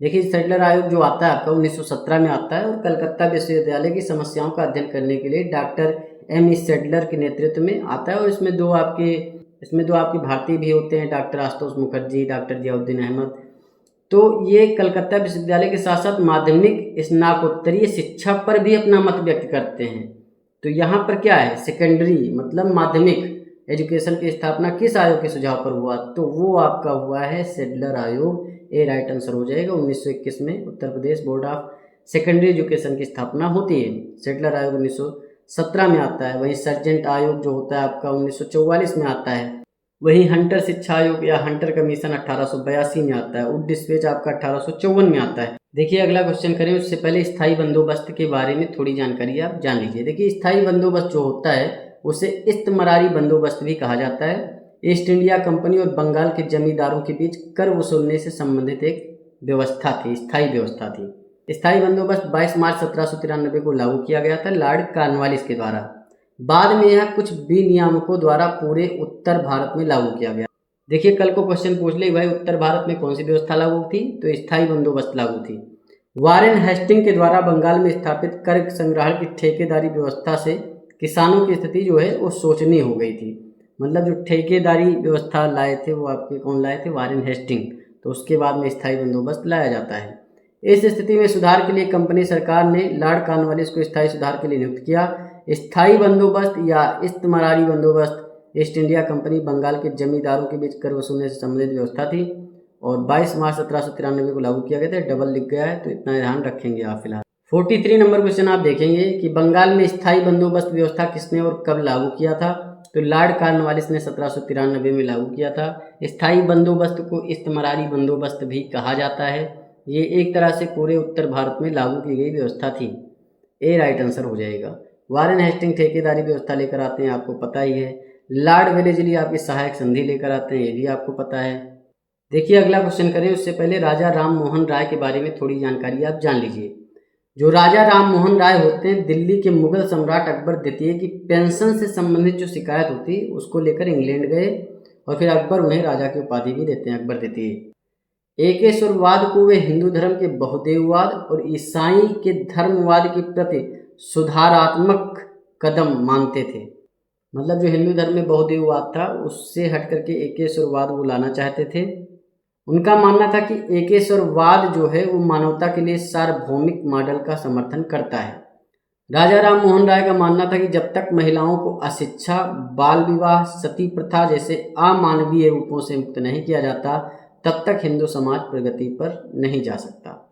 देखिए सेडलर आयोग जो आता है आपका 1917 में आता है और कलकत्ता विश्वविद्यालय की समस्याओं का अध्ययन करने के लिए डॉक्टर एम ई सेडलर के नेतृत्व में आता है और इसमें दो आपके भारतीय भी होते हैं, डॉक्टर आशुतोष मुखर्जी, डॉक्टर जियाउद्दीन अहमद। तो ये कलकत्ता विश्वविद्यालय के साथ साथ माध्यमिक स्नातकोत्तरीय शिक्षा पर भी अपना मत व्यक्त करते हैं। तो यहाँ पर क्या है, सेकेंडरी मतलब माध्यमिक एजुकेशन की स्थापना किस आयोग के सुझाव पर हुआ, तो वो आपका हुआ है सेडलर आयोग। ए राइट आंसर हो जाएगा। 1921 में Uttar Pradesh board of secondary education की स्थापना होती है। सेडलर आयोग 1917 में आता है। वहीं सर्जेंट आयोग जो होता है आपका 1944 में आता है। वहीं हंटर शिक्षा आयोग या हंटर कमीशन 1882 में आता है। वुड डिस्पैच आपका 1854 में आता है। देखिए अगला क्वेश्चन करें उससे पहले स्थायी बंदोबस्त के बारे में थोड़ी जानकारी आप जान लीजिए। देखिए स्थायी बंदोबस्त जो होता है उसे इस्तमरारी बंदोबस्त भी कहा जाता है। ईस्ट इंडिया कंपनी और बंगाल के जमींदारों के बीच कर वसूलने से संबंधित एक व्यवस्था थी, स्थायी व्यवस्था थी। स्थायी बंदोबस्त 22 मार्च 1793 को लागू किया गया था लॉर्ड कॉर्नवालिस के द्वारा। बाद में यह कुछ विनियामकों द्वारा पूरे उत्तर भारत में लागू किया गया। देखिए कल को क्वेश्चन पूछ ले भाई उत्तर भारत में कौन सी व्यवस्था लागू थी, तो स्थायी बंदोबस्त लागू थी। वारेन हेस्टिंग के द्वारा बंगाल में स्थापित कर संग्रहण की ठेकेदारी व्यवस्था से किसानों की स्थिति जो है वो शोचनीय हो गई थी। मतलब जो ठेकेदारी व्यवस्था लाए थे वो आपके कौन लाए थे, वारेन हेस्टिंग। तो उसके बाद में स्थायी बंदोबस्त लाया जाता है। इस स्थिति में सुधार के लिए कंपनी सरकार ने लॉर्ड कॉर्नवालिस को स्थायी सुधार के लिए नियुक्त किया। स्थायी बंदोबस्त या इस्तमरारी बंदोबस्त ईस्ट इंडिया कंपनी बंगाल के जमींदारों के बीच कर वसूलने से संबंधित व्यवस्था थी और 22 मार्च 1793 को लागू किया गया था। डबल लिख गया है तो इतना ध्यान रखेंगे आप फिलहाल। 43 नंबर क्वेश्चन आप देखेंगे कि बंगाल में स्थायी बंदोबस्त व्यवस्था किसने और कब लागू किया था, तो लॉर्ड कॉर्नवालिस ने 1793 में लागू किया था। स्थायी बंदोबस्त को इस्तमरारी बंदोबस्त भी कहा जाता है। ये एक तरह से पूरे उत्तर भारत में लागू की गई व्यवस्था थी। ए राइट आंसर हो जाएगा। वारेन हेस्टिंग ठेकेदारी व्यवस्था लेकर आते हैं, आपको पता ही है। लॉर्ड वेलेस्ली आपकी सहायक संधि लेकर आते हैं, ये भी आपको पता है। देखिए अगला क्वेश्चन करें उससे पहले राजा राम मोहन राय के बारे में थोड़ी जानकारी आप जान लीजिए। जो राजा राम मोहन राय होते हैं दिल्ली के मुगल सम्राट अकबर द्वितीय की पेंशन से संबंधित जो शिकायत होती उसको लेकर इंग्लैंड गए और फिर अकबर उन्हें राजा की उपाधि भी देते हैं, अकबर द्वितीय। एकेश्वरवाद को वे हिंदू धर्म के बहुदेववाद और ईसाई के धर्मवाद के प्रति सुधारात्मक कदम मानते थे। मतलब जो हिंदू धर्म में बहुदेववाद था उससे हट करके एकेश्वरवाद वो लाना चाहते थे। उनका मानना था कि एकेश्वरवाद जो है वो मानवता के लिए सार्वभौमिक मॉडल का समर्थन करता है। राजा राम मोहन राय का मानना था कि जब तक महिलाओं को अशिक्षा, बाल विवाह, सती प्रथा जैसे अमानवीय रूपों से मुक्त नहीं किया जाता तब तक हिंदू समाज प्रगति पर नहीं जा सकता।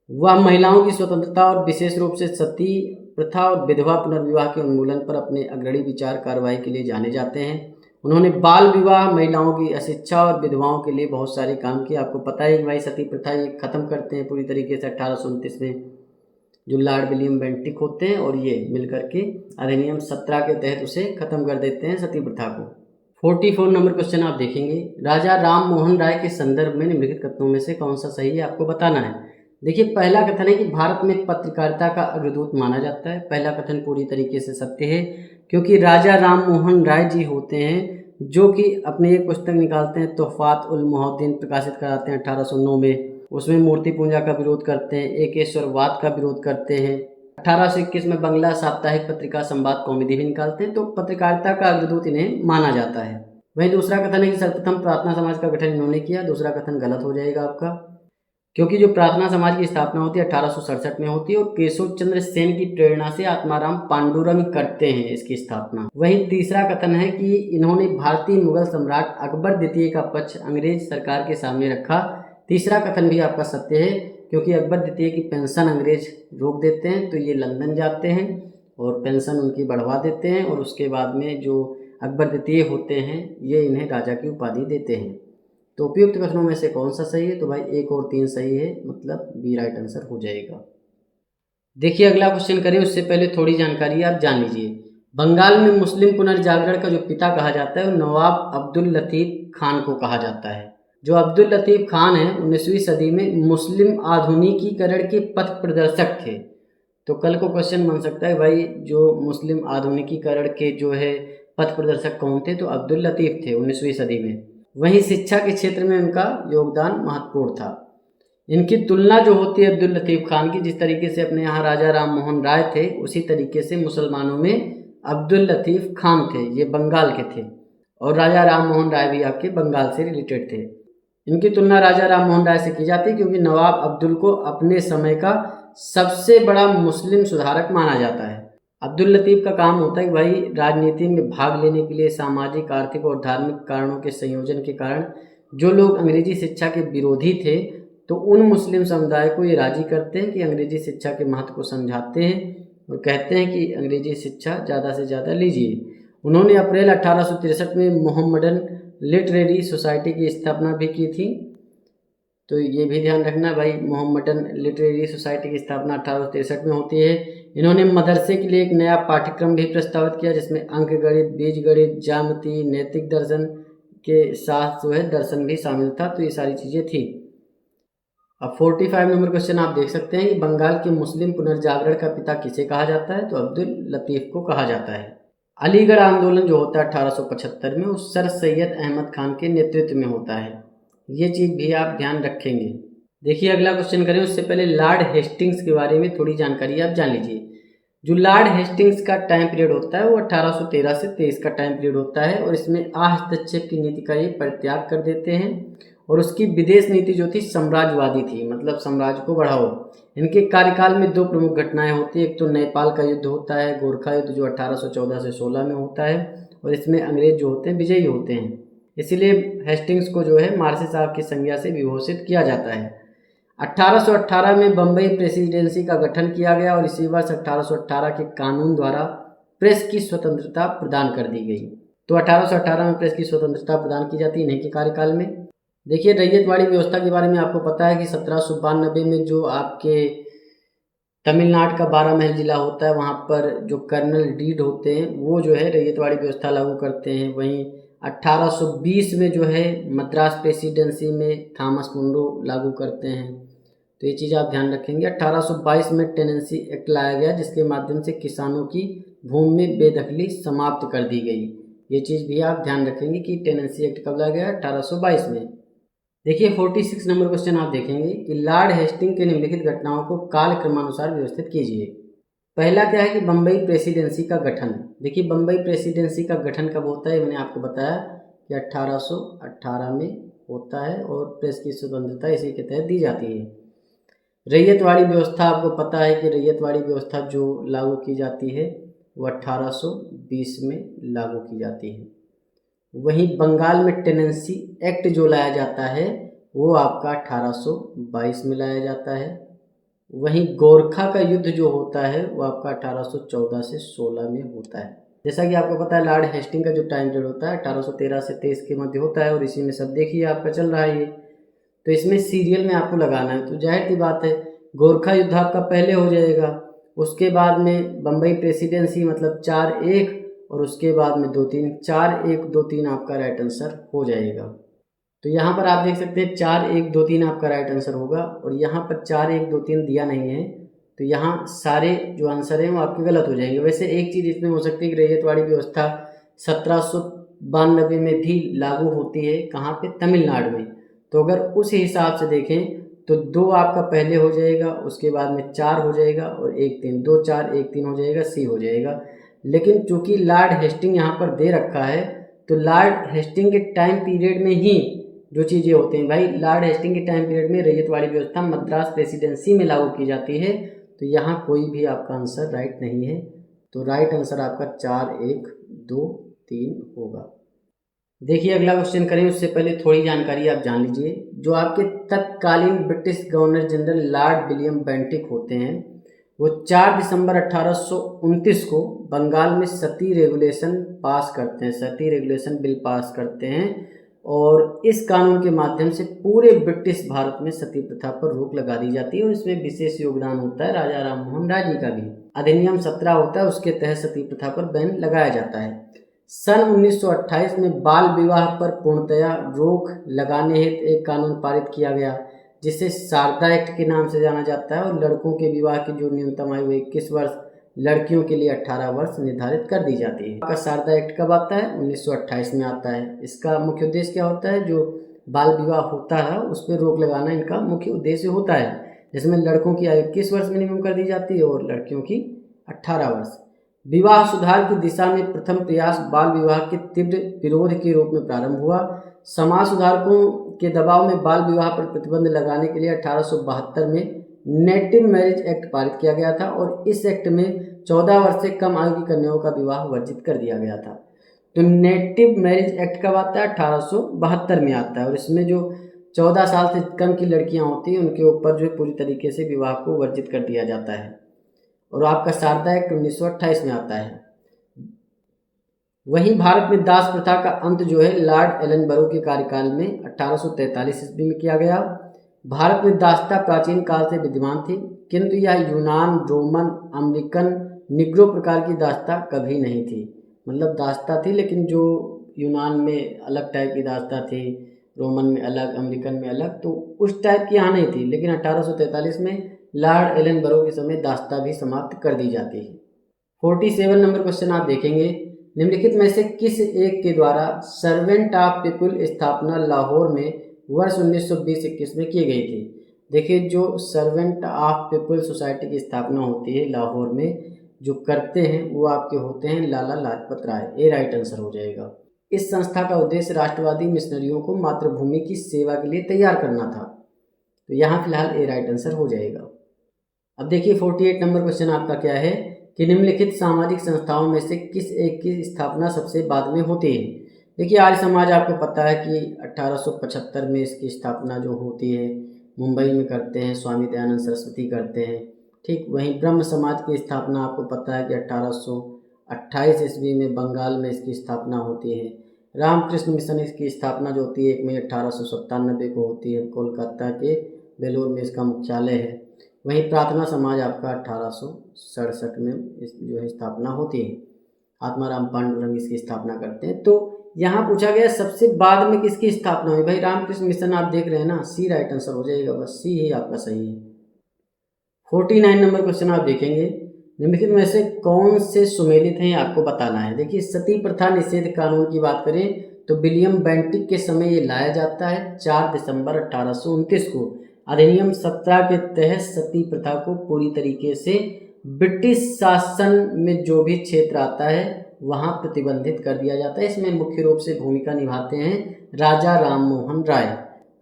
वह महिलाओं की स्वतंत्रता और विशेष रूप से सती प्रथा और विधवा पुनर्विवाह के उन्मूलन पर अपने अग्रणी विचार कार्रवाई के लिए जाने जाते हैं। उन्होंने बाल विवाह, महिलाओं की अशिक्षा और विधवाओं के लिए बहुत सारे काम किए। आपको पता है कि भाई सती प्रथा ये खत्म करते हैं पूरी तरीके से 1829 में जो लॉर्ड विलियम बेंटिक होते हैं और ये मिलकर के अधिनियम 17 के तहत उसे खत्म कर देते हैं सती प्रथा को। 44 नंबर क्वेश्चन आप देखेंगे, राजा राम मोहन राय के संदर्भ में निम्नलिखित कथनों में से कौन सा सही है आपको बताना है। देखिए पहला कथन है कि भारत में पत्रकारिता का अग्रदूत माना जाता है। पहला कथन पूरी तरीके से सत्य है क्योंकि राजा राम मोहन राय जी होते हैं जो कि अपनी एक पुस्तक निकालते हैं तोहफात उल मोहद्दीन, प्रकाशित कराते हैं 1809 में। उसमें मूर्ति पूजा का विरोध करते हैं, एकेश्वरवाद का विरोध करते हैं। 1821 में बंगला साप्ताहिक पत्रिका संवाद कौमुदी भी निकालते हैं। तो पत्रकारिता का अग्रदूत इन्हें माना जाता है। वहीं दूसरा कथन है कि सर्वप्रथम प्रार्थना समाज का गठन इन्होंने किया। दूसरा कथन गलत हो जाएगा आपका क्योंकि जो प्रार्थना समाज की स्थापना होती है 1867 में होती है और केशव चंद्र सेन की प्रेरणा से आत्माराम पांडुरंग करते हैं इसकी स्थापना। वहीं तीसरा कथन है कि इन्होंने भारतीय मुगल सम्राट अकबर द्वितीय का पक्ष अंग्रेज सरकार के सामने रखा। तीसरा कथन भी आपका सत्य है क्योंकि अकबर द्वितीय की पेंशन अंग्रेज रोक देते हैं तो ये लंदन जाते हैं और पेंशन उनकी बढ़वा देते हैं और उसके बाद में जो अकबर द्वितीय होते हैं ये इन्हें राजा की उपाधि देते हैं। तो उपयुक्त कथनों में से कौन सा सही है, तो भाई 1 और 3 सही है, मतलब बी राइट आंसर हो जाएगा। देखिए अगला क्वेश्चन करें उससे पहले थोड़ी जानकारी आप जान लीजिए। बंगाल में मुस्लिम पुनर्जागरण का जो पिता कहा जाता है वो नवाब अब्दुल लतीफ खान को कहा जाता है। जो अब्दुल लतीफ़ खान हैं 19वीं सदी में मुस्लिम आधुनिकीकरण के पथ प्रदर्शक थे। तो कल को क्वेश्चन बन सकता है भाई जो मुस्लिम आधुनिकीकरण के जो है पथ प्रदर्शक कौन थे, तो अब्दुल लतीफ़ थे 19वीं सदी में। वहीं शिक्षा के क्षेत्र में उनका योगदान महत्वपूर्ण था। इनकी तुलना जो होती है अब्दुल लतीफ़ खान की, जिस तरीके से अपने यहाँ राजा राम मोहन राय थे, उसी तरीके से मुसलमानों में अब्दुल लतीफ़ खान थे, ये बंगाल के थे, और राजा राम मोहन राय भी आपके बंगाल से रिलेटेड थे। इनकी तुलना राजा राम मोहन राय से की जाती है क्योंकि नवाब अब्दुल को अपने समय का सबसे बड़ा मुस्लिम सुधारक माना जाता है। अब्दुल लतीफ़ का काम होता है कि भाई राजनीति में भाग लेने के लिए सामाजिक, आर्थिक और धार्मिक कारणों के संयोजन के कारण जो लोग अंग्रेजी शिक्षा के विरोधी थे, तो उन मुस्लिम समुदाय को ये राजी करते हैं कि अंग्रेजी शिक्षा के महत्व को समझाते हैं और कहते हैं कि अंग्रेजी शिक्षा ज़्यादा से ज़्यादा लीजिए। उन्होंने अप्रैल 1863 में मोहम्मडन लिटरेरी सोसाइटी की स्थापना भी की थी। तो ये भी ध्यान रखना भाई, मोहम्मडन लिटरेरी सोसाइटी की स्थापना 1863 में होती है। इन्होंने मदरसे के लिए एक नया पाठ्यक्रम भी प्रस्तावित किया जिसमें अंक गणित, बीज गणित, ज्यामिति, नैतिक दर्शन के साथ जो है दर्शन भी शामिल था। तो ये सारी चीज़ें थी। अब 45 नंबर क्वेश्चन आप देख सकते हैं कि बंगाल के मुस्लिम पुनर्जागरण का पिता किसे कहा जाता है, तो अब्दुल लतीफ़ को कहा जाता है। अलीगढ़ आंदोलन जो होता है 1875 में, वो सर सैयद अहमद खान के नेतृत्व में होता है। ये चीज़ भी आप ध्यान रखेंगे। देखिए अगला क्वेश्चन करें उससे पहले लॉर्ड हेस्टिंग्स के बारे में थोड़ी जानकारी आप जान लीजिए। जो लॉर्ड हेस्टिंग्स का टाइम पीरियड होता है वो 1813 से 23 का टाइम पीरियड होता है और इसमें हस्तक्षेप की नीति का ये परित्याग कर देते हैं और उसकी विदेश नीति जो थी साम्राज्यवादी थी, मतलब साम्राज्य को बढ़ाओ। इनके कार्यकाल में 2 प्रमुख घटनाएं होती है। एक तो नेपाल का युद्ध होता है, गोरखा युद्ध, जो 1814 से 16 में होता है और इसमें अंग्रेज जो होते हैं विजयी होते हैं। इसीलिए हेस्टिंग्स को जो है मार्सी साहब की संज्ञा से विभूषित किया जाता है। 1818 में बम्बई प्रेसिडेंसी का गठन किया गया और इसी वर्ष 1818 के कानून द्वारा प्रेस की स्वतंत्रता प्रदान कर दी गई। तो 1818 में प्रेस की स्वतंत्रता प्रदान की जाती है इन्हीं के कार्यकाल में। देखिए रैयतवाड़ी व्यवस्था के बारे में आपको पता है कि 1792 में जो आपके तमिलनाडु का 12 महल जिला होता है, वहाँ पर जो कर्नल डीड होते हैं वो जो है रैयतवाड़ी व्यवस्था लागू करते हैं। वहीं 1820 में जो है मद्रास प्रेसिडेंसी में थॉमस मुंडो लागू करते हैं। तो ये चीज़ आप ध्यान रखेंगे। 1822 में टेनेंसी एक्ट लाया गया जिसके माध्यम से किसानों की भूमि में बेदखली समाप्त कर दी गई। ये चीज़ भी आप ध्यान रखेंगे कि टेनेंसी एक्ट कब लाया गया, 1822 में। देखिए 46 नंबर क्वेश्चन आप देखेंगे कि लॉर्ड हेस्टिंग के निम्नलिखित घटनाओं को कालक्रमानुसार व्यवस्थित कीजिए। पहला क्या है कि बम्बई प्रेसिडेंसी का गठन। देखिए बम्बई प्रेसिडेंसी का गठन कब होता है, मैंने आपको बताया कि 1818 में होता है और प्रेस की स्वतंत्रता इसी के तहत दी जाती है। रैयतवाड़ी व्यवस्था आपको पता है कि रैयतवाड़ी व्यवस्था जो लागू की जाती है वो 1820 में लागू की जाती है। वहीं बंगाल में टेनेंसी एक्ट जो लाया जाता है वो आपका 1822 में लाया जाता है। वहीं गोरखा का युद्ध जो होता है वो आपका 1814 से 16 में होता है। जैसा कि आपको पता है लॉर्ड हेस्टिंग का जो टाइम पीरियड होता है 1813 से 23 के मध्य होता है और इसी में सब देखिए आपका चल रहा है ये। तो इसमें सीरियल में आपको लगाना है, तो जाहिर सी बात है गोरखा युद्ध आपका पहले हो जाएगा, उसके बाद में बम्बई प्रेसिडेंसी मतलब 4-1 और उसके बाद में 2-3, 4-1-2-3 आपका राइट आंसर हो जाएगा। तो यहाँ पर आप देख सकते हैं 4-1-2-3 आपका राइट आंसर होगा और यहाँ पर 4-1-2-3 दिया नहीं है, तो यहाँ सारे जो आंसर हैं वो आपके गलत हो जाएंगे। वैसे एक चीज़ इसमें हो सकती है कि रैयतवाड़ी व्यवस्था 1792 में भी लागू होती है, कहाँ पे, तमिलनाडु में। तो अगर उस हिसाब से देखें तो 2 आपका पहले हो जाएगा, उसके बाद में 4 हो जाएगा और 1-3, 2-4-1-3 हो जाएगा, सी हो जाएगा। लेकिन चूंकि लॉर्ड हेस्टिंग यहाँ पर दे रखा है तो लॉर्ड हेस्टिंग के टाइम पीरियड में ही जो चीज़ें होती हैं भाई, लॉर्ड हेस्टिंग के टाइम पीरियड में रैयतवाड़ी व्यवस्था मद्रास प्रेसिडेंसी में लागू की जाती है, तो यहाँ कोई भी आपका आंसर राइट नहीं है। तो राइट आंसर आपका 4-1-2-3 होगा। देखिए अगला क्वेश्चन करें उससे पहले थोड़ी जानकारी आप जान लीजिए। जो आपके तत्कालीन British governor general Lord William Bentinck होते हैं वो 4 दिसंबर 1829 को बंगाल में सती रेगुलेशन पास करते हैं, सती रेगुलेशन बिल पास करते हैं और इस कानून के माध्यम से पूरे ब्रिटिश भारत में सती प्रथा पर रोक लगा दी जाती है और इसमें विशेष योगदान होता है राजा राम मोहन राय जी का भी। अधिनियम 17 होता है, उसके तहत सती प्रथा पर बैन लगाया जाता है। सन 1928 में बाल विवाह पर पूर्णतया रोक लगाने हेतु एक कानून पारित किया गया जिसे शारदा एक्ट के नाम से जाना जाता है और लड़कों के विवाह की जो न्यूनतम आयु 21 वर्ष, लड़कियों के लिए 18 वर्ष निर्धारित कर दी जाती है। आपका शारदा एक्ट कब आता है? 1928 में आता है। इसका मुख्य उद्देश्य क्या होता है? जो बाल विवाह होता है उस पर रोक लगाना इनका मुख्य उद्देश्य होता है, जिसमें लड़कों की आयु 21 वर्ष मिनिमम कर दी जाती है और लड़कियों की 18 वर्ष। विवाह सुधार की दिशा में प्रथम प्रयास बाल विवाह के तीव्र विरोध के रूप में प्रारंभ हुआ। समाज सुधारकों के दबाव में बाल विवाह पर प्रतिबंध लगाने के लिए 1872 में नेटिव मैरिज एक्ट पारित किया गया था और इस एक्ट में 14 वर्ष से कम आयु की कन्याओं का विवाह वर्जित कर दिया गया था। तो नेटिव मैरिज एक्ट कब आता है? 1872 में आता है और इसमें जो 14 साल से कम की लड़कियां होती हैं उनके ऊपर जो पूरी तरीके से विवाह को वर्जित कर दिया जाता है। और आपका शारदा एक्ट 1928 में आता है। वहीं भारत में दास प्रथा का अंत जो है लॉर्ड एलनबरो के कार्यकाल में 1843 ईस्वी में किया गया। भारत में दासता प्राचीन काल से विद्यमान थी, किंतु यह यूनान, रोमन, अमेरिकन, निग्रो प्रकार की दासता कभी नहीं थी। मतलब दासता थी लेकिन जो यूनान में अलग टाइप की दासता थी, रोमन में अलग, अमेरिकन में अलग, तो उस टाइप की यहाँ नहीं थी। लेकिन 1843 में लॉर्ड एलनबरो के समय दासता भी समाप्त कर दी जाती है। 47 नंबर क्वेश्चन आप देखेंगे, निम्नलिखित में से किस एक के द्वारा सर्वेंट ऑफ पीपुल स्थापना लाहौर में वर्ष 1920-21 में की गई थी? देखिए, जो सर्वेंट ऑफ पीपुल सोसाइटी की स्थापना होती है लाहौर में, जो करते हैं वो आपके होते हैं लाला लाजपत राय। ए राइट आंसर हो जाएगा। इस संस्था का उद्देश्य राष्ट्रवादी मिशनरियों को मातृभूमि की सेवा के लिए तैयार करना था। तो यहाँ फिलहाल ए राइट आंसर हो जाएगा। अब देखिए 48 नंबर क्वेश्चन आपका क्या है कि निम्नलिखित सामाजिक संस्थाओं में से किस एक की स्थापना सबसे बाद में होती है? देखिए, आर्य समाज आपको पता है कि 1875 में इसकी स्थापना जो होती है मुंबई में करते हैं, स्वामी दयानंद सरस्वती करते हैं। ठीक, वहीं ब्रह्म समाज की स्थापना आपको पता है कि 1828 ईस्वी में बंगाल में इसकी स्थापना होती है। रामकृष्ण मिशन इसकी स्थापना जो होती है 1 मई 1897 को होती है, कोलकाता के बेलूर में इसका मुख्यालय है। वहीं प्रार्थना समाज आपका 1867 में इस जो है स्थापना होती है। आत्माराम पांडुरंग इसकी स्थापना करते हैं। तो यहाँ पूछा गया सबसे बाद में किसकी स्थापना हुई? भाई रामकृष्ण मिशन आप देख रहे हैं ना, सी राइट आंसर हो जाएगा, बस सी ही आपका सही है। 49 नंबर क्वेश्चन आप देखेंगे, निम्नलिखित में से कौन से सुमेलित हैं आपको बताना है। देखिए, सती प्रथा निषेध कानून की बात करें तो विलियम बेंटिक के समय ये लाया जाता है 4 दिसंबर 1829 को। अधिनियम 17 के तहत सती प्रथा को पूरी तरीके से ब्रिटिश शासन में जो भी क्षेत्र आता है वहाँ प्रतिबंधित कर दिया जाता है। इसमें मुख्य रूप से भूमिका निभाते हैं राजा राममोहन राय।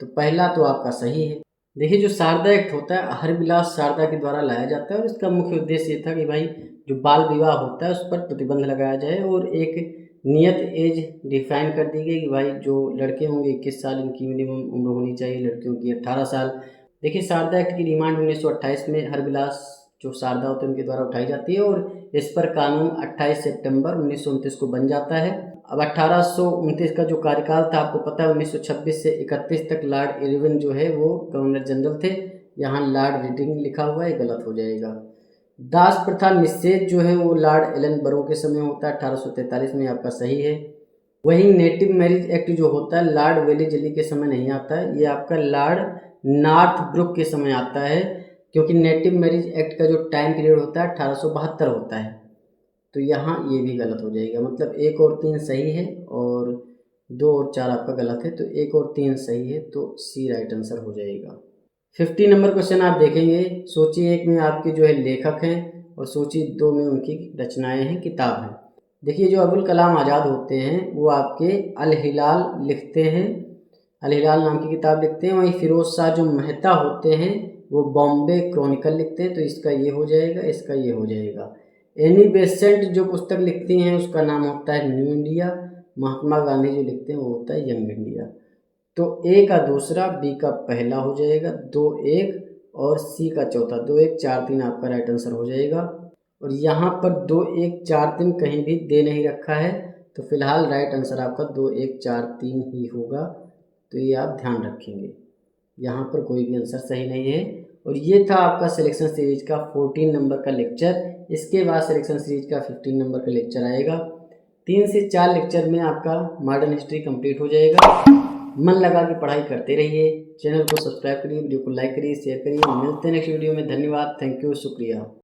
तो पहला तो आपका सही है। देखिए, जो शारदा एक्ट होता है हरविलास शारदा के द्वारा लाया जाता है और इसका मुख्य उद्देश्य ये था कि भाई जो बाल विवाह होता है उस पर प्रतिबंध लगाया जाए और एक नियत एज डिफाइन कर दी गई कि भाई जो लड़के होंगे 21 साल इनकी मिनिमम उम्र होनी चाहिए, लड़कियों की 18 साल। देखिए, शारदा एक्ट की डिमांड 1928 में हरविलास जो शारदा होते हैं उनके द्वारा उठाई जाती है और इस पर कानून 28 सितंबर 1929 को बन जाता है। अब 1829 का जो कार्यकाल था आपको पता है 1926 से 31 तक लॉर्ड इरविन जो है वो गवर्नर जनरल थे। यहाँ लॉर्ड रीडिंग लिखा हुआ है, गलत हो जाएगा। दास प्रथा निषेध जो है वो लॉर्ड एलनबरो के समय होता है 1843 में, आपका सही है। वहीं नेटिव मैरिज एक्ट जो होता है लॉर्ड वेलेस्ली के समय नहीं आता है, ये आपका लॉर्ड नॉर्थब्रुक के समय आता है, क्योंकि नेटिव मैरिज एक्ट का जो टाइम पीरियड होता है 1872 होता है। तो यहाँ ये भी गलत हो जाएगा, मतलब 1 और 3 सही है और 2 और 4 आपका गलत है, तो 1 और 3 सही है, तो सी राइट आंसर हो जाएगा। 50 नंबर क्वेश्चन आप देखेंगे, सूची 1 में आपके जो है लेखक हैं और सूची 2 में उनकी रचनाएं हैं, किताब हैं। देखिए, जो अबुल कलाम आज़ाद होते हैं वो आपके अल हिलाल लिखते हैं, अल हिलाल नाम की किताब लिखते हैं। वहीं फिरोज शाह जो मेहता होते हैं वो बॉम्बे क्रॉनिकल लिखते हैं, तो इसका ये हो जाएगा, इसका ये हो जाएगा। एनी बेसेंट जो पुस्तक लिखती हैं उसका नाम होता है न्यू इंडिया। महात्मा गांधी जो लिखते हैं वो होता है यंग इंडिया। तो ए का दूसरा, बी का पहला हो जाएगा, 2 1 और सी का चौथा, 2 1 4 3 आपका राइट आंसर हो जाएगा। और यहाँ पर 2 1 4 3 कहीं भी दे नहीं रखा है, तो फिलहाल राइट आंसर आपका 2 1 4 3 ही होगा। तो ये आप ध्यान रखेंगे, यहाँ पर कोई भी आंसर सही नहीं है। और ये था आपका सिलेक्शन सीरीज का 14 नंबर का लेक्चर। इसके बाद सिलेक्शन सीरीज का 15 नंबर का लेक्चर आएगा। 3 से 4 लेक्चर में आपका मॉडर्न हिस्ट्री कंप्लीट हो जाएगा। मन लगा के पढ़ाई करते रहिए। चैनल को सब्सक्राइब करिए, वीडियो को लाइक करिए, शेयर करिए। मिलते हैं नेक्स्ट वीडियो में। धन्यवाद, थैंक यू, शुक्रिया।